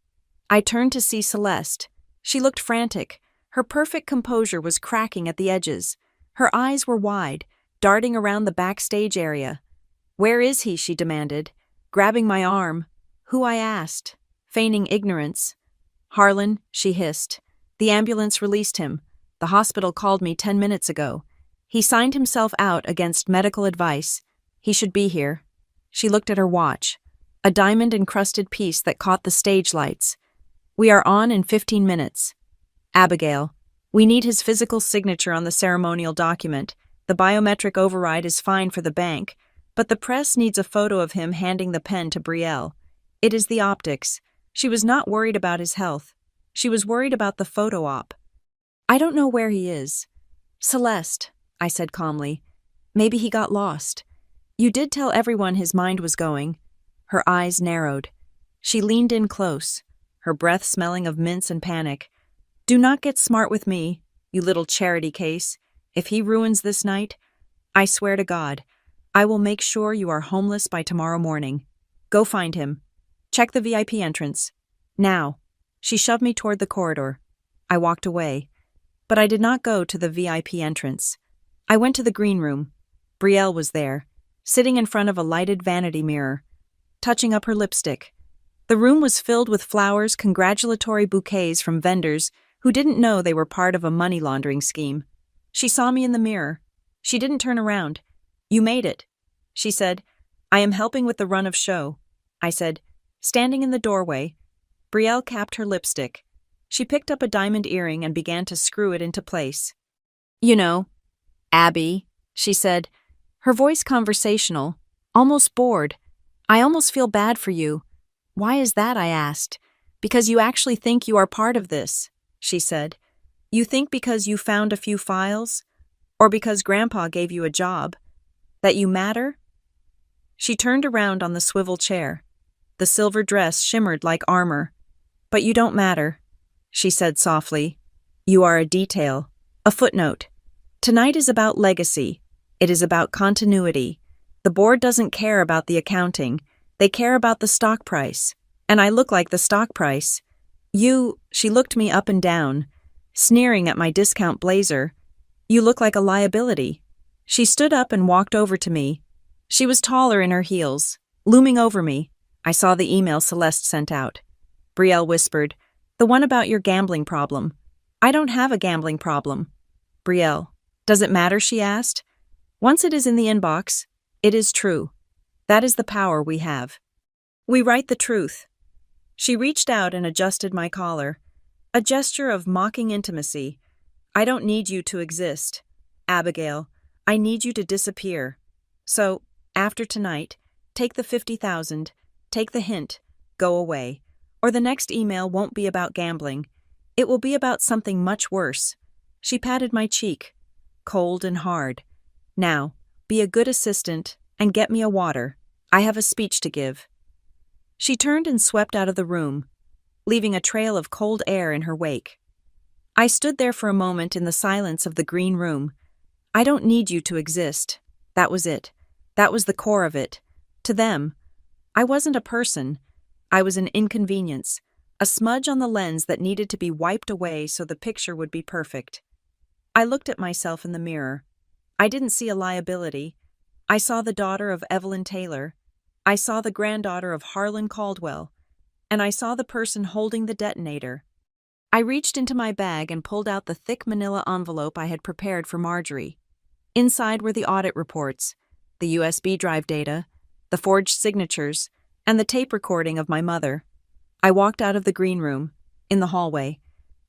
I turned to see Celeste. She looked frantic. Her perfect composure was cracking at the edges. Her eyes were wide, darting around the backstage area. "Where is he?" she demanded, grabbing my arm. "Who?" I asked, feigning ignorance. "Harlan," she hissed. "The ambulance released him. The hospital called me 10 minutes ago. He signed himself out against medical advice. He should be here." She looked at her watch. a diamond-encrusted piece that caught the stage lights. "We are on in 15 minutes. Abigail, we need his physical signature on the ceremonial document. The biometric override is fine for the bank, but the press needs a photo of him handing the pen to Brielle. It is the optics. She was not worried about his health. She was worried about the photo op. I don't know where he is." "Celeste," I said calmly. "Maybe he got lost. You did tell everyone his mind was going." Her eyes narrowed. She leaned in close, her breath smelling of mints and panic. "Do not get smart with me, you little charity case. If he ruins this night, I swear to God, I will make sure you are homeless by tomorrow morning. Go find him. Check the VIP entrance. Now." She shoved me toward the corridor. I walked away. But I did not go to the VIP entrance. I went to the green room. Brielle was there, sitting in front of a lighted vanity mirror, touching up her lipstick. The room was filled with flowers, congratulatory bouquets from vendors who didn't know they were part of a money laundering scheme. She saw me in the mirror. She didn't turn around. "You made it," she said. "I am helping with the run of show," I said, standing in the doorway. Brielle capped her lipstick. She picked up a diamond earring and began to screw it into place. "You know, Abby," she said, her voice conversational, almost bored. "I almost feel bad for you." "Why is that?" I asked. "Because you actually think you are part of this," she said. "You think because you found a few files, or because Grandpa gave you a job, that you matter?" She turned around on the swivel chair. The silver dress shimmered like armor. "But you don't matter," she said softly. "You are a detail, a footnote. Tonight is about legacy. It is about continuity. The board doesn't care about the accounting. They care about the stock price. And I look like the stock price. She looked me up and down, sneering at my discount blazer. "You look like a liability." She stood up and walked over to me. She was taller in her heels, looming over me. I saw the email Celeste sent out. Brielle whispered, "The one about your gambling problem." "I don't have a gambling problem." "Brielle, does it matter?" she asked. "Once it is in the inbox, it is true. That is the power we have. We write the truth." She reached out and adjusted my collar, a gesture of mocking intimacy. "I don't need you to exist, Abigail. I need you to disappear. So, after tonight, take the 50,000, take the hint, go away. Or the next email won't be about gambling. It will be about something much worse." She patted my cheek, cold and hard. "Now, be a good assistant and get me a water. I have a speech to give." She turned and swept out of the room, leaving a trail of cold air in her wake. I stood there for a moment in the silence of the green room. I don't need you to exist. That was it. That was the core of it. To them, I wasn't a person. I was an inconvenience, a smudge on the lens that needed to be wiped away so the picture would be perfect. I looked at myself in the mirror. I didn't see a liability. I saw the daughter of Evelyn Taylor. I saw the granddaughter of Harlan Caldwell. And I saw the person holding the detonator. I reached into my bag and pulled out the thick manila envelope I had prepared for Marjorie. Inside were the audit reports, the USB drive data, the forged signatures, and the tape recording of my mother. I walked out of the green room. In the hallway,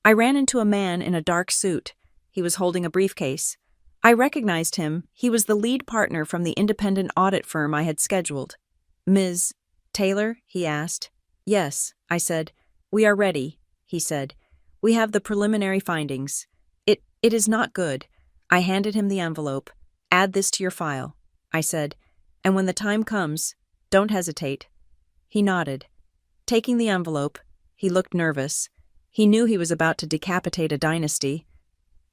I ran into a man in a dark suit. He was holding a briefcase. I recognized him. He was the lead partner from the independent audit firm I had scheduled. "Ms. Taylor?" he asked. "Yes," I said. "We are ready," he said. "We have the preliminary findings. It is not good." I handed him the envelope. "Add this to your file," I said. "And when the time comes, don't hesitate." He nodded. Taking the envelope, he looked nervous. He knew he was about to decapitate a dynasty.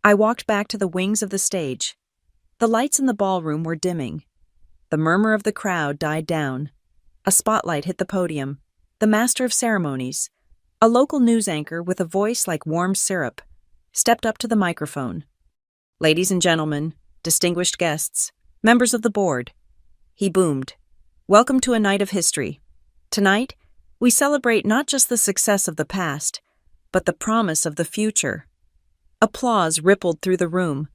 I walked back to the wings of the stage. The lights in the ballroom were dimming. The murmur of the crowd died down. A spotlight hit the podium. The master of ceremonies, a local news anchor with a voice like warm syrup, stepped up to the microphone. "Ladies and gentlemen, distinguished guests, members of the board," he boomed. "Welcome to a night of history. Tonight, we celebrate not just the success of the past, but the promise of the future." Applause rippled through the room.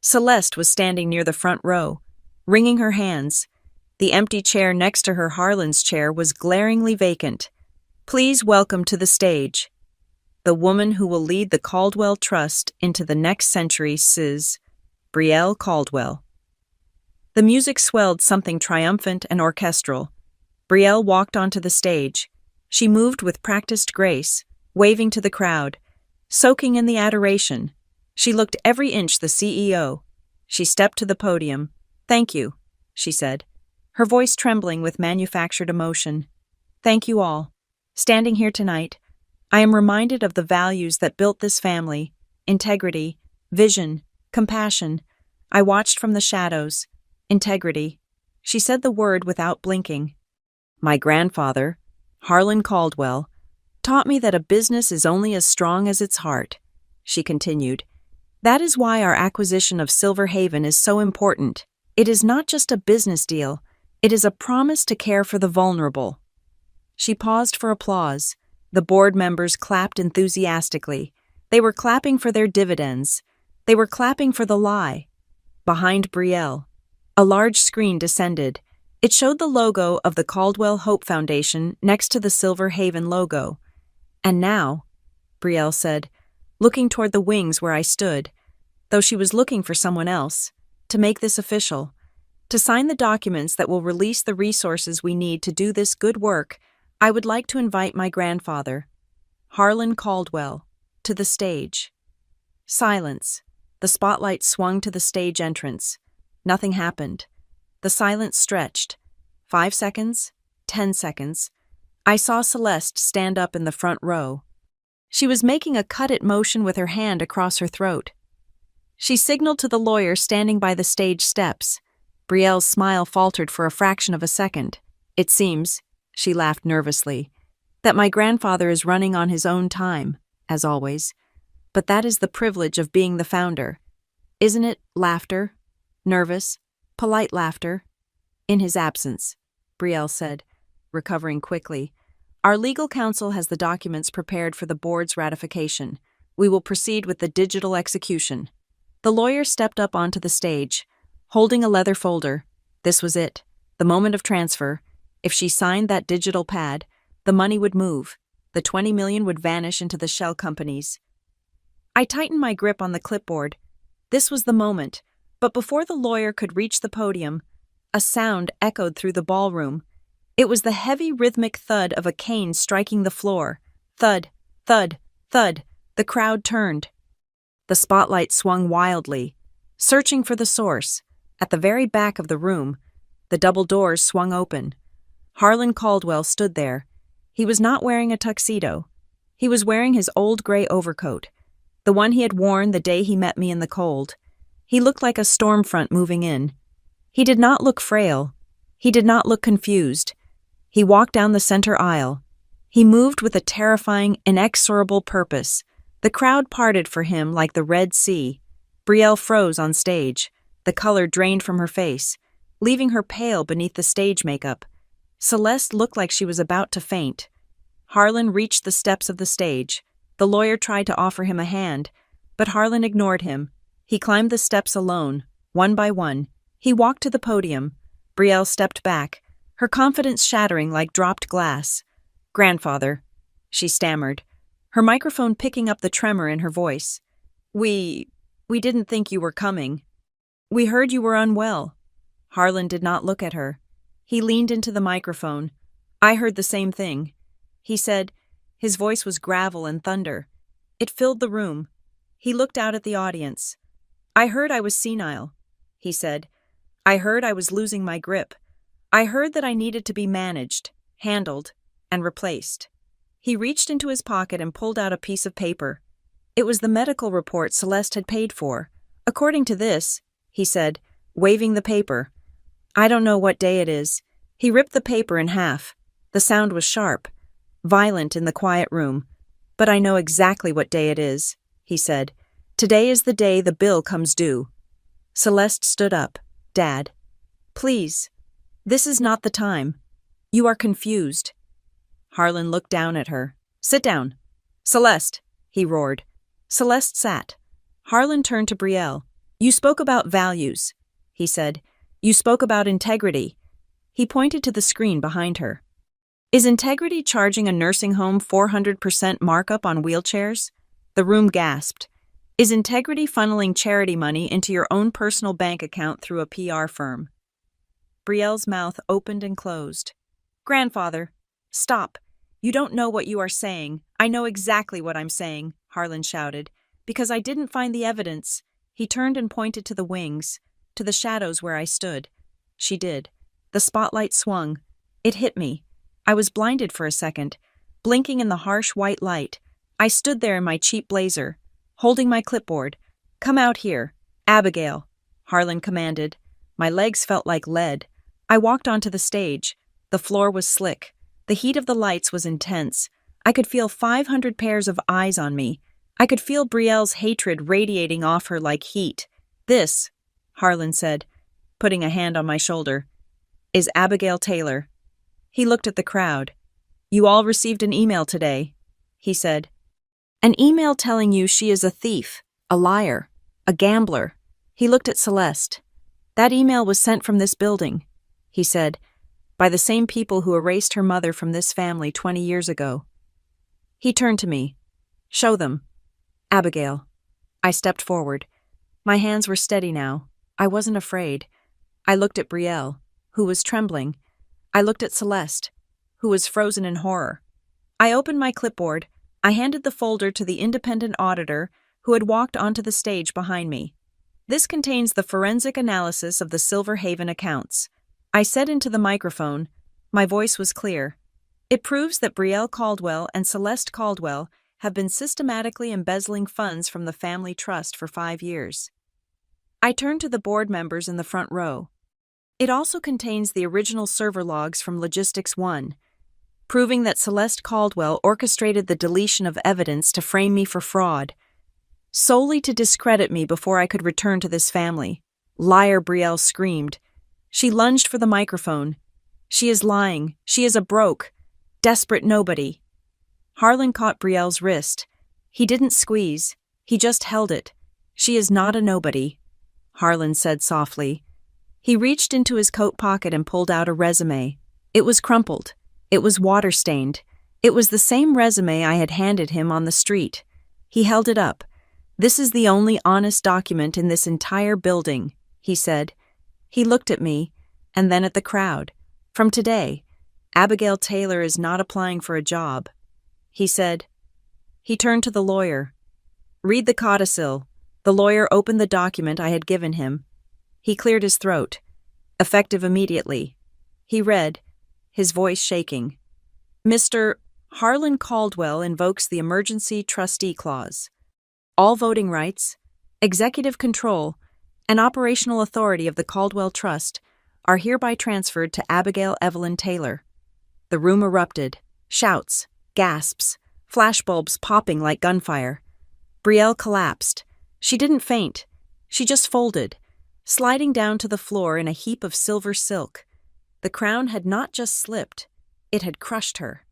Celeste was standing near the front row, wringing her hands. The empty chair next to her, Harlan's chair, was glaringly vacant. Please welcome to the stage the woman who will lead the Caldwell Trust into the next century, Ms. Brielle Caldwell. The music swelled something triumphant and orchestral. Brielle walked onto the stage. She moved with practiced grace, waving to the crowd, soaking in the adoration. She looked every inch the CEO. She stepped to the podium. "Thank you," she said, her voice trembling with manufactured emotion. "Thank you all. Standing here tonight, I am reminded of the values that built this family: integrity, vision, compassion. I watched from the shadows. Integrity." She said the word without blinking. "My grandfather, Harlan Caldwell, taught me that a business is only as strong as its heart," she continued. "That is why our acquisition of Silver Haven is so important. It is not just a business deal, it is a promise to care for the vulnerable." She paused for applause. The board members clapped enthusiastically. They were clapping for their dividends. They were clapping for the lie. Behind Brielle, a large screen descended. It showed the logo of the Caldwell Hope Foundation next to the Silver Haven logo. "And now," Brielle said, looking toward the wings where I stood, though she was looking for someone else, "to make this official, to sign the documents that will release the resources we need to do this good work, I would like to invite my grandfather, Harlan Caldwell, to the stage." Silence. The spotlight swung to the stage entrance. Nothing happened. The silence stretched. 5 seconds, 10 seconds. I saw Celeste stand up in the front row. She was making a cut-it motion with her hand across her throat. She signaled to the lawyer standing by the stage steps. Brielle's smile faltered for a fraction of a second. "It seems," she laughed nervously, "that my grandfather is running on his own time, as always. But that is the privilege of being the founder. Isn't it?" Laughter. Nervous, polite laughter. "In his absence," Brielle said, recovering quickly. "Our legal counsel has the documents prepared for the board's ratification. We will proceed with the digital execution." The lawyer stepped up onto the stage, holding a leather folder. This was it, the moment of transfer. If she signed that digital pad, the money would move. The $20 million would vanish into the shell companies. I tightened my grip on the clipboard. This was the moment, but before the lawyer could reach the podium, a sound echoed through the ballroom. It was the heavy rhythmic thud of a cane striking the floor. Thud, thud, thud. The crowd turned. The spotlight swung wildly, searching for the source. At the very back of the room, the double doors swung open. Harlan Caldwell stood there. He was not wearing a tuxedo. He was wearing his old gray overcoat, the one he had worn the day he met me in the cold. He looked like a storm front moving in. He did not look frail. He did not look confused. He walked down the center aisle. He moved with a terrifying, inexorable purpose. The crowd parted for him like the Red Sea. Brielle froze on stage. The color drained from her face, leaving her pale beneath the stage makeup. Celeste looked like she was about to faint. Harlan reached the steps of the stage. The lawyer tried to offer him a hand, but Harlan ignored him. He climbed the steps alone, one by one. He walked to the podium. Brielle stepped back, her confidence shattering like dropped glass. "Grandfather," she stammered, her microphone picking up the tremor in her voice. We didn't think you were coming. We heard you were unwell." Harlan did not look at her. He leaned into the microphone. "I heard the same thing," he said. His voice was gravel and thunder. It filled the room. He looked out at the audience. "I heard I was senile," he said. "I heard I was losing my grip. I heard that I needed to be managed, handled, and replaced." He reached into his pocket and pulled out a piece of paper. It was the medical report Celeste had paid for. "According to this," he said, waving the paper. "I don't know what day it is." He ripped the paper in half. The sound was sharp, violent in the quiet room. "But I know exactly what day it is," he said. "Today is the day the bill comes due." Celeste stood up. "Dad, please. This is not the time. You are confused." Harlan looked down at her. "Sit down." "Celeste," he roared. Celeste sat. Harlan turned to Brielle. "You spoke about values," he said. "You spoke about integrity. He pointed to the screen behind her. Is Integrity charging a nursing home 400% markup on wheelchairs? The room gasped. Is Integrity funneling charity money into your own personal bank account through a PR firm? Brielle's mouth opened and closed. Grandfather, stop. You don't know what you are saying. I know exactly what I'm saying, Harlan shouted. Because I didn't find the evidence. He turned and pointed to the wings, to the shadows where I stood. She did. The spotlight swung. It hit me. I was blinded for a second, blinking in the harsh white light. I stood there in my cheap blazer, holding my clipboard. Come out here, Abigail, Harlan commanded. My legs felt like lead. I walked onto the stage. The floor was slick. The heat of the lights was intense. I could feel 500 pairs of eyes on me. I could feel Brielle's hatred radiating off her like heat. This, Harlan said, putting a hand on my shoulder, is Abigail Taylor. He looked at the crowd. You all received an email today, he said. An email telling you she is a thief, a liar, a gambler. He looked at Celeste. That email was sent from this building, he said, by the same people who erased her mother from this family 20 years ago. He turned to me. Show them. Abigail. I stepped forward. My hands were steady now. I wasn't afraid. I looked at Brielle, who was trembling. I looked at Celeste, who was frozen in horror. I opened my clipboard. I handed the folder to the independent auditor who had walked onto the stage behind me. This contains the forensic analysis of the Silver Haven accounts. I said into the microphone. My voice was clear. It proves that Brielle Caldwell and Celeste Caldwell have been systematically embezzling funds from the family trust for 5 years. I turned to the board members in the front row. It also contains the original server logs from Logistics 1, proving that Celeste Caldwell orchestrated the deletion of evidence to frame me for fraud, solely to discredit me before I could return to this family. Liar, Brielle screamed. She lunged for the microphone. She is lying. She is a broke, desperate nobody. Harlan caught Brielle's wrist. He didn't squeeze. He just held it. She is not a nobody, Harlan said softly. He reached into his coat pocket and pulled out a resume. It was crumpled. It was water-stained. It was the same resume I had handed him on the street. He held it up. This is the only honest document in this entire building, he said. He looked at me, and then at the crowd. From today, Abigail Taylor is not applying for a job, he said. He turned to the lawyer. Read the codicil. The lawyer opened the document I had given him. He cleared his throat. Effective immediately. He read, his voice shaking. Mr. Harlan Caldwell invokes the Emergency Trustee Clause. All voting rights, executive control, and operational authority of the Caldwell Trust are hereby transferred to Abigail Evelyn Taylor. The room erupted. Shouts, gasps, flashbulbs popping like gunfire. Brielle collapsed. She didn't faint. She just folded, sliding down to the floor in a heap of silver silk. The crown had not just slipped, it had crushed her.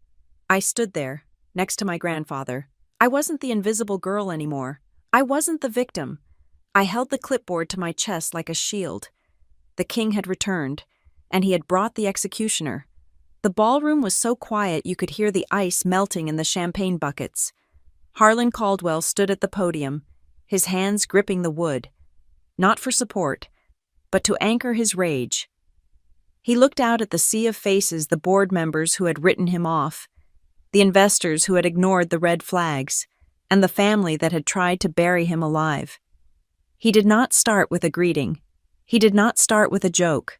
I stood there, next to my grandfather. I wasn't the invisible girl anymore. I wasn't the victim. I held the clipboard to my chest like a shield. The king had returned, and he had brought the executioner. The ballroom was so quiet you could hear the ice melting in the champagne buckets. Harlan Caldwell stood at the podium, his hands gripping the wood, not for support, but to anchor his rage. He looked out at the sea of faces, the board members who had written him off, the investors who had ignored the red flags, and the family that had tried to bury him alive. He did not start with a greeting. He did not start with a joke.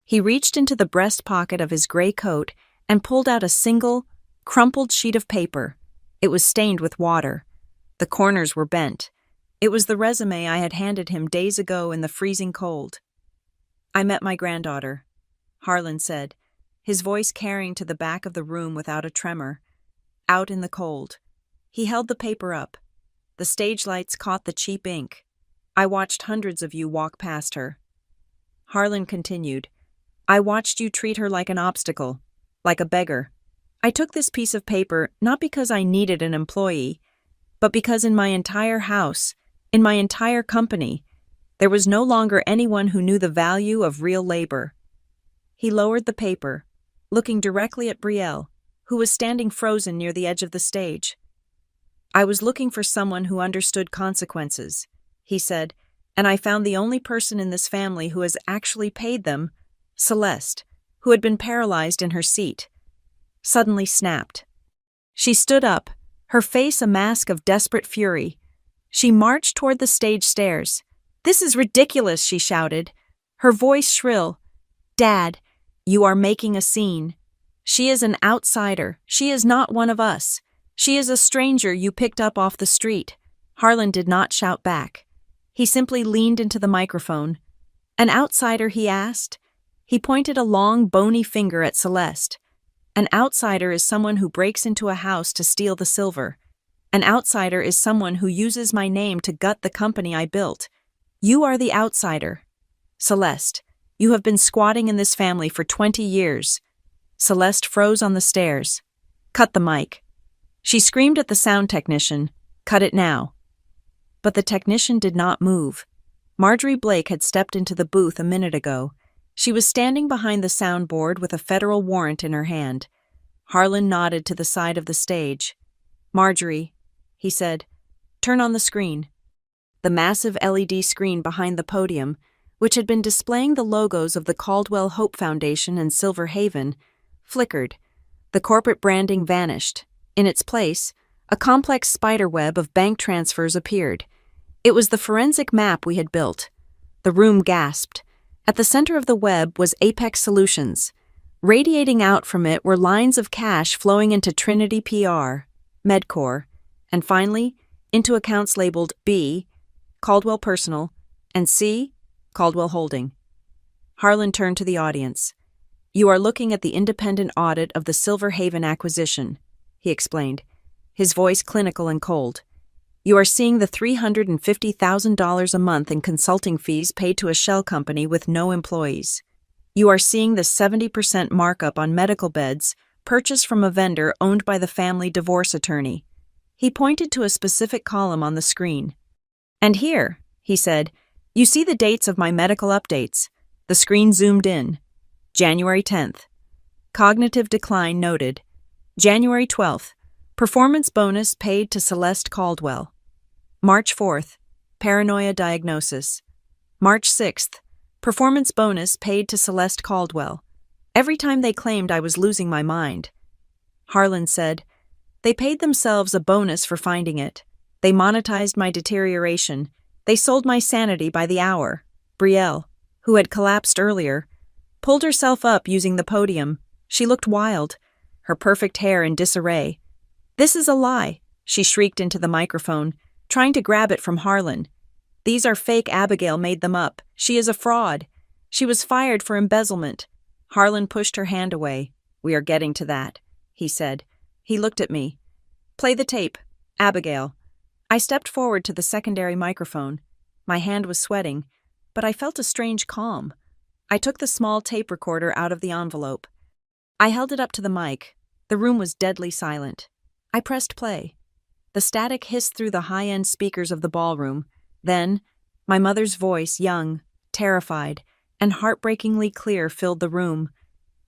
He reached into the breast pocket of his gray coat and pulled out a single, crumpled sheet of paper. It was stained with water. The corners were bent. It was the resume I had handed him days ago in the freezing cold. I met my granddaughter, Harlan said, his voice carrying to the back of the room without a tremor. Out in the cold. He held the paper up. The stage lights caught the cheap ink. I watched hundreds of you walk past her. Harlan continued, I watched you treat her like an obstacle, like a beggar. I took this piece of paper not because I needed an employee, but because in my entire house, in my entire company, there was no longer anyone who knew the value of real labor. He lowered the paper, looking directly at Brielle, who was standing frozen near the edge of the stage. "I was looking for someone who understood consequences," he said, "and I found the only person in this family who has actually paid them, Celeste, who had been paralyzed in her seat." Suddenly snapped. She stood up, her face a mask of desperate fury. She marched toward the stage stairs. "This is ridiculous," she shouted, her voice shrill. "Dad, you are making a scene. She is an outsider. She is not one of us. She is a stranger you picked up off the street." Harlan did not shout back. He simply leaned into the microphone. "An outsider?" he asked. He pointed a long, bony finger at Celeste. "An outsider is someone who breaks into a house to steal the silver. An outsider is someone who uses my name to gut the company I built. You are the outsider. Celeste, you have been squatting in this family for 20 years. Celeste froze on the stairs. "Cut the mic." She screamed at the sound technician, "Cut it now." But the technician did not move. Marjorie Blake had stepped into the booth a minute ago. She was standing behind the soundboard with a federal warrant in her hand. Harlan nodded to the side of the stage. "Marjorie," he said, "turn on the screen." The massive LED screen behind the podium, which had been displaying the logos of the Caldwell Hope Foundation and Silver Haven, flickered. The corporate branding vanished. In its place, a complex spiderweb of bank transfers appeared. It was the forensic map we had built. The room gasped. At the center of the web was Apex Solutions. Radiating out from it were lines of cash flowing into Trinity PR, Medcore, and finally, into accounts labeled B, Caldwell Personal, and C, Caldwell Holding. Harlan turned to the audience. "You are looking at the independent audit of the Silver Haven acquisition," he explained, his voice clinical and cold. "You are seeing the $350,000 a month in consulting fees paid to a shell company with no employees. You are seeing the 70% markup on medical beds purchased from a vendor owned by the family divorce attorney." He pointed to a specific column on the screen. "And here," he said, "you see the dates of my medical updates." The screen zoomed in. January 10th. Cognitive decline noted. January 12th. Performance bonus paid to Celeste Caldwell. March 4th. Paranoia diagnosis. March 6th. Performance bonus paid to Celeste Caldwell. Every time they claimed I was losing my mind. Harlan said, "They paid themselves a bonus for finding it. They monetized my deterioration. They sold my sanity by the hour." Brielle, who had collapsed earlier, pulled herself up using the podium. She looked wild, her perfect hair in disarray. "This is a lie," she shrieked into the microphone, trying to grab it from Harlan. "These are fake. Abigail made them up. She is a fraud. She was fired for embezzlement." Harlan pushed her hand away. "We are getting to that," he said. He looked at me. "Play the tape, Abigail." I stepped forward to the secondary microphone. My hand was sweating, but I felt a strange calm. I took the small tape recorder out of the envelope. I held it up to the mic. The room was deadly silent. I pressed play. The static hissed through the high-end speakers of the ballroom. Then, my mother's voice, young, terrified, and heartbreakingly clear, filled the room.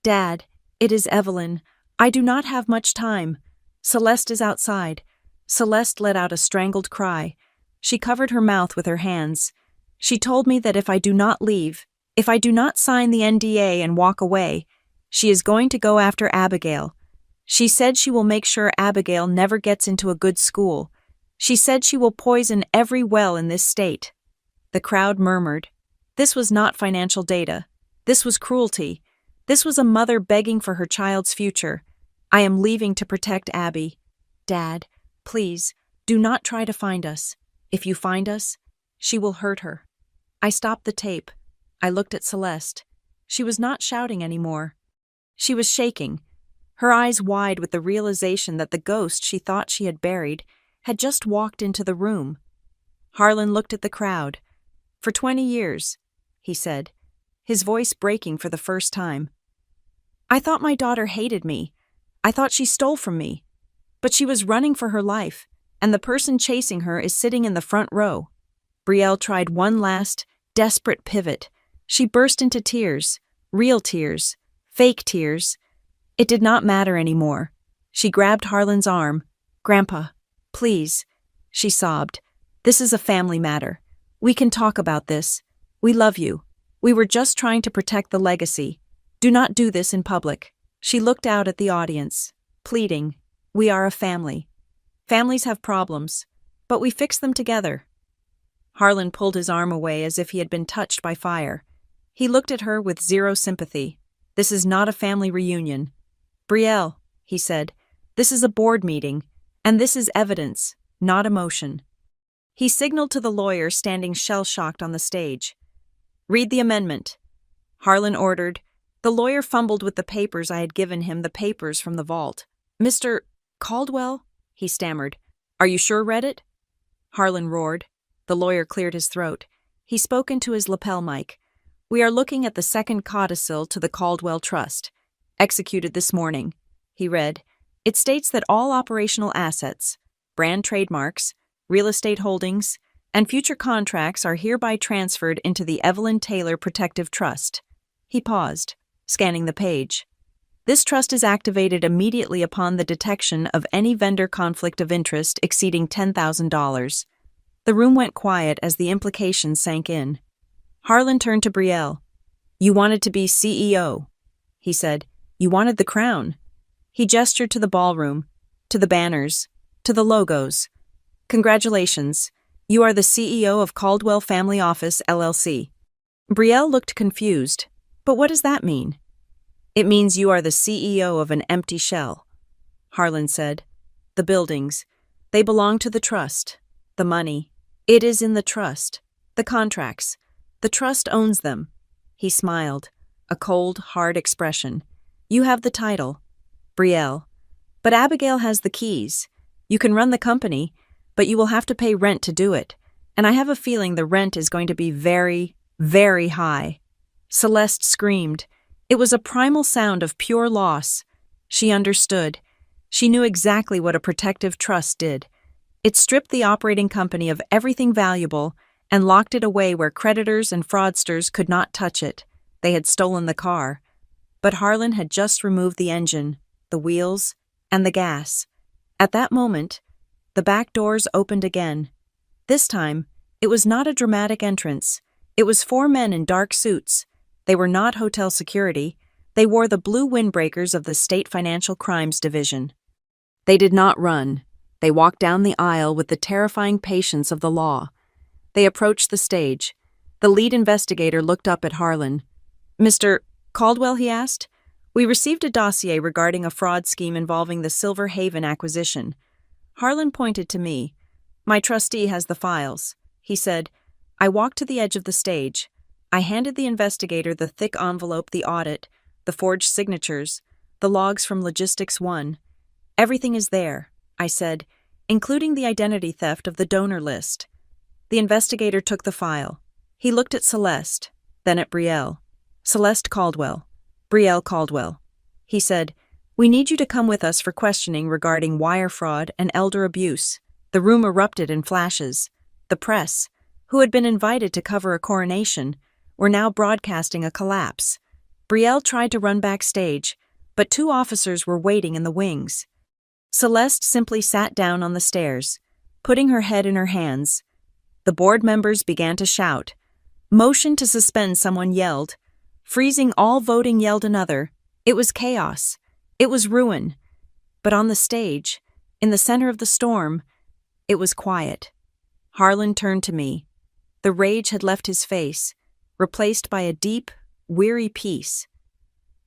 "Dad, it is Evelyn. I do not have much time. Celeste is outside." Celeste let out a strangled cry. She covered her mouth with her hands. She told me that if I do not leave, if I do not sign the NDA and walk away, she is going to go after Abigail. She said she will make sure Abigail never gets into a good school. She said she will poison every well in this state. The crowd murmured. This was not financial data. This was cruelty. This was a mother begging for her child's future. "I am leaving to protect Abby. Dad, please, do not try to find us. If you find us, she will hurt her." I stopped the tape. I looked at Celeste. She was not shouting anymore. She was shaking, her eyes wide with the realization that the ghost she thought she had buried had just walked into the room. Harlan looked at the crowd. "For 20 years, he said, his voice breaking for the first time. "I thought my daughter hated me. I thought she stole from me. But she was running for her life, and the person chasing her is sitting in the front row." Brielle tried one last, desperate pivot. She burst into tears, real tears, Fake tears. It did not matter anymore. She grabbed Harlan's arm. "Grandpa, please," she sobbed. "This is a family matter. We can talk about this. We love you. We were just trying to protect the legacy. Do not do this in public." She looked out at the audience, pleading, "We are a family. Families have problems, but we fix them together." Harlan pulled his arm away as if he had been touched by fire. He looked at her with zero sympathy. "This is not a family reunion. Brielle," he said, "this is a board meeting, and this is evidence, not emotion." He signaled to the lawyer standing shell-shocked on the stage. "Read the amendment," Harlan ordered. The lawyer fumbled with the papers I had given him, the papers from the vault. "Mr. Caldwell?" he stammered. "Are you sure read it?" Harlan roared. The lawyer cleared his throat. He spoke into his lapel mic. "We are looking at the second codicil to the Caldwell Trust, executed this morning," he read. "It states that all operational assets, brand trademarks, real estate holdings, and future contracts are hereby transferred into the Evelyn Taylor Protective Trust." He paused, scanning the page. "This trust is activated immediately upon the detection of any vendor conflict of interest exceeding $10,000. The room went quiet as the implications sank in. Harlan turned to Brielle. "You wanted to be CEO," he said. "You wanted the crown." He gestured to the ballroom, to the banners, to the logos. "Congratulations. You are the CEO of Caldwell Family Office, LLC. Brielle looked confused. "But what does that mean?" "It means you are the CEO of an empty shell," Harlan said. "The buildings, they belong to the trust. The money, it is in the trust. The contracts, the trust owns them." He smiled, a cold, hard expression. "You have the title, Brielle, but Abigail has the keys. You can run the company, but you will have to pay rent to do it, and I have a feeling the rent is going to be very, very high." Celeste screamed. It was a primal sound of pure loss. She understood. She knew exactly what a protective trust did. It stripped the operating company of everything valuable and locked it away where creditors and fraudsters could not touch it. They had stolen the car. But Harlan had just removed the engine, the wheels, and the gas. At that moment, the back doors opened again. This time, it was not a dramatic entrance. It was 4 men in dark suits. They were not hotel security. They wore the blue windbreakers of the State Financial Crimes Division. They did not run. They walked down the aisle with the terrifying patience of the law. They approached the stage. The lead investigator looked up at Harlan. "Mr. Caldwell," he asked, "we received a dossier regarding a fraud scheme involving the Silver Haven acquisition." Harlan pointed to me. "My trustee has the files," he said. I walked to the edge of the stage. I handed the investigator the thick envelope, the audit, the forged signatures, the logs from Logistics 1. "Everything is there," I said, "including the identity theft of the donor list." The investigator took the file. He looked at Celeste, then at Brielle. "Celeste Caldwell. Brielle Caldwell." He said, "We need you to come with us for questioning regarding wire fraud and elder abuse." The room erupted in flashes. The press, who had been invited to cover a coronation, were now broadcasting a collapse. Brielle tried to run backstage, but 2 officers were waiting in the wings. Celeste simply sat down on the stairs, putting her head in her hands. The board members began to shout. Motion to suspend, someone yelled. Freezing all voting, yelled another. It was chaos. It was ruin. But on the stage, in the center of the storm, it was quiet. Harlan turned to me. The rage had left his face, replaced by a deep, weary peace.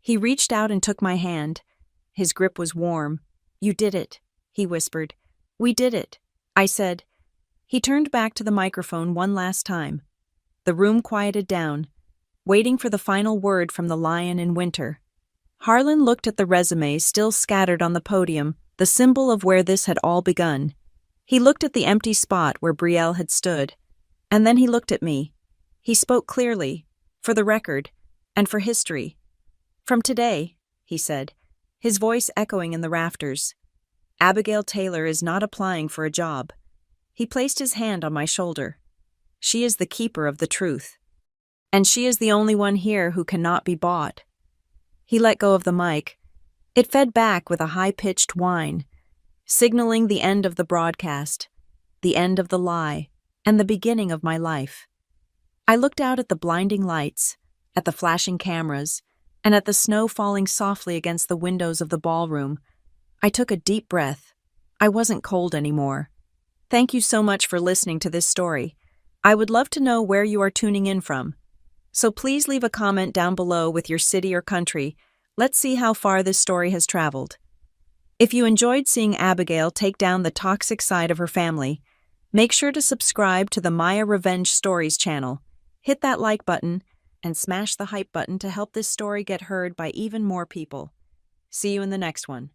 He reached out and took my hand. His grip was warm. "You did it," he whispered. "We did it," I said. He turned back to the microphone one last time. The room quieted down, waiting for the final word from the lion in winter. Harlan looked at the resumes still scattered on the podium, the symbol of where this had all begun. He looked at the empty spot where Brielle had stood, and then he looked at me. He spoke clearly, for the record, and for history. "From today," he said, his voice echoing in the rafters, "Abigail Taylor is not applying for a job." He placed his hand on my shoulder. "She is the keeper of the truth. And she is the only one here who cannot be bought." He let go of the mic. It fed back with a high-pitched whine, signaling the end of the broadcast, the end of the lie, and the beginning of my life. I looked out at the blinding lights, at the flashing cameras, and at the snow falling softly against the windows of the ballroom. I took a deep breath. I wasn't cold anymore. Thank you so much for listening to this story. I would love to know where you are tuning in from. So please leave a comment down below with your city or country. Let's see how far this story has traveled. If you enjoyed seeing Abigail take down the toxic side of her family, make sure to subscribe to the Maya Revenge Stories channel. Hit that like button and smash the hype button to help this story get heard by even more people. See you in the next one.